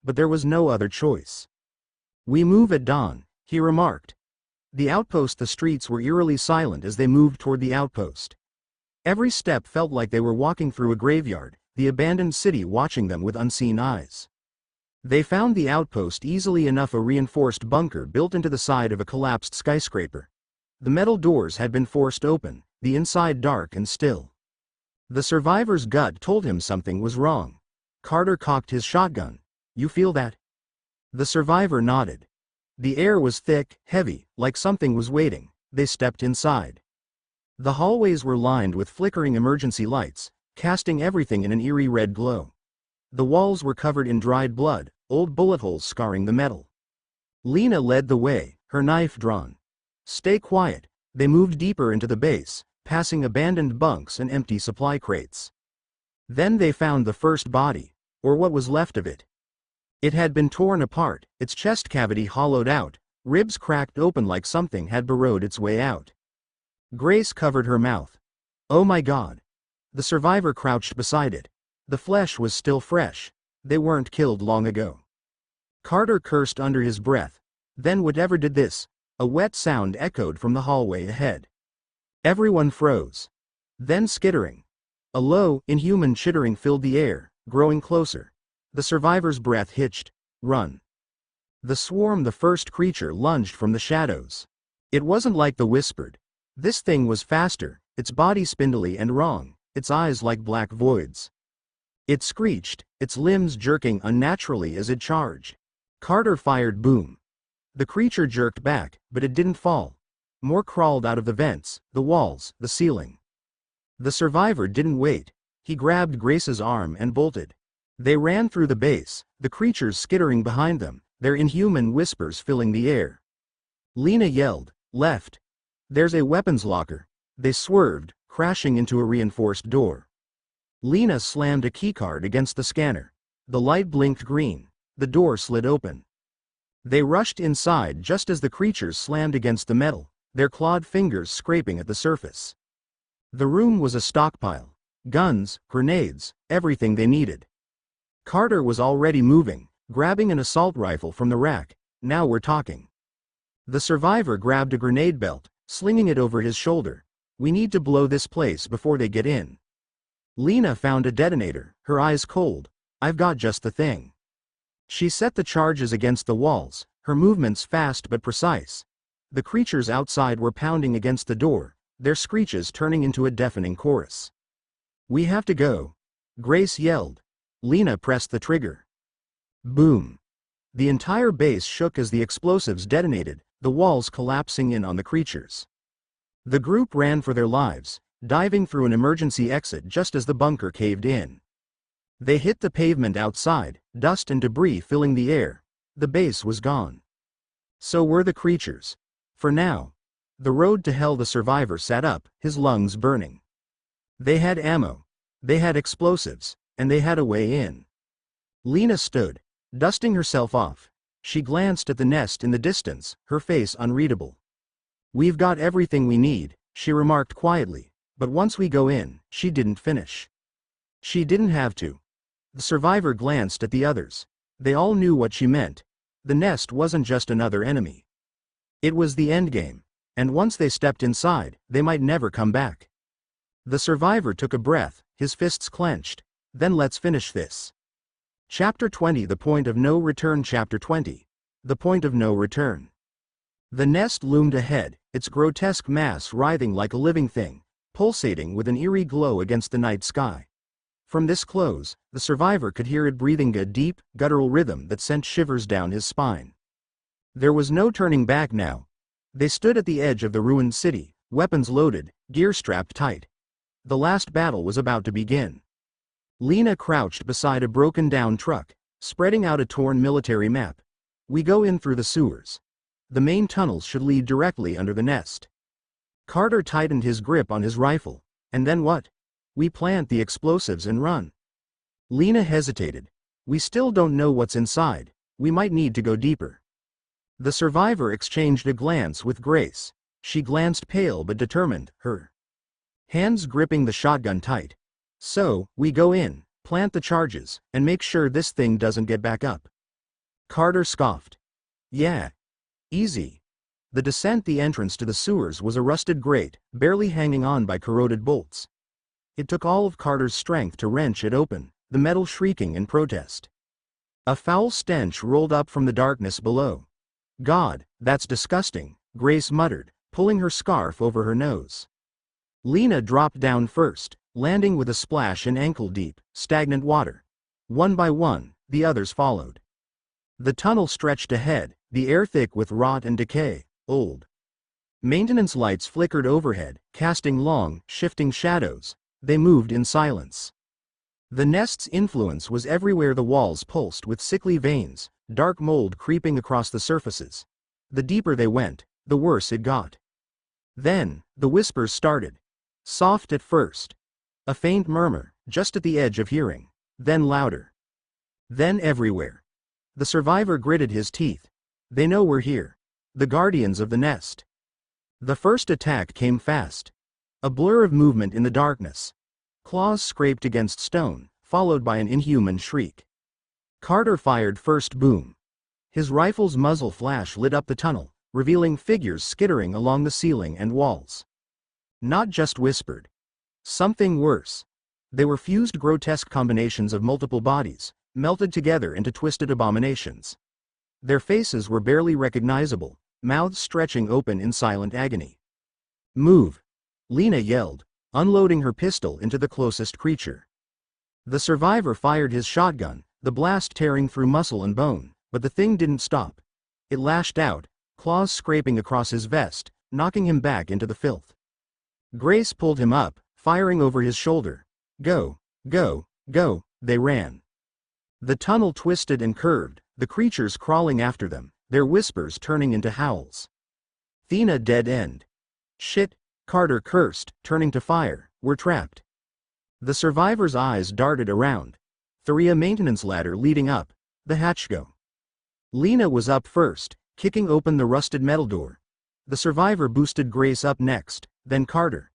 But there was no other choice. We move at dawn, he remarked. The outpost. The streets were eerily silent as they moved toward the outpost. Every step felt like they were walking through a graveyard, the abandoned city watching them with unseen eyes. They found the outpost easily enough, a reinforced bunker built into the side of a collapsed skyscraper. The metal doors had been forced open, the inside dark and still. The survivor's gut told him something was wrong. Carter cocked his shotgun. You feel that? The survivor nodded. The air was thick, heavy, like something was waiting. They stepped inside. The hallways were lined with flickering emergency lights, casting everything in an eerie red glow. The walls were covered in dried blood, old bullet holes scarring the metal. Lena led the way, her knife drawn. Stay quiet. They moved deeper into the base, passing abandoned bunks and empty supply crates. Then they found the first body, or what was left of it. It had been torn apart, its chest cavity hollowed out, ribs cracked open like something had burrowed its way out. Grace covered her mouth. Oh my God. The survivor crouched beside it. The flesh was still fresh. They weren't killed long ago. Carter cursed under his breath. Then whatever did this? A wet sound echoed from the hallway ahead. Everyone froze. Then skittering. A low, inhuman chittering filled the air, growing closer. The survivor's breath hitched. Run. The swarm, the first creature, lunged from the shadows. It wasn't like the whispered. This thing was faster, its body spindly and wrong, its eyes like black voids. It screeched, its limbs jerking unnaturally as it charged. Carter fired boom. The creature jerked back, but it didn't fall. More crawled out of the vents, the walls, the ceiling. The survivor didn't wait. He grabbed Grace's arm and bolted. They ran through the base, the creatures skittering behind them, their inhuman whispers filling the air. Lena yelled, "Left! There's a weapons locker." They swerved, crashing into a reinforced door. Lena slammed a keycard against the scanner. The light blinked green. The door slid open. They rushed inside just as the creatures slammed against the metal, their clawed fingers scraping at the surface. The room was a stockpile. Guns, grenades, everything they needed. Carter was already moving, grabbing an assault rifle from the rack. "Now we're talking." The survivor grabbed a grenade belt, slinging it over his shoulder. "We need to blow this place before they get in." Lena found a detonator, her eyes cold. "I've got just the thing." She set the charges against the walls, her movements fast but precise. The creatures outside were pounding against the door, their screeches turning into a deafening chorus. "We have to go," Grace yelled. Lena pressed the trigger. Boom. The entire base shook as the explosives detonated, the walls collapsing in on the creatures. The group ran for their lives, diving through an emergency exit just as the bunker caved in. They hit the pavement outside, dust and debris filling the air. The base was gone. So were the creatures. For now. The road to hell. The survivor sat up, his lungs burning. They had ammo. They had explosives, and they had a way in. Lena stood, dusting herself off. She glanced at the nest in the distance, her face unreadable. "We've got everything we need," she remarked quietly, "but once we go in," she didn't finish. She didn't have to. The survivor glanced at the others. They all knew what she meant. The nest wasn't just another enemy. It was the endgame, and once they stepped inside, they might never come back. The survivor took a breath, his fists clenched. "Then let's finish this." Chapter 20 The Point of No Return. Chapter 20 The Point of No Return. The nest loomed ahead, its grotesque mass writhing like a living thing, pulsating with an eerie glow against the night sky. From this close, the survivor could hear it breathing a deep, guttural rhythm that sent shivers down his spine. There was no turning back now. They stood at the edge of the ruined city, weapons loaded, gear strapped tight. The last battle was about to begin. Lena crouched beside a broken-down truck, spreading out a torn military map. "We go in through the sewers. The main tunnels should lead directly under the nest." Carter tightened his grip on his rifle. "And then what?" "We plant the explosives and run." Lena hesitated. "We still don't know what's inside. We might need to go deeper." The survivor exchanged a glance with Grace. She glanced pale but determined, her hands gripping the shotgun tight. "So, we go in, plant the charges, and make sure this thing doesn't get back up." Carter scoffed. "Yeah. Easy." The descent. The entrance to the sewers was a rusted grate, barely hanging on by corroded bolts. It took all of Carter's strength to wrench it open, the metal shrieking in protest. A foul stench rolled up from the darkness below. "God, that's disgusting," Grace muttered, pulling her scarf over her nose. Lena dropped down first, landing with a splash in ankle-deep, stagnant water. One by one, the others followed. The tunnel stretched ahead, the air thick with rot and decay, old. Maintenance lights flickered overhead, casting long, shifting shadows. They moved in silence. The nest's influence was everywhere. The walls pulsed with sickly veins, dark mold creeping across the surfaces. The deeper they went, the worse it got. Then, the whispers started. Soft at first. A faint murmur, just at the edge of hearing. Then louder. Then everywhere. The survivor gritted his teeth. "They know we're here. The guardians of the nest." The first attack came fast. A blur of movement in the darkness. Claws scraped against stone, followed by an inhuman shriek. Carter fired first. Boom. His rifle's muzzle flash lit up the tunnel, revealing figures skittering along the ceiling and walls. Not just whispered. Something worse. They were fused, grotesque combinations of multiple bodies, melted together into twisted abominations. Their faces were barely recognizable, mouths stretching open in silent agony. "Move!" Lena yelled, unloading her pistol into the closest creature. The survivor fired his shotgun, the blast tearing through muscle and bone, but the thing didn't stop. It lashed out, claws scraping across his vest, knocking him back into the filth. Grace pulled him up, firing over his shoulder. Go, go, go, they ran. The tunnel twisted and curved, the creatures crawling after them, their whispers turning into howls. Thina dead end. Shit, Carter cursed, turning to fire, we're trapped. The survivor's eyes darted around. Tharia maintenance ladder leading up, the hatch go. Lena was up first, kicking open the rusted metal door. The survivor boosted Grace up next, then Carter.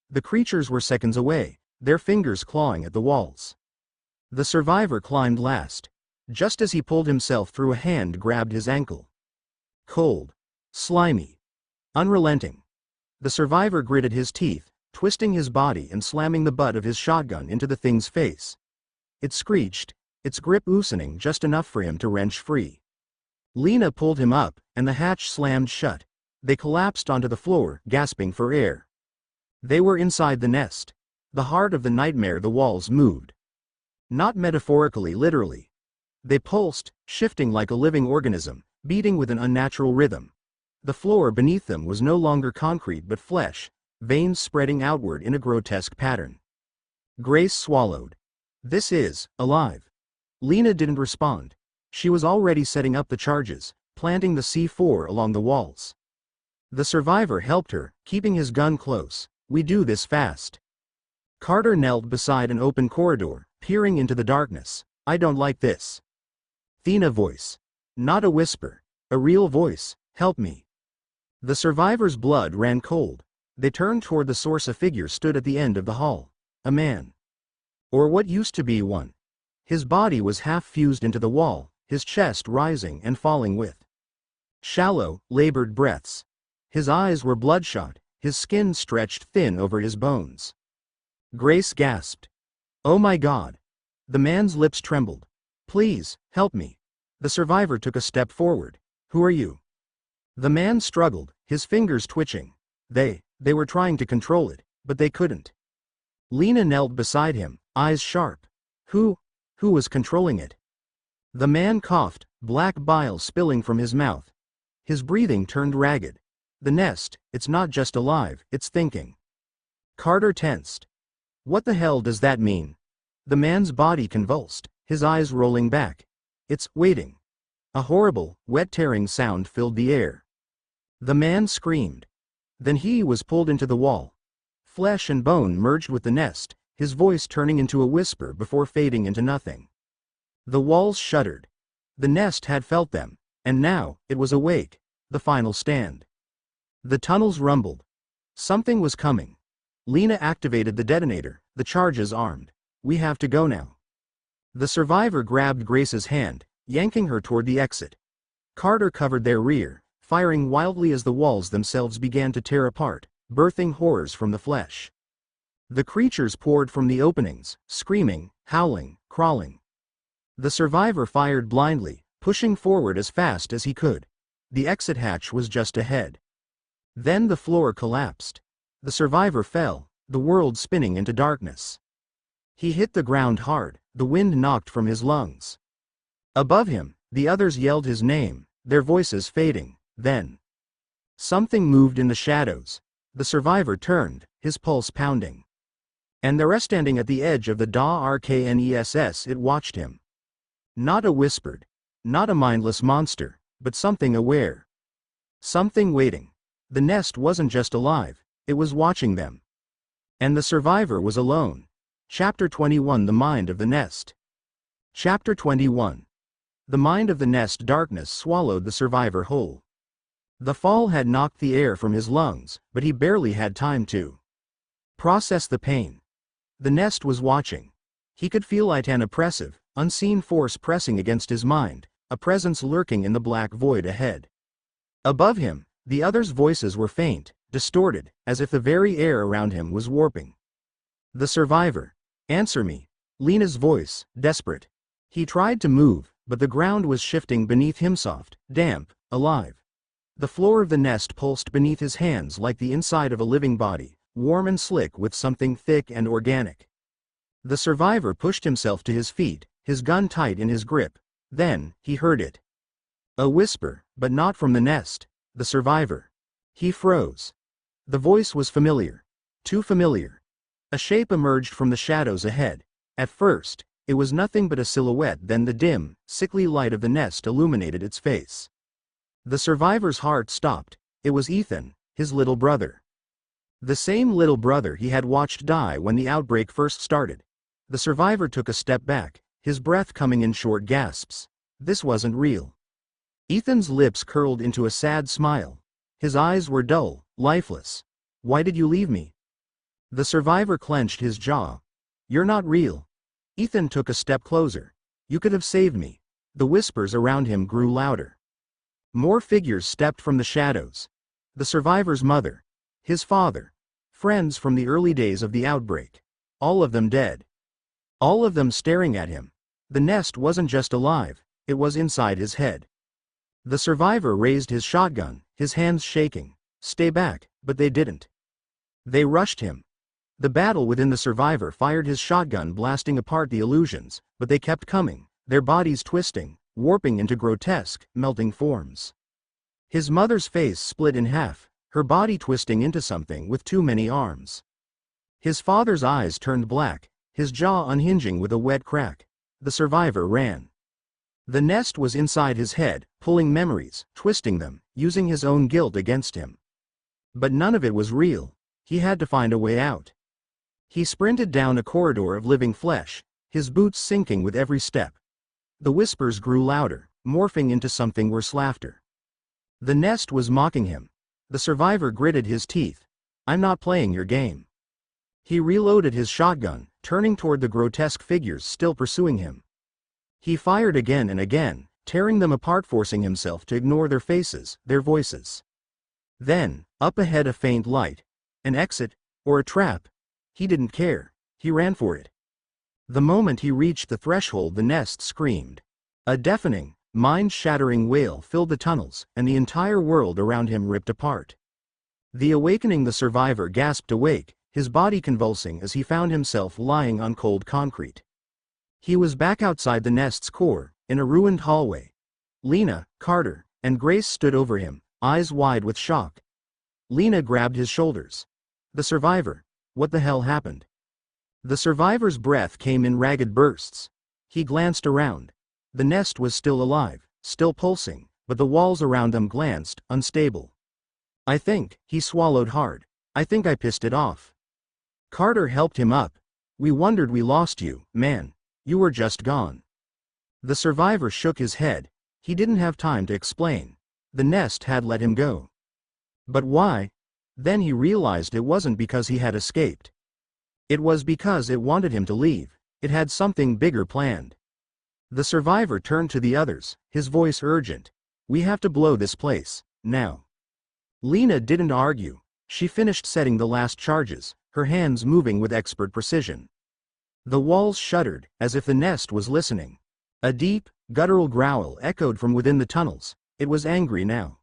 The creatures were seconds away, their fingers clawing at the walls. The survivor climbed last. Just as he pulled himself through, a hand grabbed his ankle. Cold. Slimy. Unrelenting. The survivor gritted his teeth, twisting his body and slamming the butt of his shotgun into the thing's face. It screeched, its grip loosening just enough for him to wrench free. Lena pulled him up, and the hatch slammed shut. They collapsed onto the floor, gasping for air. They were inside the nest. The heart of the nightmare. The walls moved. Not metaphorically, literally. They pulsed, shifting like a living organism, beating with an unnatural rhythm. The floor beneath them was no longer concrete but flesh, veins spreading outward in a grotesque pattern. Grace swallowed. This is alive. Lena didn't respond. She was already setting up the charges, planting the C4 along the walls. The survivor helped her, keeping his gun close. We do this fast. Carter knelt beside an open corridor, peering into the darkness. I don't like this. Thina voice. Not a whisper. A real voice. Help me. The survivor's blood ran cold. They turned toward the source. A figure stood at the end of the hall. A man. Or what used to be one. His body was half fused into the wall, his chest rising and falling with shallow, labored breaths. His eyes were bloodshot, his skin stretched thin over his bones. Grace gasped. Oh my God. The man's lips trembled. Please, help me. The survivor took a step forward. Who are you? The man struggled, his fingers twitching. They were trying to control it, but they couldn't. Lena knelt beside him, eyes sharp. Who was controlling it? The man coughed, black bile spilling from his mouth. His breathing turned ragged. The nest, it's not just alive, it's thinking. Carter tensed. What the hell does that mean? The man's body convulsed, his eyes rolling back. It's waiting. A horrible, wet tearing sound filled the air. The man screamed. Then he was pulled into the wall. Flesh and bone merged with the nest, his voice turning into a whisper before fading into nothing. The walls shuddered. The nest had felt them, and now, it was awake, the final stand. The tunnels rumbled. Something was coming. Lena activated the detonator, the charges armed. We have to go now. The survivor grabbed Grace's hand, yanking her toward the exit. Carter covered their rear, firing wildly as the walls themselves began to tear apart, birthing horrors from the flesh. The creatures poured from the openings, screaming, howling, crawling. The survivor fired blindly, pushing forward as fast as he could. The exit hatch was just ahead. Then the floor collapsed. The survivor fell, the world spinning into darkness. He hit the ground hard, the wind knocked from his lungs. Above him, the others yelled his name, their voices fading. Then something moved in the shadows. The survivor turned, his pulse pounding. And there, standing at the edge of the darkness, it watched him. Not a whispered, not a mindless monster, but something aware. Something waiting. The nest wasn't just alive, it was watching them. And the survivor was alone. Chapter 21 The Mind of the Nest. Chapter 21. The Mind of the Nest. Darkness swallowed the survivor whole. The fall had knocked the air from his lungs, but he barely had time to process the pain. The nest was watching. He could feel an oppressive, unseen force pressing against his mind, a presence lurking in the black void ahead. Above him, the others' voices were faint, distorted, as if the very air around him was warping. The survivor. Answer me. Lena's voice, desperate. He tried to move, but the ground was shifting beneath him, soft, damp, alive. The floor of the nest pulsed beneath his hands like the inside of a living body, warm and slick with something thick and organic. The survivor pushed himself to his feet, his gun tight in his grip. Then, he heard it. A whisper, but not from the nest. The survivor. He froze. The voice was familiar. Too familiar. A shape emerged from the shadows ahead. At first, it was nothing but a silhouette, then the dim, sickly light of the nest illuminated its face. The survivor's heart stopped. It was Ethan, his little brother. The same little brother he had watched die when the outbreak first started. The survivor took a step back, his breath coming in short gasps. This wasn't real. Ethan's lips curled into a sad smile. His eyes were dull, lifeless. Why did you leave me? The survivor clenched his jaw. You're not real. Ethan took a step closer. You could have saved me. The whispers around him grew louder. More figures stepped from the shadows. The survivor's mother. His father. Friends from the early days of the outbreak. All of them dead. All of them staring at him. The nest wasn't just alive, it was inside his head. The survivor raised his shotgun, his hands shaking. Stay back, but they didn't. They rushed him. The battle within the survivor fired his shotgun, blasting apart the illusions, but they kept coming, their bodies twisting, warping into grotesque, melting forms. His mother's face split in half, her body twisting into something with too many arms. His father's eyes turned black, his jaw unhinging with a wet crack. The survivor ran. The nest was inside his head, pulling memories, twisting them, using his own guilt against him. But none of it was real. He had to find a way out. He sprinted down a corridor of living flesh, his boots sinking with every step. The whispers grew louder, morphing into something worse, laughter. The nest was mocking him. The survivor gritted his teeth. I'm not playing your game. He reloaded his shotgun, turning toward the grotesque figures still pursuing him. He fired again and again, tearing them apart, forcing himself to ignore their faces, their voices. Then, up ahead, a faint light. An exit, or a trap. He didn't care. He ran for it. The moment he reached the threshold, the nest screamed. A deafening, mind-shattering wail filled the tunnels, and the entire world around him ripped apart. The awakening, the survivor gasped awake, his body convulsing as he found himself lying on cold concrete. He was back outside the nest's core, in a ruined hallway. Lena, Carter, and Grace stood over him, eyes wide with shock. Lena grabbed his shoulders. The survivor. What the hell happened? The survivor's breath came in ragged bursts. He glanced around. The nest was still alive, still pulsing, but the walls around them glanced, unstable. I think, he swallowed hard. I think I pissed it off. Carter helped him up. We wondered we lost you, man. You were just gone. The survivor shook his head. He didn't have time to explain. The nest had let him go. But why? Then he realized it wasn't because he had escaped. It was because it wanted him to leave. It had something bigger planned. The survivor turned to the others, his voice urgent. We have to blow this place, now. Lena didn't argue. She finished setting the last charges, her hands moving with expert precision. The walls shuddered, as if the nest was listening. A deep, guttural growl echoed from within the tunnels. It was angry now.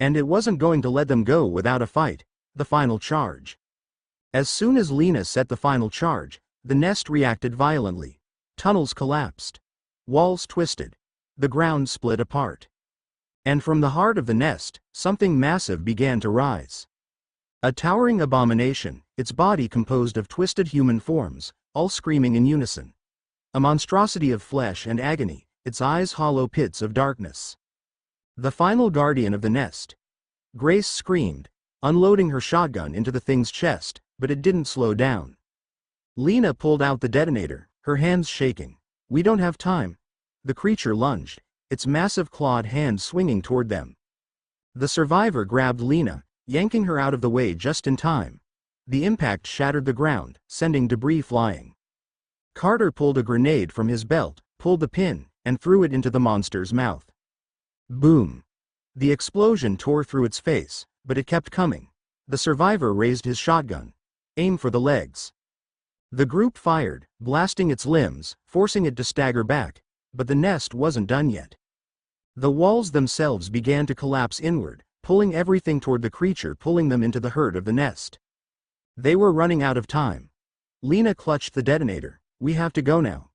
And it wasn't going to let them go without a fight. The final charge. As soon as Lena set the final charge, the nest reacted violently. Tunnels collapsed. Walls twisted. The ground split apart. And from the heart of the nest, something massive began to rise. A towering abomination, its body composed of twisted human forms, all screaming in unison. A monstrosity of flesh and agony, its eyes hollow pits of darkness. The final guardian of the nest. Grace screamed, unloading her shotgun into the thing's chest, but it didn't slow down. Lena pulled out the detonator, her hands shaking. We don't have time. The creature lunged, its massive clawed hand swinging toward them. The survivor grabbed Lena, yanking her out of the way just in time. The impact shattered the ground, sending debris flying. Carter pulled a grenade from his belt, pulled the pin, and threw it into the monster's mouth. Boom! The explosion tore through its face, but it kept coming. The survivor raised his shotgun. Aim for the legs. The group fired, blasting its limbs, forcing it to stagger back, but the nest wasn't done yet. The walls themselves began to collapse inward, pulling everything toward the creature, pulling them into the herd of the nest. They were running out of time. Lena clutched the detonator. We have to go now.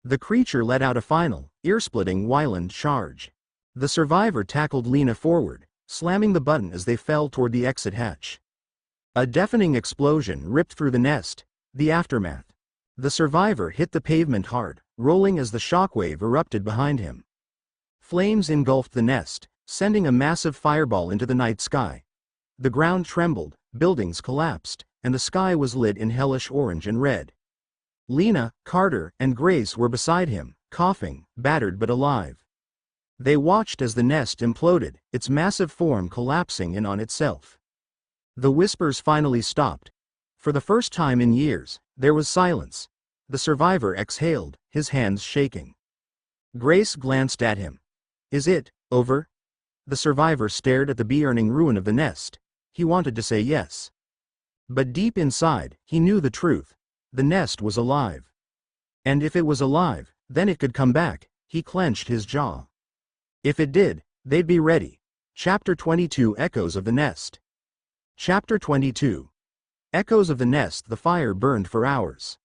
The creature let out a final, ear-splitting Wyland charge. The survivor tackled Lena forward, slamming the button as they fell toward the exit hatch. A deafening explosion ripped through the nest, the aftermath. The survivor hit the pavement hard, rolling as the shockwave erupted behind him. Flames engulfed the nest, sending a massive fireball into the night sky. The ground trembled, buildings collapsed, and the sky was lit in hellish orange and red. Lena, Carter, and Grace were beside him, coughing, battered but alive. They watched as the nest imploded, its massive form collapsing in on itself. The whispers finally stopped. For the first time in years, there was silence. The survivor exhaled, his hands shaking. Grace glanced at him. Is it over? The survivor stared at the bee-earning ruin of the nest. He wanted to say yes. But deep inside, he knew the truth. The nest was alive. And if it was alive, then it could come back. He clenched his jaw. If it did, they'd be ready. Chapter 22 Echoes of the Nest. Chapter 22. Echoes of the Nest. The fire burned for hours.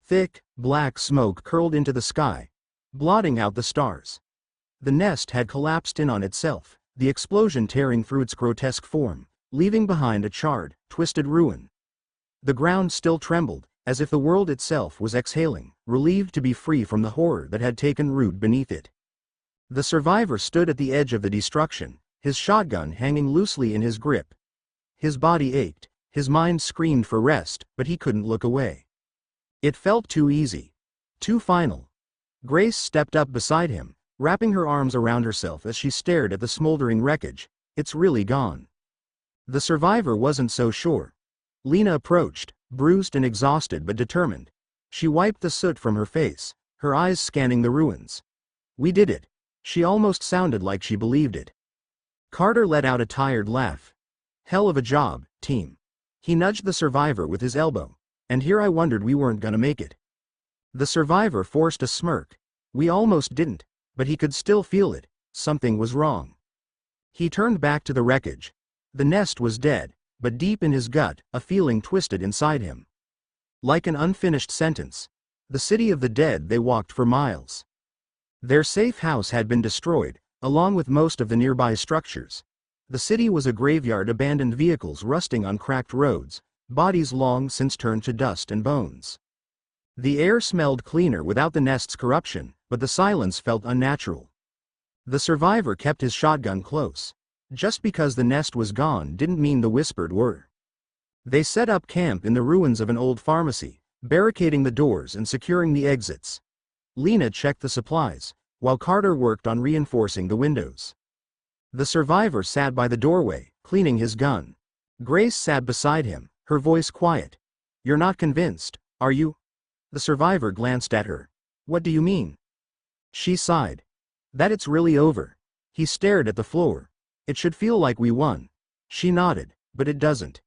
Thick, black smoke curled into the sky, blotting out the stars. The nest had collapsed in on itself, the explosion tearing through its grotesque form, leaving behind a charred, twisted ruin. The ground still trembled, as if the world itself was exhaling, relieved to be free from the horror that had taken root beneath it. The survivor stood at the edge of the destruction, his shotgun hanging loosely in his grip. His body ached, his mind screamed for rest, but he couldn't look away. It felt too easy. Too final. Grace stepped up beside him, wrapping her arms around herself as she stared at the smoldering wreckage. It's really gone. The survivor wasn't so sure. Lena approached, bruised and exhausted but determined. She wiped the soot from her face, her eyes scanning the ruins. We did it. She almost sounded like she believed it. Carter let out a tired laugh. Hell of a job, team. He nudged the survivor with his elbow. And here I wondered we weren't gonna make it. The survivor forced a smirk. We almost didn't, but he could still feel it. Something was wrong. He turned back to the wreckage. The nest was dead, but deep in his gut, a feeling twisted inside him. Like an unfinished sentence. The city of the dead. They walked for miles. Their safe house had been destroyed, along with most of the nearby structures. The city was a graveyard, abandoned vehicles rusting on cracked roads, bodies long since turned to dust and bones. The air smelled cleaner without the nest's corruption, but the silence felt unnatural. The survivor kept his shotgun close. Just because the nest was gone didn't mean the whispered were. They set up camp in the ruins of an old pharmacy, barricading the doors and securing the exits. Lena checked the supplies, while Carter worked on reinforcing the windows. The survivor sat by the doorway, cleaning his gun. Grace sat beside him, her voice quiet. You're not convinced, are you? The survivor glanced at her. What do you mean? She sighed. That it's really over. He stared at the floor. It should feel like we won. She nodded, but it doesn't.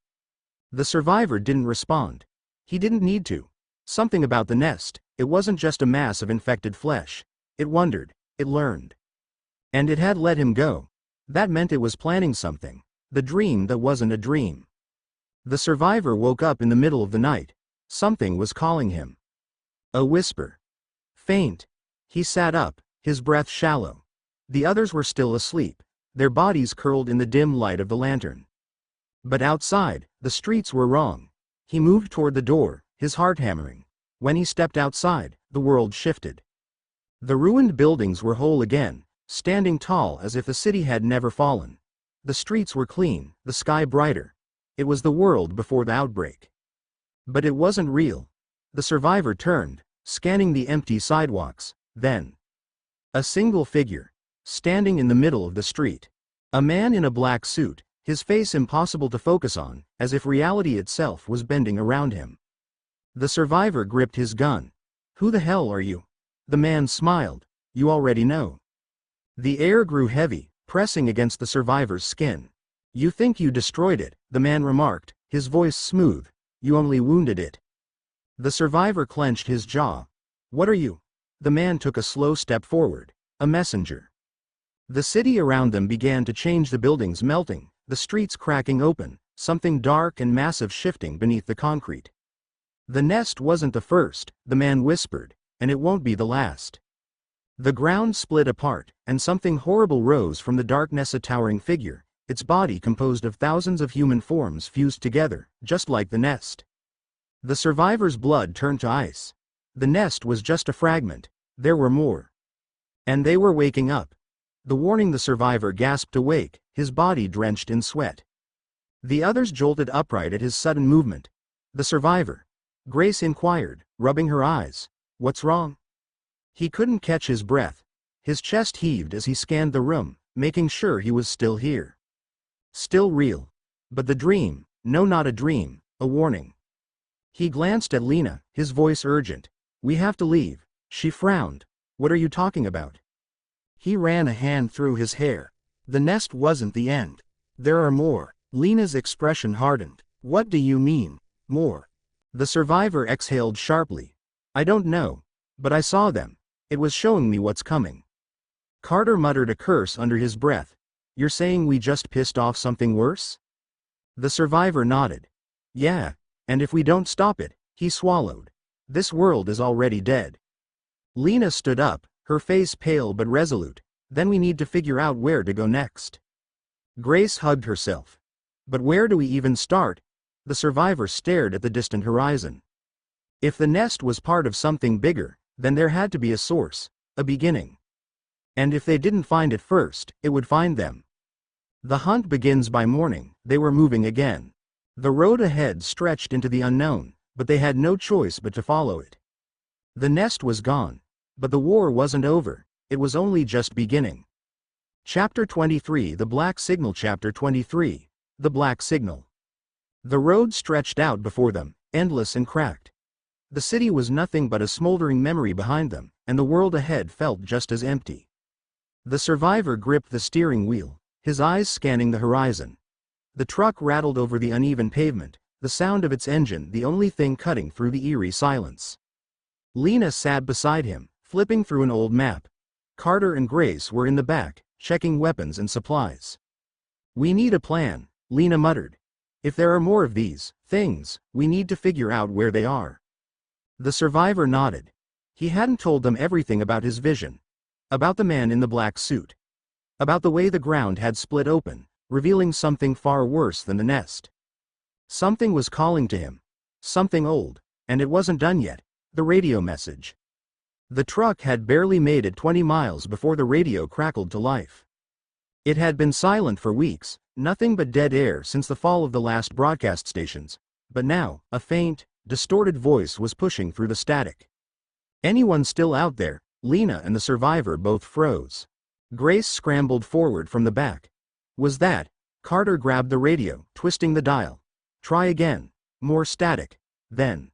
The survivor didn't respond. He didn't need to. Something about the nest, it wasn't just a mass of infected flesh. It wondered, it learned. And it had let him go. That meant it was planning something. The dream that wasn't a dream. The survivor woke up in the middle of the night. Something was calling him. A whisper. Faint. He sat up, his breath shallow. The others were still asleep, their bodies curled in the dim light of the lantern. But outside, the streets were wrong. He moved toward the door, his heart hammering. When he stepped outside, the world shifted. The ruined buildings were whole again, standing tall as if the city had never fallen. The streets were clean, the sky brighter. It was the world before the outbreak. But it wasn't real. The survivor turned, scanning the empty sidewalks. Then, a single figure, standing in the middle of the street. A man in a black suit, his face impossible to focus on, as if reality itself was bending around him. The survivor gripped his gun. Who the hell are you? The man smiled. You already know. The air grew heavy, pressing against the survivor's skin. You think you destroyed it, the man remarked, his voice smooth. You only wounded it. The survivor clenched his jaw. What are you? The man took a slow step forward. A messenger. The city around them began to change, the buildings melting, the streets cracking open, something dark and massive shifting beneath the concrete. The nest wasn't the first, the man whispered, and it won't be the last. The ground split apart, and something horrible rose from the darkness, a towering figure, its body composed of thousands of human forms fused together, just like the nest. The survivor's blood turned to ice. The nest was just a fragment. There were more. And they were waking up. The warning, the survivor gasped awake, his body drenched in sweat. The others jolted upright at his sudden movement. The survivor. Grace inquired, rubbing her eyes. What's wrong? He couldn't catch his breath. His chest heaved as he scanned the room, making sure he was still here. Still real. But the dream, no, not a dream, a warning. He glanced at Lena, his voice urgent. We have to leave. She frowned. What are you talking about? He ran a hand through his hair. The nest wasn't the end. There are more. Lena's expression hardened. What do you mean, more? The survivor exhaled sharply. I don't know. But I saw them. It was showing me what's coming. Carter muttered a curse under his breath. You're saying we just pissed off something worse? The survivor nodded. Yeah, and if we don't stop it, he swallowed. This world is already dead. Lena stood up, her face pale but resolute. Then we need to figure out where to go next. Grace hugged herself. But where do we even start? The survivor stared at the distant horizon. If the nest was part of something bigger, then there had to be a source, a beginning. And if they didn't find it first, it would find them. The hunt begins by morning. They were moving again. The road ahead stretched into the unknown, but they had no choice but to follow it. The nest was gone. But the war wasn't over, it was only just beginning. Chapter 23, The Black Signal. Chapter 23, The Black Signal. The road stretched out before them, endless and cracked. The city was nothing but a smoldering memory behind them, and the world ahead felt just as empty. The survivor gripped the steering wheel, his eyes scanning the horizon. The truck rattled over the uneven pavement, the sound of its engine the only thing cutting through the eerie silence. Lena sat beside him, flipping through an old map. Carter and Grace were in the back, checking weapons and supplies. We need a plan, Lena muttered. If there are more of these things, we need to figure out where they are. The survivor nodded. He hadn't told them everything about his vision. About the man in the black suit. About the way the ground had split open, revealing something far worse than the nest. Something was calling to him. Something old, and it wasn't done yet. The radio message. The truck had barely made it 20 miles before the radio crackled to life. It had been silent for weeks, nothing but dead air since the fall of the last broadcast stations, but now, a faint, distorted voice was pushing through the static. Anyone still out there? Lena and the survivor both froze. Grace scrambled forward from the back. Was that? Carter grabbed the radio, twisting the dial. Try again. More static. Then.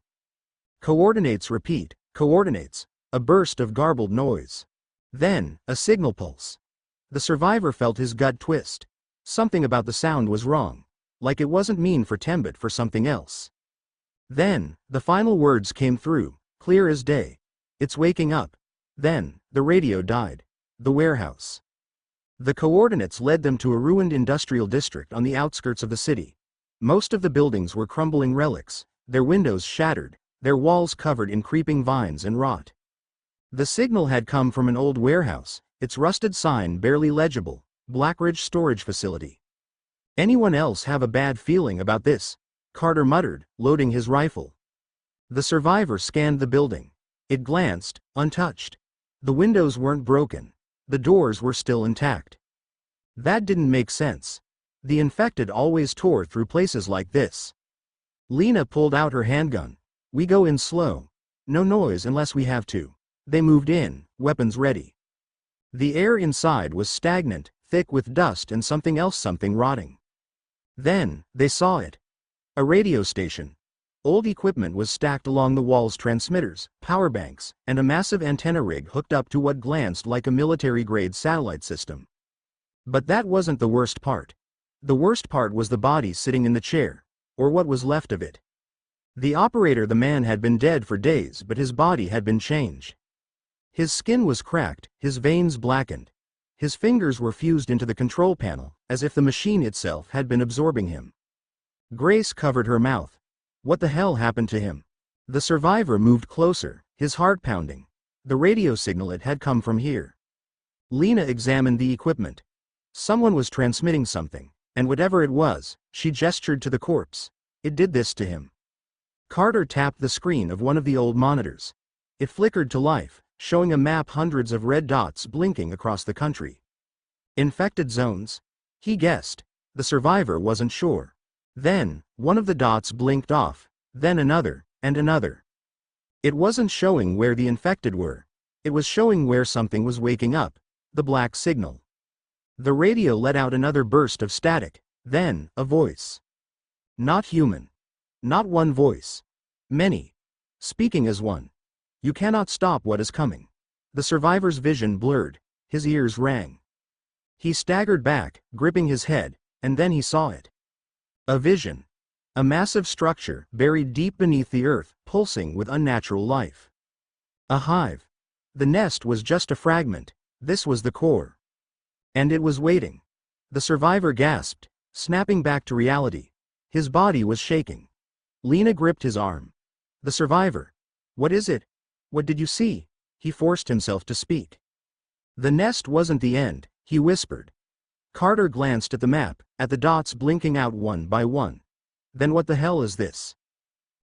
Coordinates, repeat, coordinates. A burst of garbled noise. Then, a signal pulse. The survivor felt his gut twist. Something about the sound was wrong. Like it wasn't mean for Tembet for something else. Then, the final words came through, clear as day. It's waking up. Then, the radio died. The warehouse. The coordinates led them to a ruined industrial district on the outskirts of the city. Most of the buildings were crumbling relics, their windows shattered, their walls covered in creeping vines and rot. The signal had come from an old warehouse, its rusted sign barely legible, Blackridge Storage Facility. Anyone else have a bad feeling about this? Carter muttered, loading his rifle. The survivor scanned the building. It glanced, untouched. The windows weren't broken. The doors were still intact. That didn't make sense. The infected always tore through places like this. Lena pulled out her handgun. We go in slow. No noise unless we have to. They moved in, weapons ready. The air inside was stagnant, thick with dust and something else, something rotting. Then, they saw it. A radio station. Old equipment was stacked along the walls, transmitters, power banks, and a massive antenna rig hooked up to what glanced like a military-grade satellite system. But that wasn't the worst part. The worst part was the body sitting in the chair, or what was left of it. The operator, the man had been dead for days, but his body had been changed. His skin was cracked, his veins blackened. His fingers were fused into the control panel, as if the machine itself had been absorbing him. Grace covered her mouth. What the hell happened to him? The survivor moved closer, his heart pounding. The radio signal, it had come from here. Lena examined the equipment. Someone was transmitting something, and whatever it was, she gestured to the corpse. It did this to him. Carter tapped the screen of one of the old monitors. It flickered to life, showing a map, hundreds of red dots blinking across the country. Infected zones? He guessed. The survivor wasn't sure. Then, one of the dots blinked off, then another, and another. It wasn't showing where the infected were. It was showing where something was waking up, the black signal. The radio let out another burst of static, then, a voice. Not human. Not one voice. Many. Speaking as one. You cannot stop what is coming. The survivor's vision blurred, his ears rang. He staggered back, gripping his head, and then he saw it. A vision. A massive structure, buried deep beneath the earth, pulsing with unnatural life. A hive. The nest was just a fragment, this was the core. And it was waiting. The survivor gasped, snapping back to reality. His body was shaking. Lena gripped his arm. The survivor. What is it? What did you see? He forced himself to speak. The nest wasn't the end, he whispered. Carter glanced at the map, at the dots blinking out one by one. Then what the hell is this?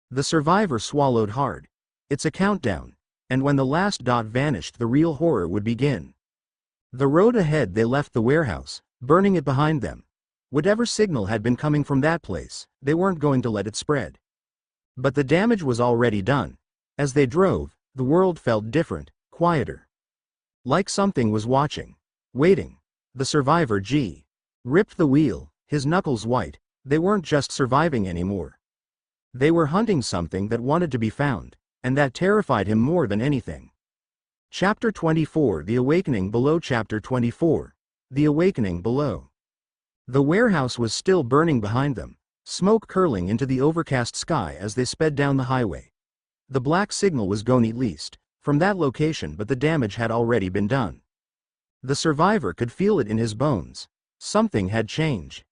The survivor swallowed hard. It's a countdown, and when the last dot vanished, the real horror would begin. The road ahead, they left the warehouse, burning it behind them. Whatever signal had been coming from that place, they weren't going to let it spread. But the damage was already done. As they drove, the world felt different, quieter. Like something was watching. Waiting. The survivor ripped the wheel, his knuckles white. They weren't just surviving anymore. They were hunting something that wanted to be found, and that terrified him more than anything. Chapter 24, The Awakening Below. Chapter 24, The Awakening Below. The warehouse was still burning behind them, smoke curling into the overcast sky as they sped down the highway. The black signal was gone at least, from that location, but the damage had already been done. The survivor could feel it in his bones. Something had changed.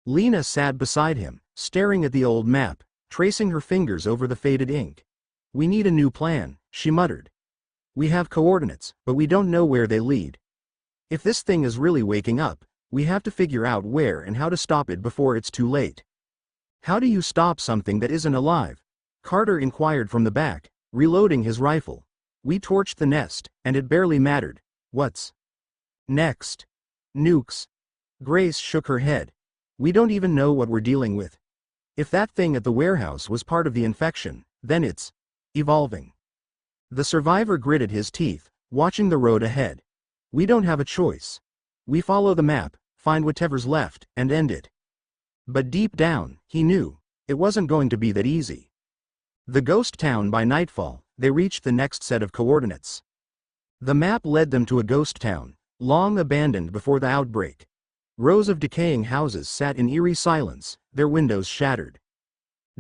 Lena sat beside him, staring at the old map, tracing her fingers over the faded ink. We need a new plan, she muttered. We have coordinates, but we don't know where they lead. If this thing is really waking up, we have to figure out where and how to stop it before it's too late. How do you stop something that isn't alive? Carter inquired from the back, reloading his rifle. We torched the nest, and it barely mattered. What's next? Nukes. Grace shook her head. We don't even know what we're dealing with. If that thing at the warehouse was part of the infection, then it's evolving. The survivor gritted his teeth, watching the road ahead. We don't have a choice. We follow the map, find whatever's left, and end it. But deep down, he knew, it wasn't going to be that easy. The ghost town. By nightfall, they reached the next set of coordinates. The map led them to a ghost town, long abandoned before the outbreak. Rows of decaying houses sat in eerie silence, their windows shattered.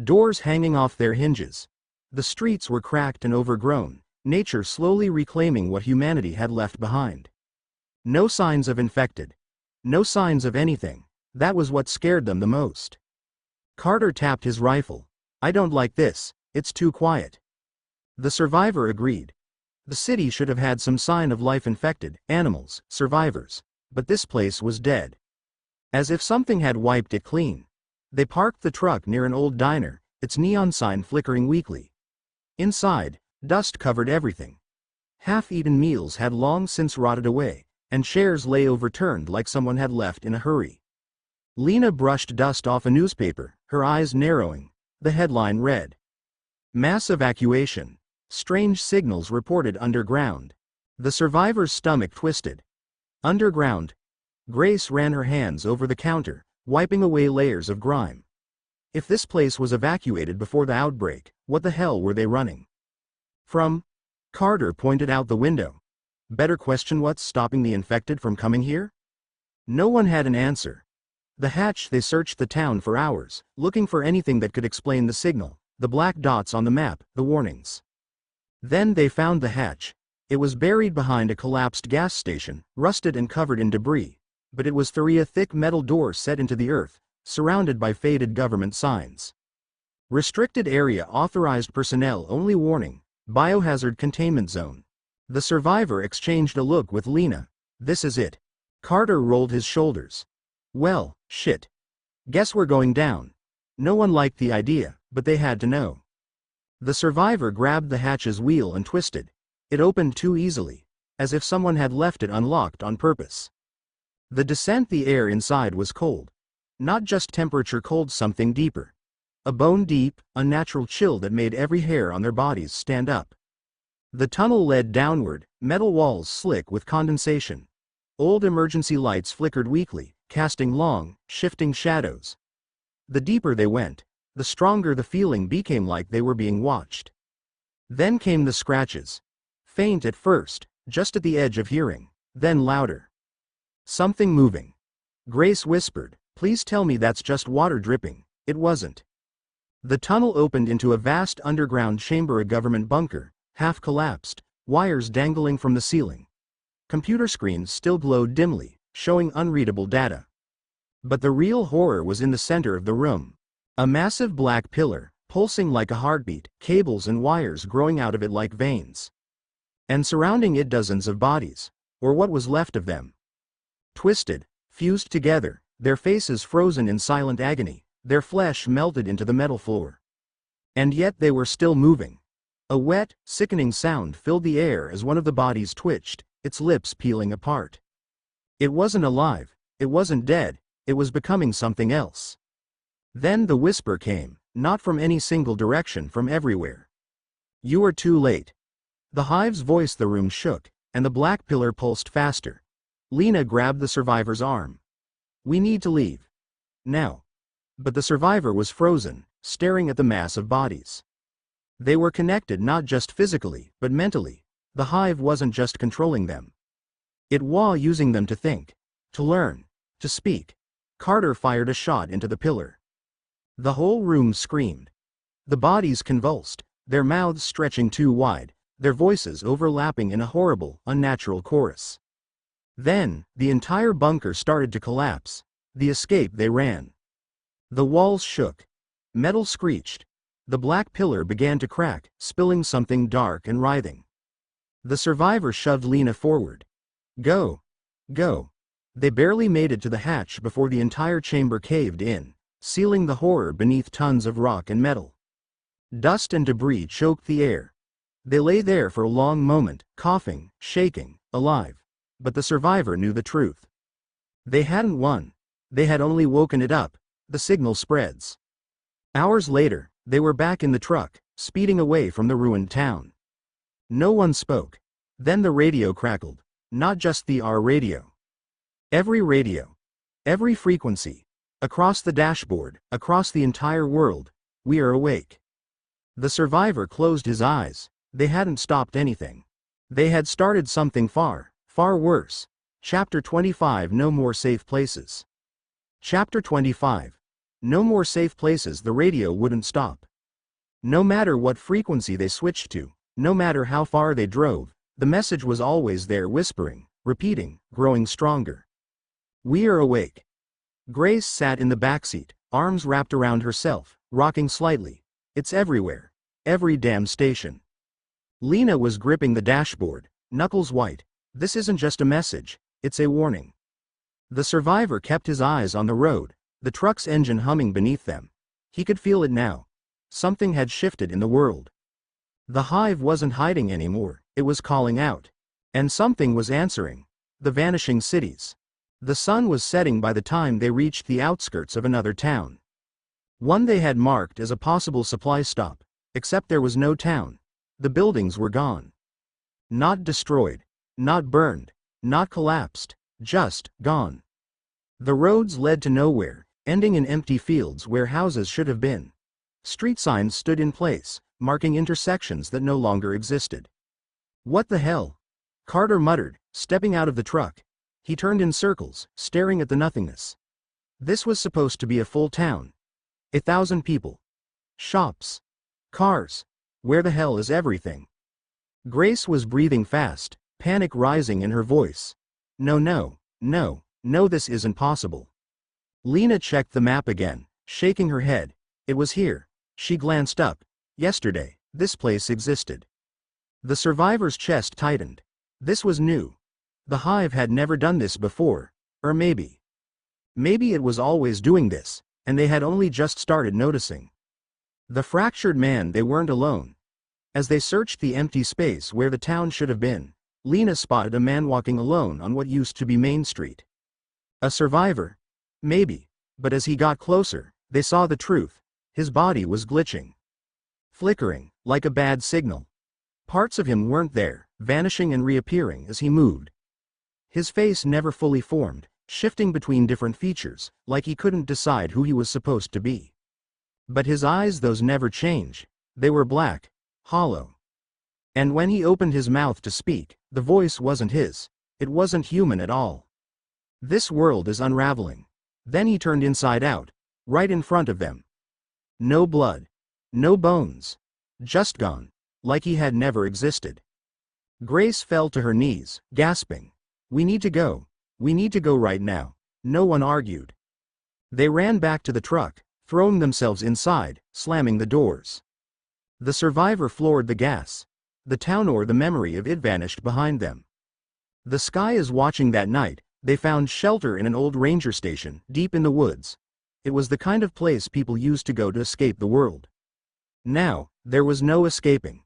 Doors hanging off their hinges. The streets were cracked and overgrown, nature slowly reclaiming what humanity had left behind. No signs of infected. No signs of anything. That was what scared them the most. Carter tapped his rifle. I don't like this, it's too quiet. The survivor agreed. The city should have had some sign of life, infected, animals, survivors. But this place was dead. As if something had wiped it clean. They parked the truck near an old diner, its neon sign flickering weakly. Inside, dust covered everything. Half-eaten meals had long since rotted away, and chairs lay overturned like someone had left in a hurry. Lena brushed dust off a newspaper, her eyes narrowing. The headline read, Mass evacuation. Strange signals reported underground. The survivor's stomach twisted. Underground. Grace ran her hands over the counter, wiping away layers of grime. If this place was evacuated before the outbreak, what the hell were they running from? Carter pointed out the window. Better question, what's stopping the infected from coming here? No one had an answer. The hatch. They searched the town for hours, looking for anything that could explain the signal, the black dots on the map, the warnings. Then they found the hatch. It was buried behind a collapsed gas station, rusted and covered in debris, but it was through a thick metal door set into the earth, surrounded by faded government signs. Restricted area, authorized personnel only, warning, biohazard containment zone. The survivor exchanged a look with Lena. This is it. Carter rolled his shoulders. Well, shit. Guess we're going down. No one liked the idea, but they had to know. The survivor grabbed the hatch's wheel and twisted. It opened too easily, as if someone had left it unlocked on purpose. The descent, the air inside was cold. Not just temperature cold, something deeper. A bone-deep, unnatural chill that made every hair on their bodies stand up. The tunnel led downward, metal walls slick with condensation. Old emergency lights flickered weakly, casting long, shifting shadows. The deeper they went, the stronger the feeling became, like they were being watched. Then came the scratches. Faint at first, just at the edge of hearing, then louder. Something moving. Grace whispered, "Please tell me that's just water dripping." It wasn't. The tunnel opened into a vast underground chamber, a government bunker, half collapsed, wires dangling from the ceiling. Computer screens still glowed dimly, showing unreadable data. But the real horror was in the center of the room. A massive black pillar, pulsing like a heartbeat, cables and wires growing out of it like veins. And surrounding it dozens of bodies, or what was left of them. Twisted, fused together, their faces frozen in silent agony, their flesh melted into the metal floor. And yet they were still moving. A wet, sickening sound filled the air as one of the bodies twitched, its lips peeling apart. It wasn't alive, it wasn't dead, it was becoming something else. Then the whisper came, not from any single direction, from everywhere. "You are too late." The hive's voice, the room shook, and the black pillar pulsed faster. Lena grabbed the survivor's arm. "We need to leave. Now." But the survivor was frozen, staring at the mass of bodies. They were connected not just physically, but mentally. The hive wasn't just controlling them. It was using them to think, to learn, to speak. Carter fired a shot into the pillar. The whole room screamed. The bodies convulsed, their mouths stretching too wide, their voices overlapping in a horrible, unnatural chorus. Then, the entire bunker started to collapse. The escape they ran. The walls shook. Metal screeched. The black pillar began to crack, spilling something dark and writhing. The survivor shoved Lena forward. "Go. Go." They barely made it to the hatch before the entire chamber caved in, sealing the horror beneath tons of rock and metal. Dust and debris choked the air. They lay there for a long moment, coughing, shaking, alive. But the survivor knew the truth. They hadn't won. They had only woken it up. The signal spreads. Hours later, they were back in the truck, speeding away from the ruined town. No one spoke. Then the radio crackled. Not just the R radio. Every radio. Every frequency. Across the dashboard, across the entire world. "We are awake." The survivor closed his eyes. They hadn't stopped anything. They had started something far, far worse. Chapter 25, No More Safe Places. Chapter 25. No more safe places. The radio wouldn't stop. No matter what frequency they switched to, no matter how far they drove, the message was always there, whispering, repeating, growing stronger. "We are awake." Grace sat in the backseat, arms wrapped around herself, rocking slightly. "It's everywhere. Every damn station." Lena was gripping the dashboard, knuckles white. "This isn't just a message, it's a warning." The survivor kept his eyes on the road, the truck's engine humming beneath them. He could feel it now. Something had shifted in the world. The hive wasn't hiding anymore, it was calling out. And something was answering. The vanishing cities. The sun was setting by the time they reached the outskirts of another town. One they had marked as a possible supply stop, except there was no town. The buildings were gone. Not destroyed, not burned, not collapsed, just gone. The roads led to nowhere, ending in empty fields where houses should have been. Street signs stood in place, marking intersections that no longer existed. "What the hell?" Carter muttered, stepping out of the truck. He turned in circles, staring at the nothingness. This was supposed to be a full town. 1,000 people. Shops. Cars. Where the hell is everything? Grace was breathing fast, panic rising in her voice. "No, no, no, no, this isn't possible." Lena checked the map again, shaking her head. It was here. She glanced up. Yesterday, this place existed. The survivor's chest tightened. This was new. The hive had never done this before, or maybe it was always doing this, and they had only just started noticing. The fractured man, they weren't alone. As they searched the empty space where the town should have been, Lena spotted a man walking alone on what used to be Main Street. A survivor? Maybe. But as he got closer, they saw the truth. His body was glitching. Flickering, like a bad signal. Parts of him weren't there, vanishing and reappearing as he moved. His face never fully formed, shifting between different features, like he couldn't decide who he was supposed to be. But his eyes, those never change. They were black, hollow. And when he opened his mouth to speak, the voice wasn't his. It wasn't human at all. This world is unraveling. Then he turned inside out, right in front of them. No blood. No bones. Just gone. Like he had never existed. Grace fell to her knees, gasping. We need to go. We need to go right now. No one argued. They ran back to the truck, throwing themselves inside, slamming the doors. The survivor floored the gas. The town or the memory of it vanished behind them. The sky is watching that night. They found shelter in an old ranger station, deep in the woods. It was the kind of place people used to go to escape the world. Now, there was no escaping.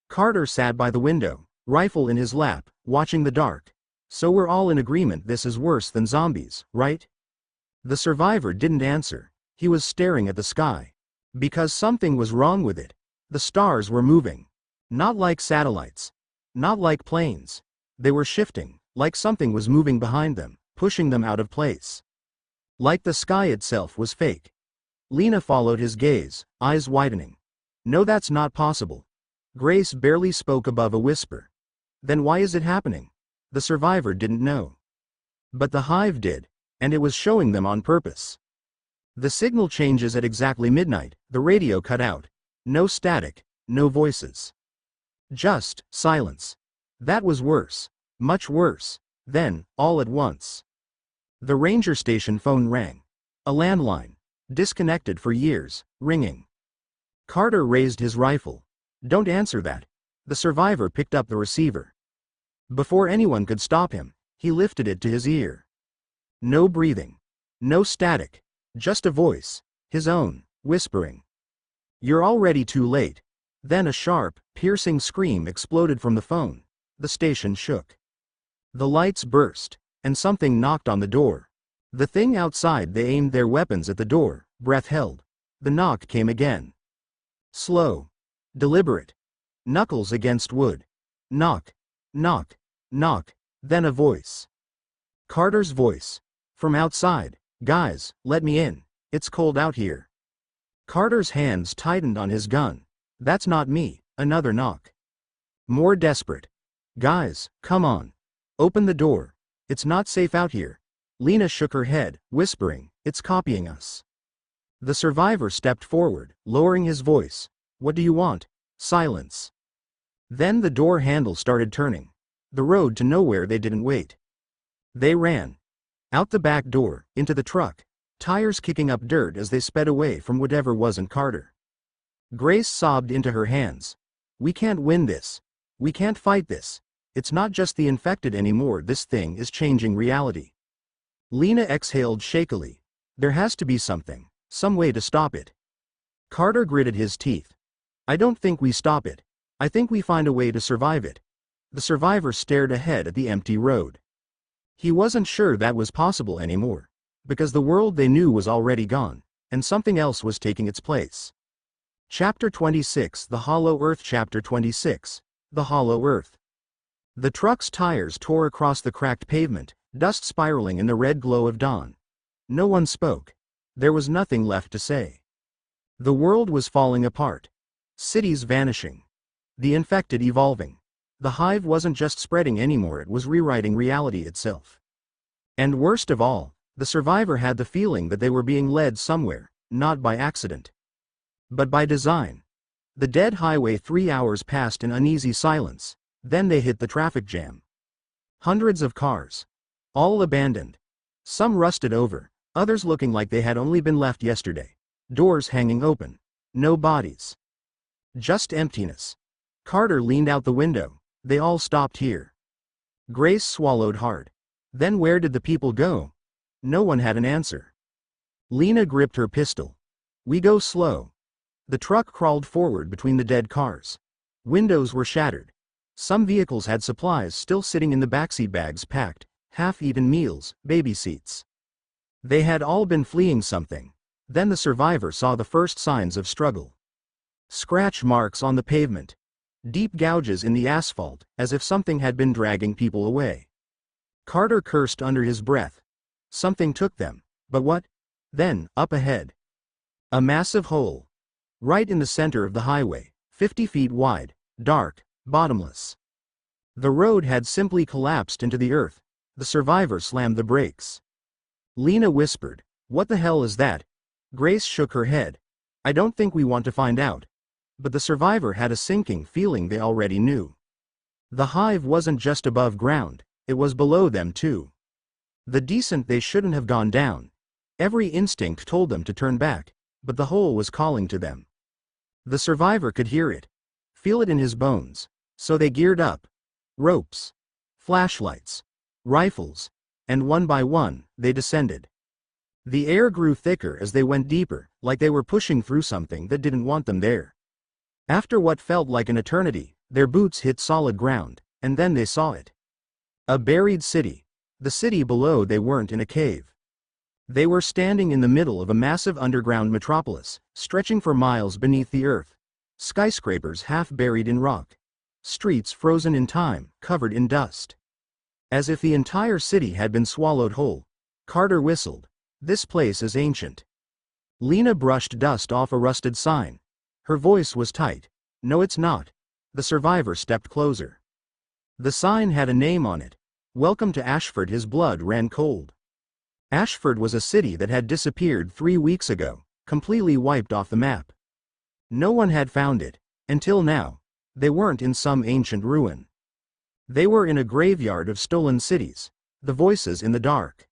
Carter sat by the window, rifle in his lap, watching the dark. So we're all in agreement this is worse than zombies, right? The survivor didn't answer. He was staring at the sky. Because something was wrong with it. The stars were moving. Not like satellites. Not like planes. They were shifting, like something was moving behind them, pushing them out of place. Like the sky itself was fake. Lena followed his gaze, eyes widening. No, that's not possible. Grace barely spoke above a whisper. Then why is it happening? The survivor didn't know. But the hive did, and it was showing them on purpose. The signal changes at exactly midnight. The radio cut out. No static, no voices. Just silence. That was worse. Much worse. Then, all at once, the ranger station phone rang. A landline. Disconnected for years, ringing. Carter raised his rifle. Don't answer that. The survivor picked up the receiver. Before anyone could stop him, he lifted it to his ear. No breathing. No static. Just a voice. His own, whispering. You're already too late. Then a sharp, piercing scream exploded from the phone. The station shook. The lights burst, and something knocked on the door. The thing outside, they aimed their weapons at the door, breath held. The knock came again. Slow. Deliberate. Knuckles against wood. Knock. Knock. Knock. Then a voice. Carter's voice. From outside. Guys, let me in. It's cold out here. Carter's hands tightened on his gun. That's not me. Another knock. More desperate. Guys, come on. Open the door. It's not safe out here. Lena shook her head, whispering, it's copying us. The survivor stepped forward, lowering his voice. What do you want? Silence. Then the door handle started turning. The road to nowhere. They didn't wait. They ran. Out the back door, into the truck, tires kicking up dirt as they sped away from whatever wasn't Carter. Grace sobbed into her hands. We can't win this. We can't fight this. It's not just the infected anymore. This thing is changing reality. Lena exhaled shakily. There has to be something, some way to stop it. Carter gritted his teeth. I don't think we stop it. I think we find a way to survive it. The survivor stared ahead at the empty road. He wasn't sure that was possible anymore, because the world they knew was already gone, and something else was taking its place. Chapter 26, The Hollow Earth. Chapter 26, The Hollow Earth. The truck's tires tore across the cracked pavement, dust spiraling in the red glow of dawn. No one spoke. There was nothing left to say. The world was falling apart. Cities vanishing. The infected evolving. The hive wasn't just spreading anymore, it was rewriting reality itself. And worst of all, the survivor had the feeling that they were being led somewhere, not by accident, but by design. The dead highway. 3 hours passed in uneasy silence. Then they hit the traffic jam. Hundreds of cars. All abandoned. Some rusted over, others looking like they had only been left yesterday. Doors hanging open. No bodies. Just emptiness. Carter leaned out the window. They all stopped here. Grace swallowed hard. Then where did the people go? No one had an answer. Lena gripped her pistol. We go slow. The truck crawled forward between the dead cars. Windows were shattered. Some vehicles had supplies still sitting in the backseat, bags packed, half-eaten meals, baby seats. They had all been fleeing something. Then the survivor saw the first signs of struggle. Scratch marks on the pavement. Deep gouges in the asphalt, as if something had been dragging people away. Carter cursed under his breath. Something took them. But what? Then, up ahead. A massive hole. Right in the center of the highway, 50 feet wide, dark, bottomless. The road had simply collapsed into the earth. The survivor slammed the brakes. Lena whispered, "What the hell is that?" Grace shook her head. "I don't think we want to find out." But the survivor had a sinking feeling they already knew. The hive wasn't just above ground, it was below them too. The descent they shouldn't have gone down. Every instinct told them to turn back, but the hole was calling to them. The survivor could hear it, feel it in his bones, so they geared up. Ropes, flashlights, rifles, and one by one, they descended. The air grew thicker as they went deeper, like they were pushing through something that didn't want them there. After what felt like an eternity, their boots hit solid ground, and then they saw it. A buried city. The city below. They weren't in a cave. They were standing in the middle of a massive underground metropolis, stretching for miles beneath the earth. Skyscrapers half buried in rock. Streets frozen in time, covered in dust. As if the entire city had been swallowed whole. Carter whistled. This place is ancient. Lena brushed dust off a rusted sign. Her voice was tight. No, it's not. The survivor stepped closer. The sign had a name on it. Welcome to Ashford. His blood ran cold. Ashford was a city that had disappeared 3 weeks ago, completely wiped off the map. No one had found it, until now. They weren't in some ancient ruin. They were in a graveyard of stolen cities, the voices in the dark.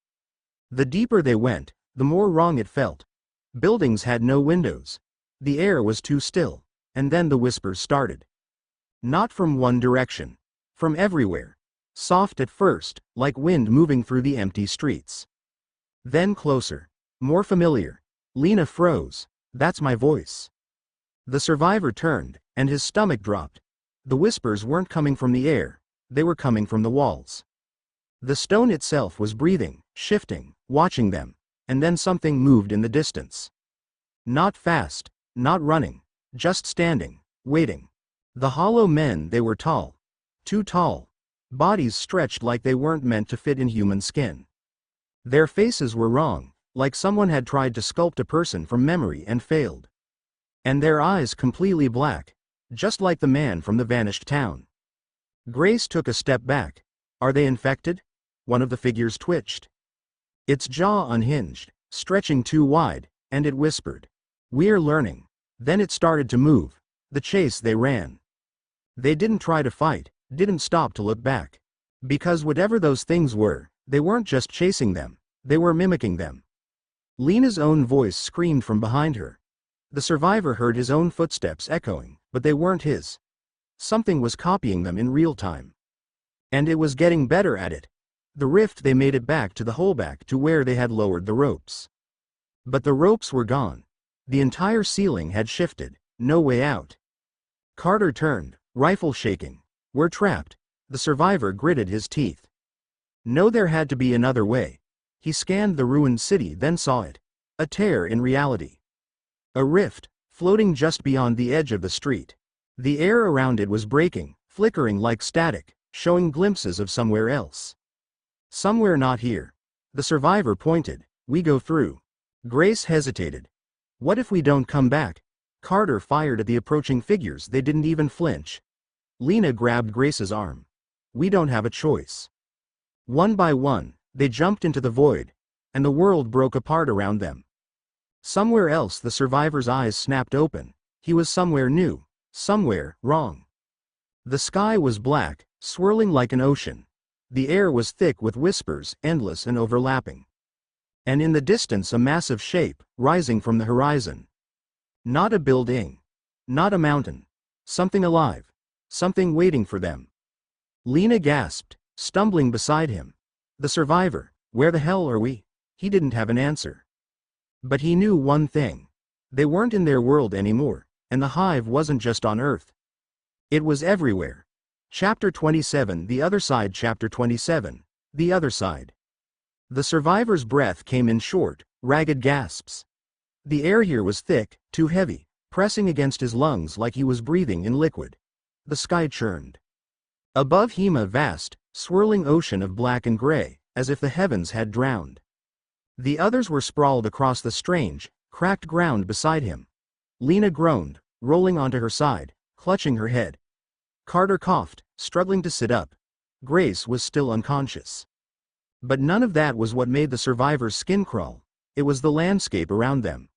The deeper they went, the more wrong it felt. Buildings had no windows. The air was too still, and then the whispers started. Not from one direction. From everywhere. Soft at first, like wind moving through the empty streets. Then closer. More familiar. Lena froze. That's my voice. The survivor turned, and his stomach dropped. The whispers weren't coming from the air, they were coming from the walls. The stone itself was breathing, shifting, watching them, and then something moved in the distance. Not fast, not running, just standing, waiting. The hollow men. They were tall. Too tall. Bodies stretched like they weren't meant to fit in human skin. Their faces were wrong, like someone had tried to sculpt a person from memory and failed. And their eyes completely black, just like the man from the vanished town. Grace took a step back. Are they infected? One of the figures twitched. Its jaw unhinged, stretching too wide, and it whispered. We're learning. Then it started to move. The chase. They ran. They didn't try to fight, didn't stop to look back. Because whatever those things were, they weren't just chasing them, they were mimicking them. Lena's own voice screamed from behind her. The survivor heard his own footsteps echoing, but they weren't his. Something was copying them in real time. And it was getting better at it. The rift. They made it back to the hole, back to where they had lowered the ropes. But the ropes were gone. The entire ceiling had shifted. No way out. Carter turned, rifle shaking. We're trapped. The survivor gritted his teeth. No, there had to be another way. He scanned the ruined city, then saw it. A tear in reality. A rift, floating just beyond the edge of the street. The air around it was breaking, flickering like static, showing glimpses of somewhere else. Somewhere not here. The survivor pointed. We go through. Grace hesitated. What if we don't come back? Carter fired at the approaching figures. They didn't even flinch. Lena grabbed Grace's arm. We don't have a choice. One by one, they jumped into the void, and the world broke apart around them. Somewhere else. The survivor's eyes snapped open. He was somewhere new, somewhere wrong. The sky was black, swirling like an ocean. The air was thick with whispers, endless and overlapping. And in the distance a massive shape, rising from the horizon. Not a building. Not a mountain. Something alive. Something waiting for them. Lena gasped, stumbling beside him. The survivor, where the hell are we? He didn't have an answer. But he knew one thing. They weren't in their world anymore, and the hive wasn't just on Earth. It was everywhere. Chapter 27 The Other Side Chapter 27 The Other Side. The survivor's breath came in short, ragged gasps. The air here was thick, too heavy, pressing against his lungs like he was breathing in liquid. The sky churned. Above him a vast, swirling ocean of black and gray, as if the heavens had drowned. The others were sprawled across the strange, cracked ground beside him. Lena groaned, rolling onto her side, clutching her head. Carter coughed, struggling to sit up. Grace was still unconscious. But none of that was what made the survivor's skin crawl. It was the landscape around them.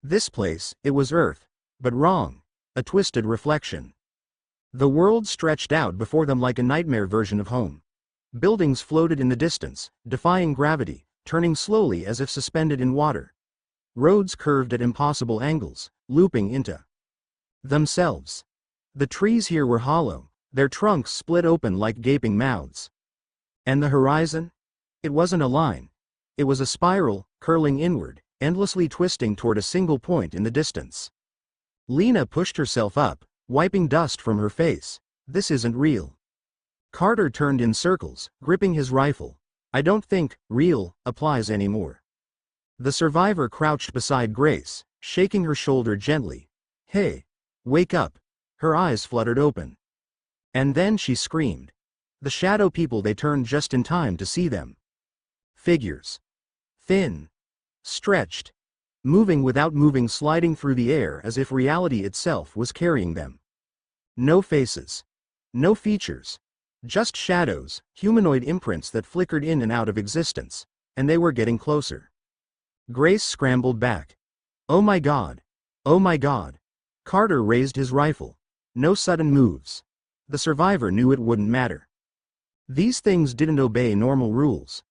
This place, it was Earth, but wrong, a twisted reflection. The world stretched out before them like a nightmare version of home. Buildings floated in the distance, defying gravity, turning slowly as if suspended in water. Roads curved at impossible angles, looping into themselves. The trees here were hollow, their trunks split open like gaping mouths. And the horizon? It wasn't a line. It was a spiral, curling inward, endlessly twisting toward a single point in the distance. Lena pushed herself up, wiping dust from her face. This isn't real. Carter turned in circles, gripping his rifle. I don't think real applies anymore. The survivor crouched beside Grace, shaking her shoulder gently. Hey, wake up. Her eyes fluttered open. And then she screamed. The shadow people, they turned just in time to see them. Figures. Thin. Stretched. Moving without moving, sliding through the air as if reality itself was carrying them. No faces. No features. Just shadows, humanoid imprints that flickered in and out of existence, and they were getting closer. Grace scrambled back. Oh my God. Oh my God. Carter raised his rifle. No sudden moves. The survivor knew it wouldn't matter. These things didn't obey normal rules.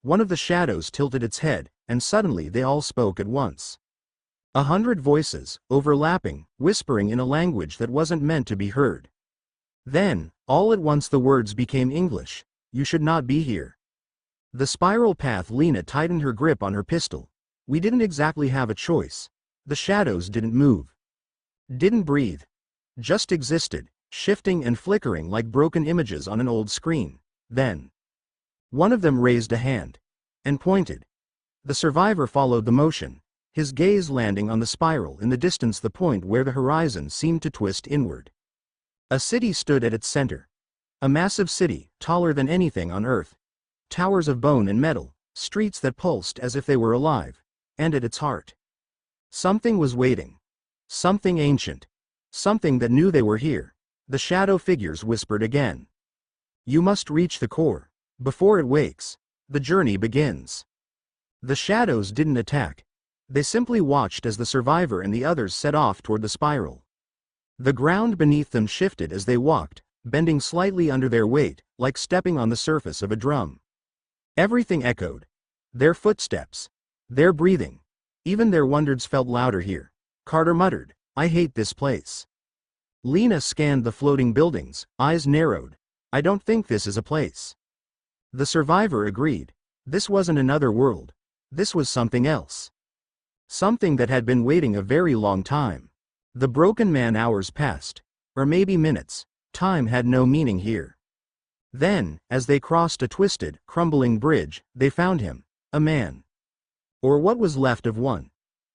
One of the shadows tilted its head, and suddenly they all spoke at once. 100 voices, overlapping, whispering in a language that wasn't meant to be heard. Then, all at once the words became English. You should not be here. The spiral path. Lena tightened her grip on her pistol. We didn't exactly have a choice. The shadows didn't move. Didn't breathe. Just existed, shifting and flickering like broken images on an old screen. Then, one of them raised a hand. And pointed. The survivor followed the motion, his gaze landing on the spiral in the distance, the point where the horizon seemed to twist inward. A city stood at its center. A massive city, taller than anything on Earth. Towers of bone and metal, streets that pulsed as if they were alive. And at its heart, something was waiting. Something ancient. Something that knew they were here. The shadow figures whispered again. You must reach the core. Before it wakes, the journey begins. The shadows didn't attack. They simply watched as the survivor and the others set off toward the spiral. The ground beneath them shifted as they walked, bending slightly under their weight, like stepping on the surface of a drum. Everything echoed. Their footsteps. Their breathing. Even their wonders felt louder here. Carter muttered, I hate this place. Lena scanned the floating buildings, eyes narrowed. I don't think this is a place. The survivor agreed. This wasn't another world. This was something else. Something that had been waiting a very long time. The broken man. Hours passed. Or maybe minutes. Time had no meaning here. Then, as they crossed a twisted, crumbling bridge, they found him. A man. Or what was left of one.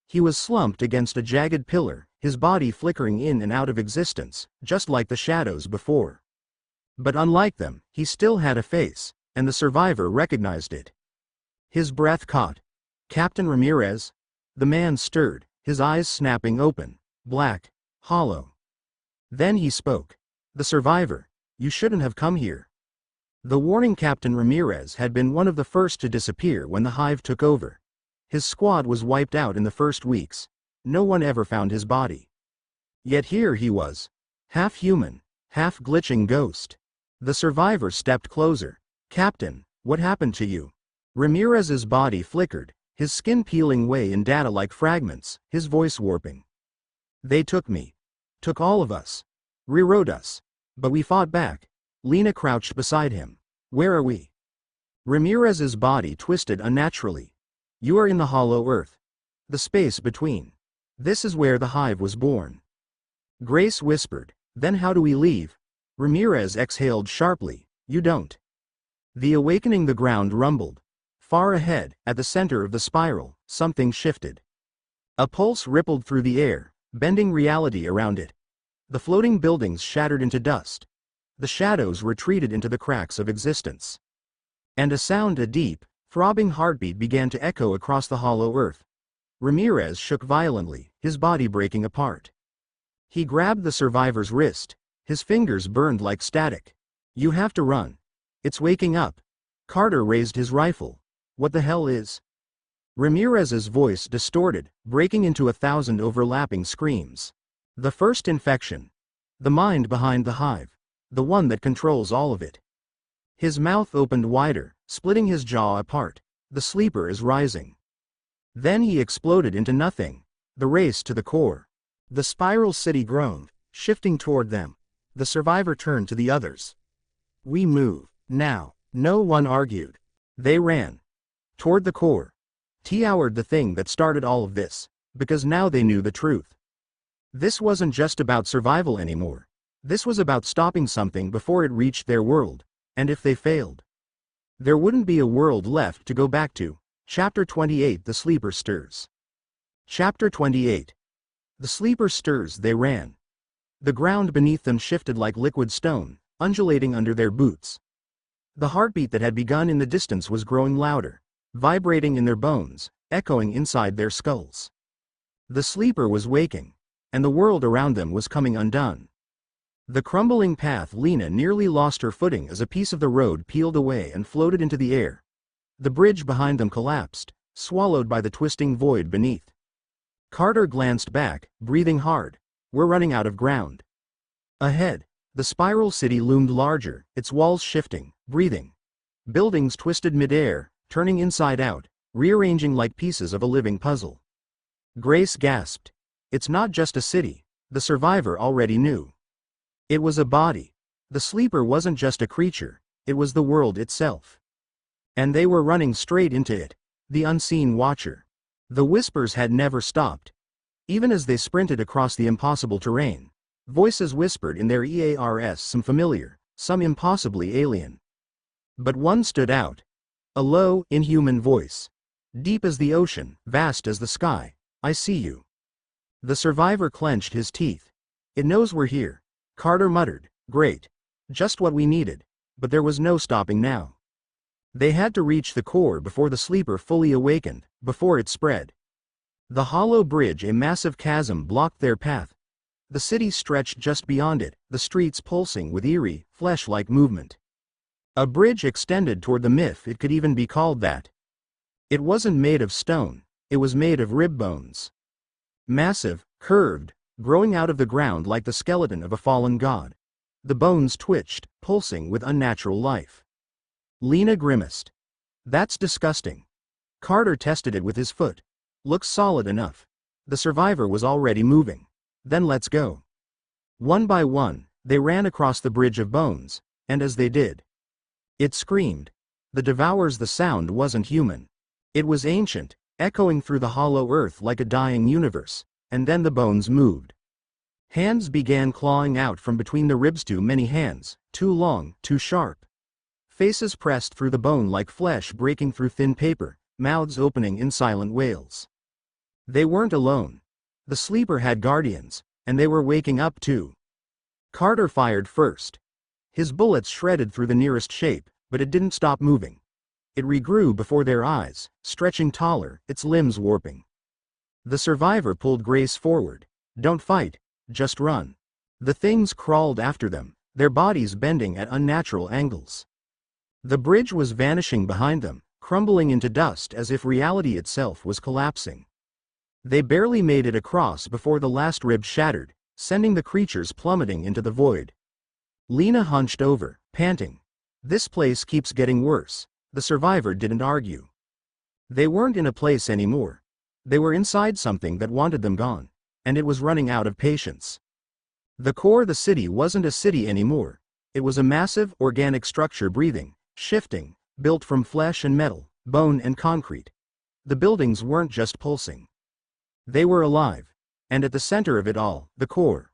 He was slumped against a jagged pillar, his body flickering in and out of existence, just like the shadows before. But unlike them, he still had a face, and the survivor recognized it. His breath caught. Captain Ramirez? The man stirred, his eyes snapping open, black, hollow. Then he spoke. The survivor, you shouldn't have come here. The warning. Captain Ramirez had been one of the first to disappear when the hive took over. His squad was wiped out in the first weeks. No one ever found his body. Yet here he was. Half human, half glitching ghost. The survivor stepped closer. Captain, what happened to you? Ramirez's body flickered, his skin peeling away in data like fragments, his voice warping. They took me. Took all of us. Rewrote us. But we fought back. Lena crouched beside him. Where are we? Ramirez's body twisted unnaturally. You are in the hollow earth. The space between. This is where the hive was born. Grace whispered. Then how do we leave? Ramirez exhaled sharply. You don't. The awakening the ground rumbled. Far ahead, at the center of the spiral, something shifted. A pulse rippled through the air, bending reality around it. The floating buildings shattered into dust. The shadows retreated into the cracks of existence. And a deep, throbbing heartbeat began to echo across the hollow earth. Ramirez shook violently, his body breaking apart. He grabbed the survivor's wrist. His fingers burned like static. You have to run. It's waking up. Carter raised his rifle. What the hell is? Ramirez's voice distorted, breaking into 1,000 overlapping screams. The first infection. The mind behind the hive. The one that controls all of it. His mouth opened wider, splitting his jaw apart. The sleeper is rising. Then he exploded into nothing. The race to the core. The spiral city groaned, shifting toward them. The survivor turned to the others. We move, now. No one argued. They ran. Toward the core. Toward the thing that started all of this, because now they knew the truth. This wasn't just about survival anymore. This was about stopping something before it reached their world, and if they failed, there wouldn't be a world left to go back to. Chapter 28 The Sleeper Stirs. Chapter 28. The sleeper stirs. They ran. The ground beneath them shifted like liquid stone, undulating under their boots. The heartbeat that had begun in the distance was growing louder, vibrating in their bones, echoing inside their skulls. The sleeper was waking, and the world around them was coming undone. The crumbling path. Lena nearly lost her footing as a piece of the road peeled away and floated into the air. The bridge behind them collapsed, swallowed by the twisting void beneath. Carter glanced back, breathing hard. We're running out of ground. Ahead, the spiral city loomed larger, its walls shifting, breathing. Buildings twisted mid-air, turning inside out, rearranging like pieces of a living puzzle. Grace gasped. It's not just a city, the survivor already knew. It was a body. The sleeper wasn't just a creature, it was the world itself. And they were running straight into it, the unseen watcher. The whispers had never stopped. Even as they sprinted across the impossible terrain, voices whispered in their ears, some familiar, some impossibly alien. But one stood out. A low, inhuman voice. Deep as the ocean, vast as the sky. I see you. The survivor clenched his teeth. It knows we're here. Carter muttered. Great. Just what we needed. But there was no stopping now. They had to reach the core before the sleeper fully awakened, before it spread. The hollow bridge, a massive chasm, blocked their path. The city stretched just beyond it, the streets pulsing with eerie, flesh-like movement. A bridge extended toward the myth, it could even be called that. It wasn't made of stone, it was made of rib bones. Massive, curved, growing out of the ground like the skeleton of a fallen god. The bones twitched, pulsing with unnatural life. Lena grimaced. That's disgusting. Carter tested it with his foot. Looks solid enough. The survivor was already moving. Then let's go. One by one, they ran across the bridge of bones, and as they did, it screamed. The devours. The sound wasn't human. It was ancient, echoing through the hollow earth like a dying universe, and then the bones moved. Hands began clawing out from between the ribs, too many hands, too long, too sharp. Faces pressed through the bone like flesh breaking through thin paper, mouths opening in silent wails. They weren't alone. The sleeper had guardians, and they were waking up too. Carter fired first. His bullets shredded through the nearest shape, but it didn't stop moving. It regrew before their eyes, stretching taller, its limbs warping. The survivor pulled Grace forward. Don't fight, just run. The things crawled after them, their bodies bending at unnatural angles. The bridge was vanishing behind them, crumbling into dust as if reality itself was collapsing. They barely made it across before the last rib shattered, sending the creatures plummeting into the void. Lena hunched over, panting. This place keeps getting worse. The survivor didn't argue. They weren't in a place anymore. They were inside something that wanted them gone. and it was running out of patience. The core of the city wasn't a city anymore. It was a massive, organic structure breathing, shifting, built from flesh and metal, bone and concrete. The buildings weren't just pulsing. They were alive. And at the center of it all, the core.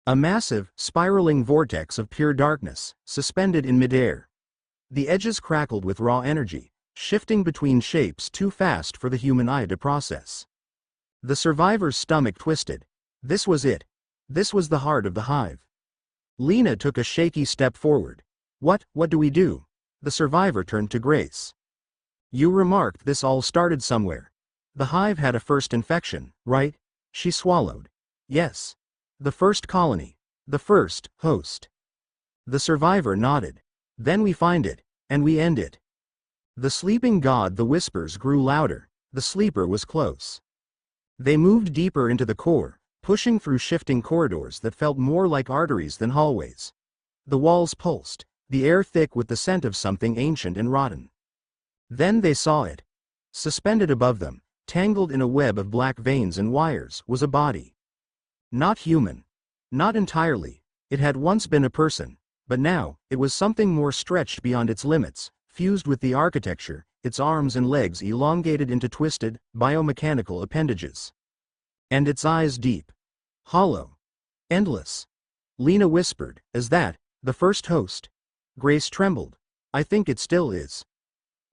A massive, spiraling vortex of pure darkness, suspended in midair. The edges crackled with raw energy, shifting between shapes too fast for the human eye to process. The survivor's stomach twisted. This was it. This was the heart of the hive. Lena took a shaky step forward. What do we do? The survivor turned to Grace. You remarked this all started somewhere. The hive had a first infection, right? She swallowed. Yes. The first colony. The first host. The survivor nodded. Then we find it, and we end it. The sleeping god. The whispers grew louder. The sleeper was close. They moved deeper into the core, pushing through shifting corridors that felt more like arteries than hallways. The walls pulsed, the air thick with the scent of something ancient and rotten. Then they saw it. Suspended above them, tangled in a web of black veins and wires, was a body. Not human. Not entirely. It had once been a person, but now, it was something more stretched beyond its limits, fused with the architecture, its arms and legs elongated into twisted, biomechanical appendages. And its eyes deep. Hollow. Endless. Lena whispered, "Is that the first host?" Grace trembled. "I think it still is."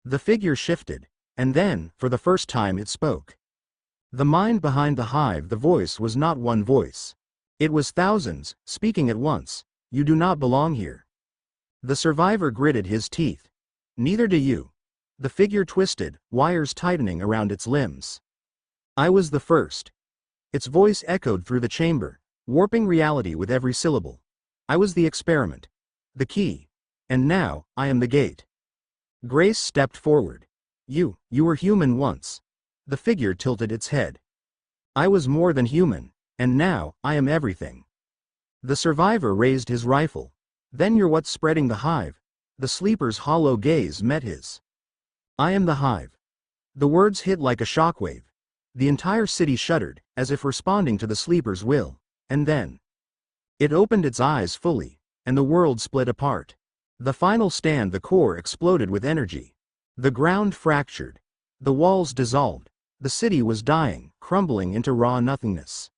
The figure shifted, and then, for the first time, it spoke. The mind behind the hive. The voice was not one voice. It was thousands, speaking at once. "You do not belong here." The survivor gritted his teeth. "Neither do you." The figure twisted, wires tightening around its limbs. "I was the first." Its voice echoed through the chamber, warping reality with every syllable. "I was the experiment. The key. And now, I am the gate." Grace stepped forward. You were human once." The figure tilted its head. "I was more than human, and now, I am everything." The survivor raised his rifle. "Then you're what's spreading the hive." The sleeper's hollow gaze met his. "I am the hive." The words hit like a shockwave. The entire city shuddered, as if responding to the sleeper's will, and then it opened its eyes fully, and the world split apart. The final stand. The core exploded with energy. The ground fractured. The walls dissolved. The city was dying, crumbling into raw nothingness.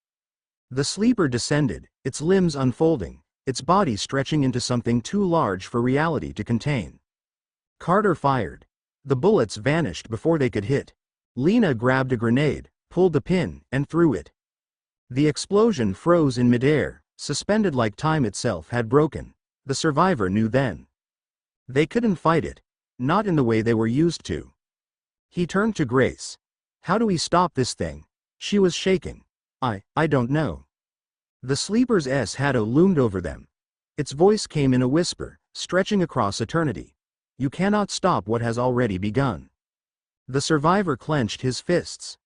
The sleeper descended, its limbs unfolding, its body stretching into something too large for reality to contain. Carter fired. The bullets vanished before they could hit. Lena grabbed a grenade, pulled the pin, and threw it. The explosion froze in midair, suspended like time itself had broken. The survivor knew then. They couldn't fight it. Not in the way they were used to. He turned to Grace. "How do we stop this thing?" She was shaking. I don't know." The sleeper's shadow loomed over them. Its voice came in a whisper, stretching across eternity. "You cannot stop what has already begun." The survivor clenched his fists.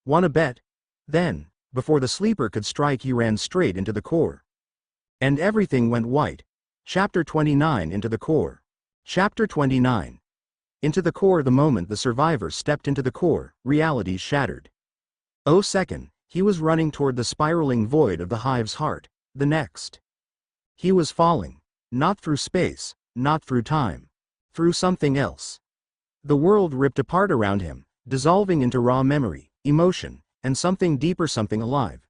"Wanna bet?" Then, before the sleeper could strike, he ran straight into the core. And everything went white. Chapter 29. Into the core. Chapter 29. Into the core. The moment the survivor stepped into the core, reality shattered. Oh second, he was running toward the spiraling void of the hive's heart. The next. He was falling. Not through space, not through time. Through something else. The world ripped apart around him, dissolving into raw memory, emotion, and something deeper, something alive.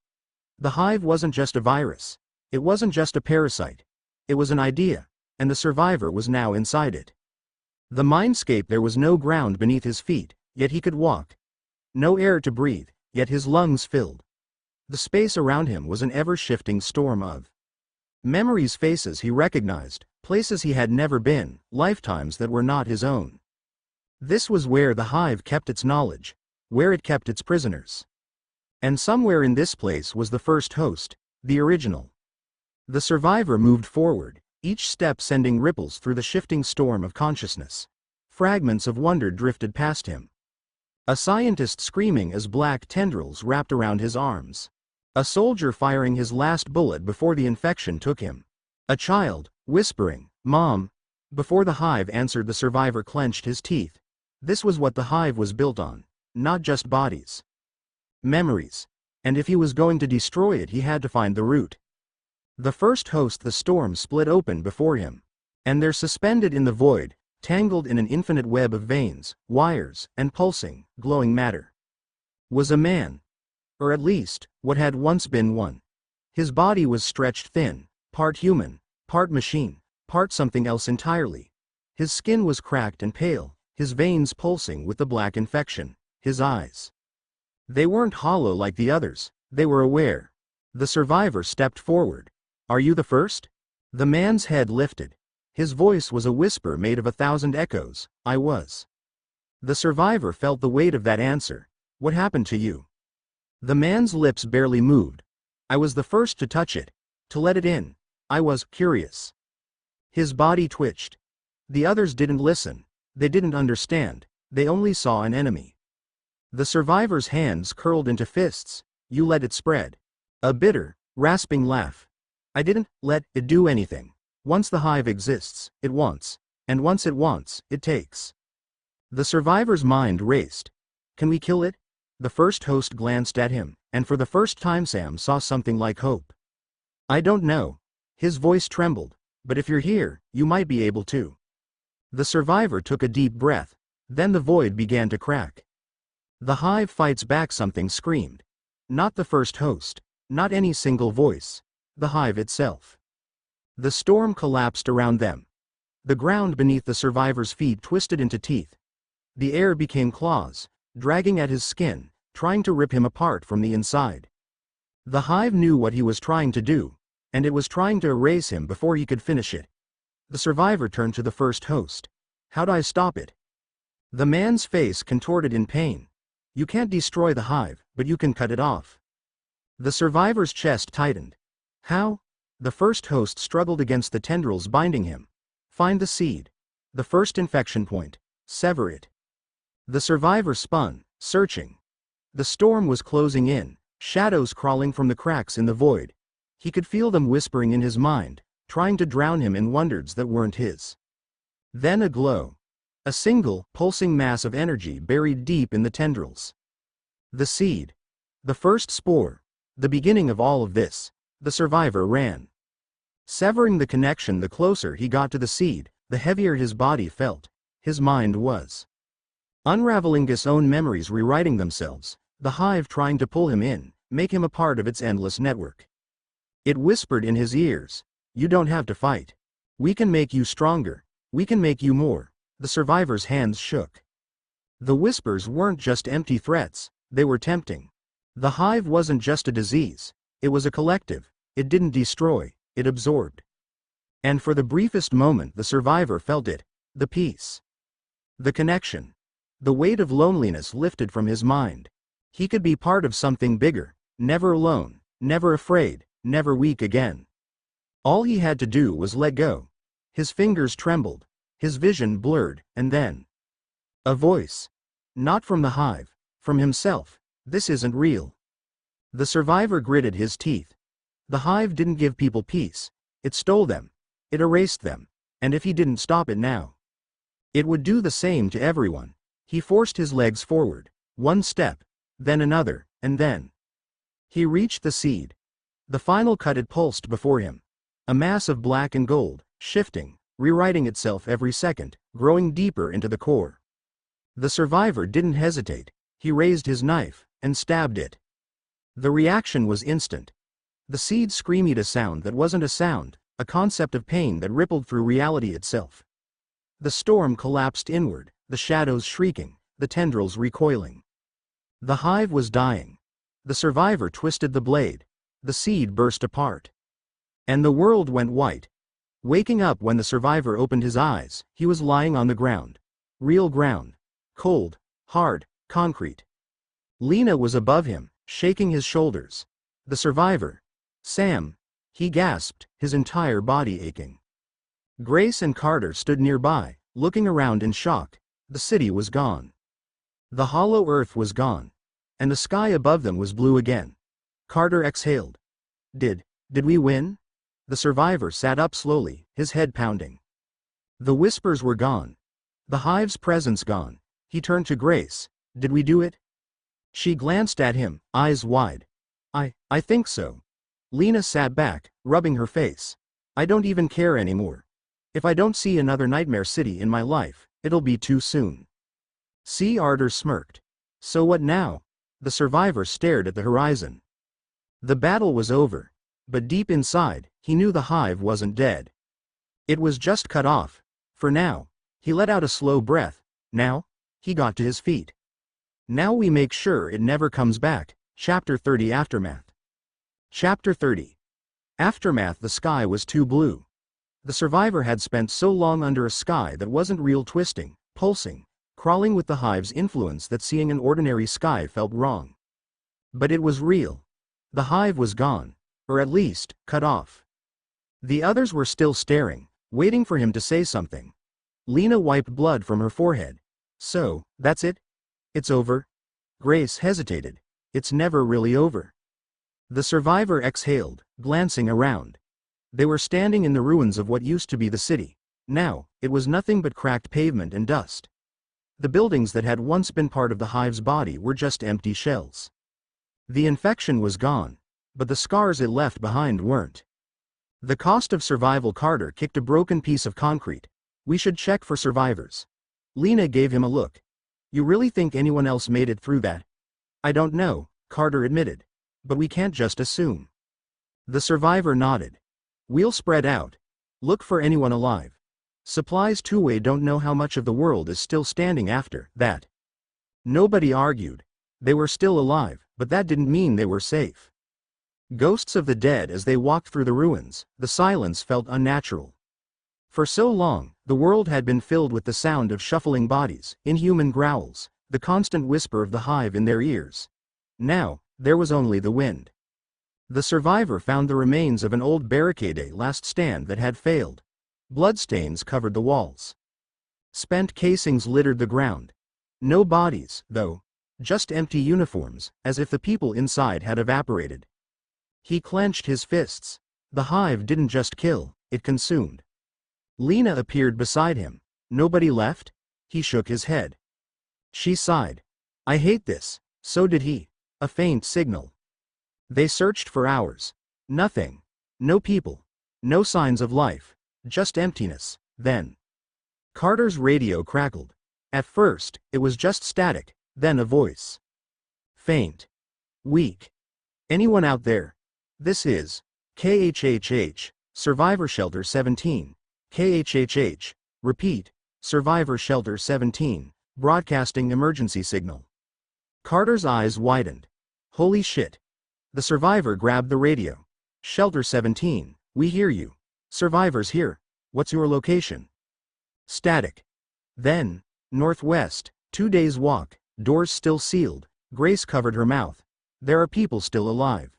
The hive wasn't just a virus. It wasn't just a parasite. It was an idea, and the survivor was now inside it. The mindscape. There was no ground beneath his feet, yet he could walk. No air to breathe, yet his lungs filled. The space around him was an ever-shifting storm of memories, faces he recognized, places he had never been, lifetimes that were not his own. This was where the hive kept its knowledge, where it kept its prisoners. And somewhere in this place was the first host, the original. The survivor moved forward, each step sending ripples through the shifting storm of consciousness. Fragments of wonder drifted past him. A scientist screaming as black tendrils wrapped around his arms. A soldier firing his last bullet before the infection took him. A child, whispering, "Mom," before the hive answered. The survivor clenched his teeth. This was what the hive was built on. Not just bodies. Memories. And if he was going to destroy it, he had to find the root. The first host, the storm, split open before him. And there, suspended in the void, tangled in an infinite web of veins, wires, and pulsing, glowing matter, was a man. Or at least, what had once been one. His body was stretched thin, part human, part machine, part something else entirely. His skin was cracked and pale, his veins pulsing with the black infection. His eyes, they weren't hollow like the others, they were aware. The survivor stepped forward. "Are you the first?" The man's head lifted. His voice was a whisper made of 1,000 echoes. "I was." The survivor felt the weight of that answer. "What happened to you?" The man's lips barely moved. "I was the first to touch it, to let it in. I was curious." His body twitched. The others didn't listen. They didn't understand. They only saw an enemy. The survivor's hands curled into fists. "You let it spread." A bitter, rasping laugh. "I didn't let it do anything. Once the hive exists, it wants. And once it wants, it takes." The survivor's mind raced. "Can we kill it?" The first host glanced at him, and for the first time Sam saw something like hope. "I don't know." His voice trembled. "But if you're here, you might be able to." The survivor took a deep breath. Then the void began to crack. "The hive fights back," something screamed. Not the first host. Not any single voice. The hive itself. The storm collapsed around them. The ground beneath the survivor's feet twisted into teeth. The air became claws, dragging at his skin, trying to rip him apart from the inside. The hive knew what he was trying to do, and it was trying to erase him before he could finish it. The survivor turned to the first host. "How do I stop it?" The man's face contorted in pain. "You can't destroy the hive, but you can cut it off." The survivor's chest tightened. "How?" The first host struggled against the tendrils binding him. "Find the seed. The first infection point. Sever it." The survivor spun, searching. The storm was closing in, shadows crawling from the cracks in the void. He could feel them whispering in his mind, trying to drown him in wonders that weren't his. Then a glow. A single, pulsing mass of energy buried deep in the tendrils. The seed. The first spore. The beginning of all of this. The survivor ran. Severing the connection, the closer he got to the seed, the heavier his body felt. His mind was unraveling, his own memories rewriting themselves, the hive trying to pull him in, make him a part of its endless network. It whispered in his ears, "You don't have to fight. We can make you stronger. We can make you more." The survivor's hands shook. The whispers weren't just empty threats, they were tempting. The hive wasn't just a disease, it was a collective. It didn't destroy, it absorbed. And for the briefest moment the survivor felt it, the peace. The connection. The weight of loneliness lifted from his mind. He could be part of something bigger, never alone, never afraid, never weak again. All he had to do was let go. His fingers trembled, his vision blurred, and then a voice. Not from the hive, from himself. "This isn't real." The survivor gritted his teeth. The hive didn't give people peace. It stole them. It erased them. And if he didn't stop it now, it would do the same to everyone. He forced his legs forward. One step, then another, and then he reached the seed. The final cut, it pulsed before him. A mass of black and gold, shifting, rewriting itself every second, growing deeper into the core. The survivor didn't hesitate. He raised his knife and stabbed it. The reaction was instant. The seed screamed a sound that wasn't a sound, a concept of pain that rippled through reality itself. The storm collapsed inward, the shadows shrieking, the tendrils recoiling. The hive was dying. The survivor twisted the blade. The seed burst apart. And the world went white. Waking up when the survivor opened his eyes, he was lying on the ground. Real ground. Cold, hard, concrete. Lena was above him, shaking his shoulders. The survivor. "Sam." He gasped, his entire body aching. Grace and Carter stood nearby, looking around in shock. The city was gone. The hollow earth was gone. And the sky above them was blue again. Carter exhaled. Did we win?" The survivor sat up slowly, his head pounding. The whispers were gone. The hive's presence gone. He turned to Grace. "Did we do it?" She glanced at him, eyes wide. I think so. Lena sat back, rubbing her face. I don't even care anymore. If I don't see another nightmare city in my life, it'll be too soon. See, Ardor smirked. So what now? The survivor stared at the horizon. The battle was over. But deep inside, he knew the hive wasn't dead. It was just cut off. For now. He let out a slow breath. Now? He got to his feet. Now we make sure it never comes back. Chapter 30 Aftermath. Chapter 30. Aftermath. The sky was too blue. The survivor had spent so long under a sky that wasn't real, twisting, pulsing, crawling with the hive's influence, that seeing an ordinary sky felt wrong. But it was real. The hive was gone. Or at least, cut off. The others were still staring, waiting for him to say something. Lena wiped blood from her forehead. So, that's it? It's over? Grace hesitated. It's never really over. The survivor exhaled, glancing around. They were standing in the ruins of what used to be the city. Now, it was nothing but cracked pavement and dust. The buildings that had once been part of the hive's body were just empty shells. The infection was gone, but the scars it left behind weren't. The cost of survival. Carter kicked a broken piece of concrete. We should check for survivors. Lena gave him a look. You really think anyone else made it through that? I don't know, Carter admitted. But we can't just assume. The survivor nodded. We'll spread out. Look for anyone alive. Supplies two-way. Don't know how much of the world is still standing after that. Nobody argued. They were still alive, but that didn't mean they were safe. Ghosts of the dead. As they walked through the ruins, the silence felt unnatural. For so long, the world had been filled with the sound of shuffling bodies, inhuman growls, the constant whisper of the hive in their ears. Now, there was only the wind. The survivor found the remains of an old barricade, a last stand that had failed. Bloodstains covered the walls. Spent casings littered the ground. No bodies, though. Just empty uniforms, as if the people inside had evaporated. He clenched his fists. The hive didn't just kill, it consumed. Lena appeared beside him. Nobody left? He shook his head. She sighed. I hate this. So did he. A faint signal. They searched for hours. Nothing. No people. No signs of life. Just emptiness. Then Carter's radio crackled. At first, it was just static, then a voice. Faint. Weak. Anyone out there? This is KHHH, Survivor Shelter 17. KHHH. Repeat. Survivor Shelter 17. Broadcasting emergency signal. Carter's eyes widened. Holy shit. The survivor grabbed the radio. Shelter 17, we hear you. Survivors here. What's your location? Static. Then, northwest, 2 days walk, doors still sealed. Grace covered her mouth. There are people still alive.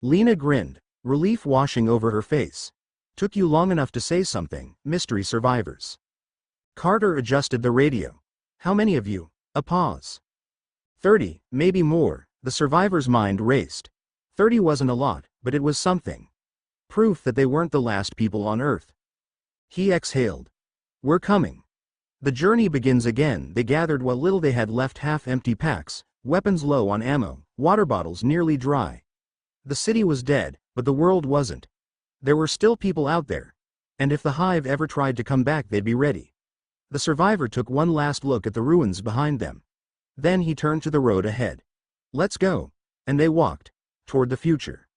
Lena grinned, relief washing over her face. Took you long enough to say something, mystery survivors. Carter adjusted the radio. How many of you? A pause. 30, maybe more. The survivor's mind raced. 30 wasn't a lot, but it was something. Proof that they weren't the last people on Earth. He exhaled. We're coming. The journey begins again. They gathered what little they had left, half-empty packs, weapons low on ammo, water bottles nearly dry. The city was dead, but the world wasn't. There were still people out there. And if the hive ever tried to come back, they'd be ready. The survivor took one last look at the ruins behind them. Then he turned to the road ahead. Let's go. And they walked toward the future.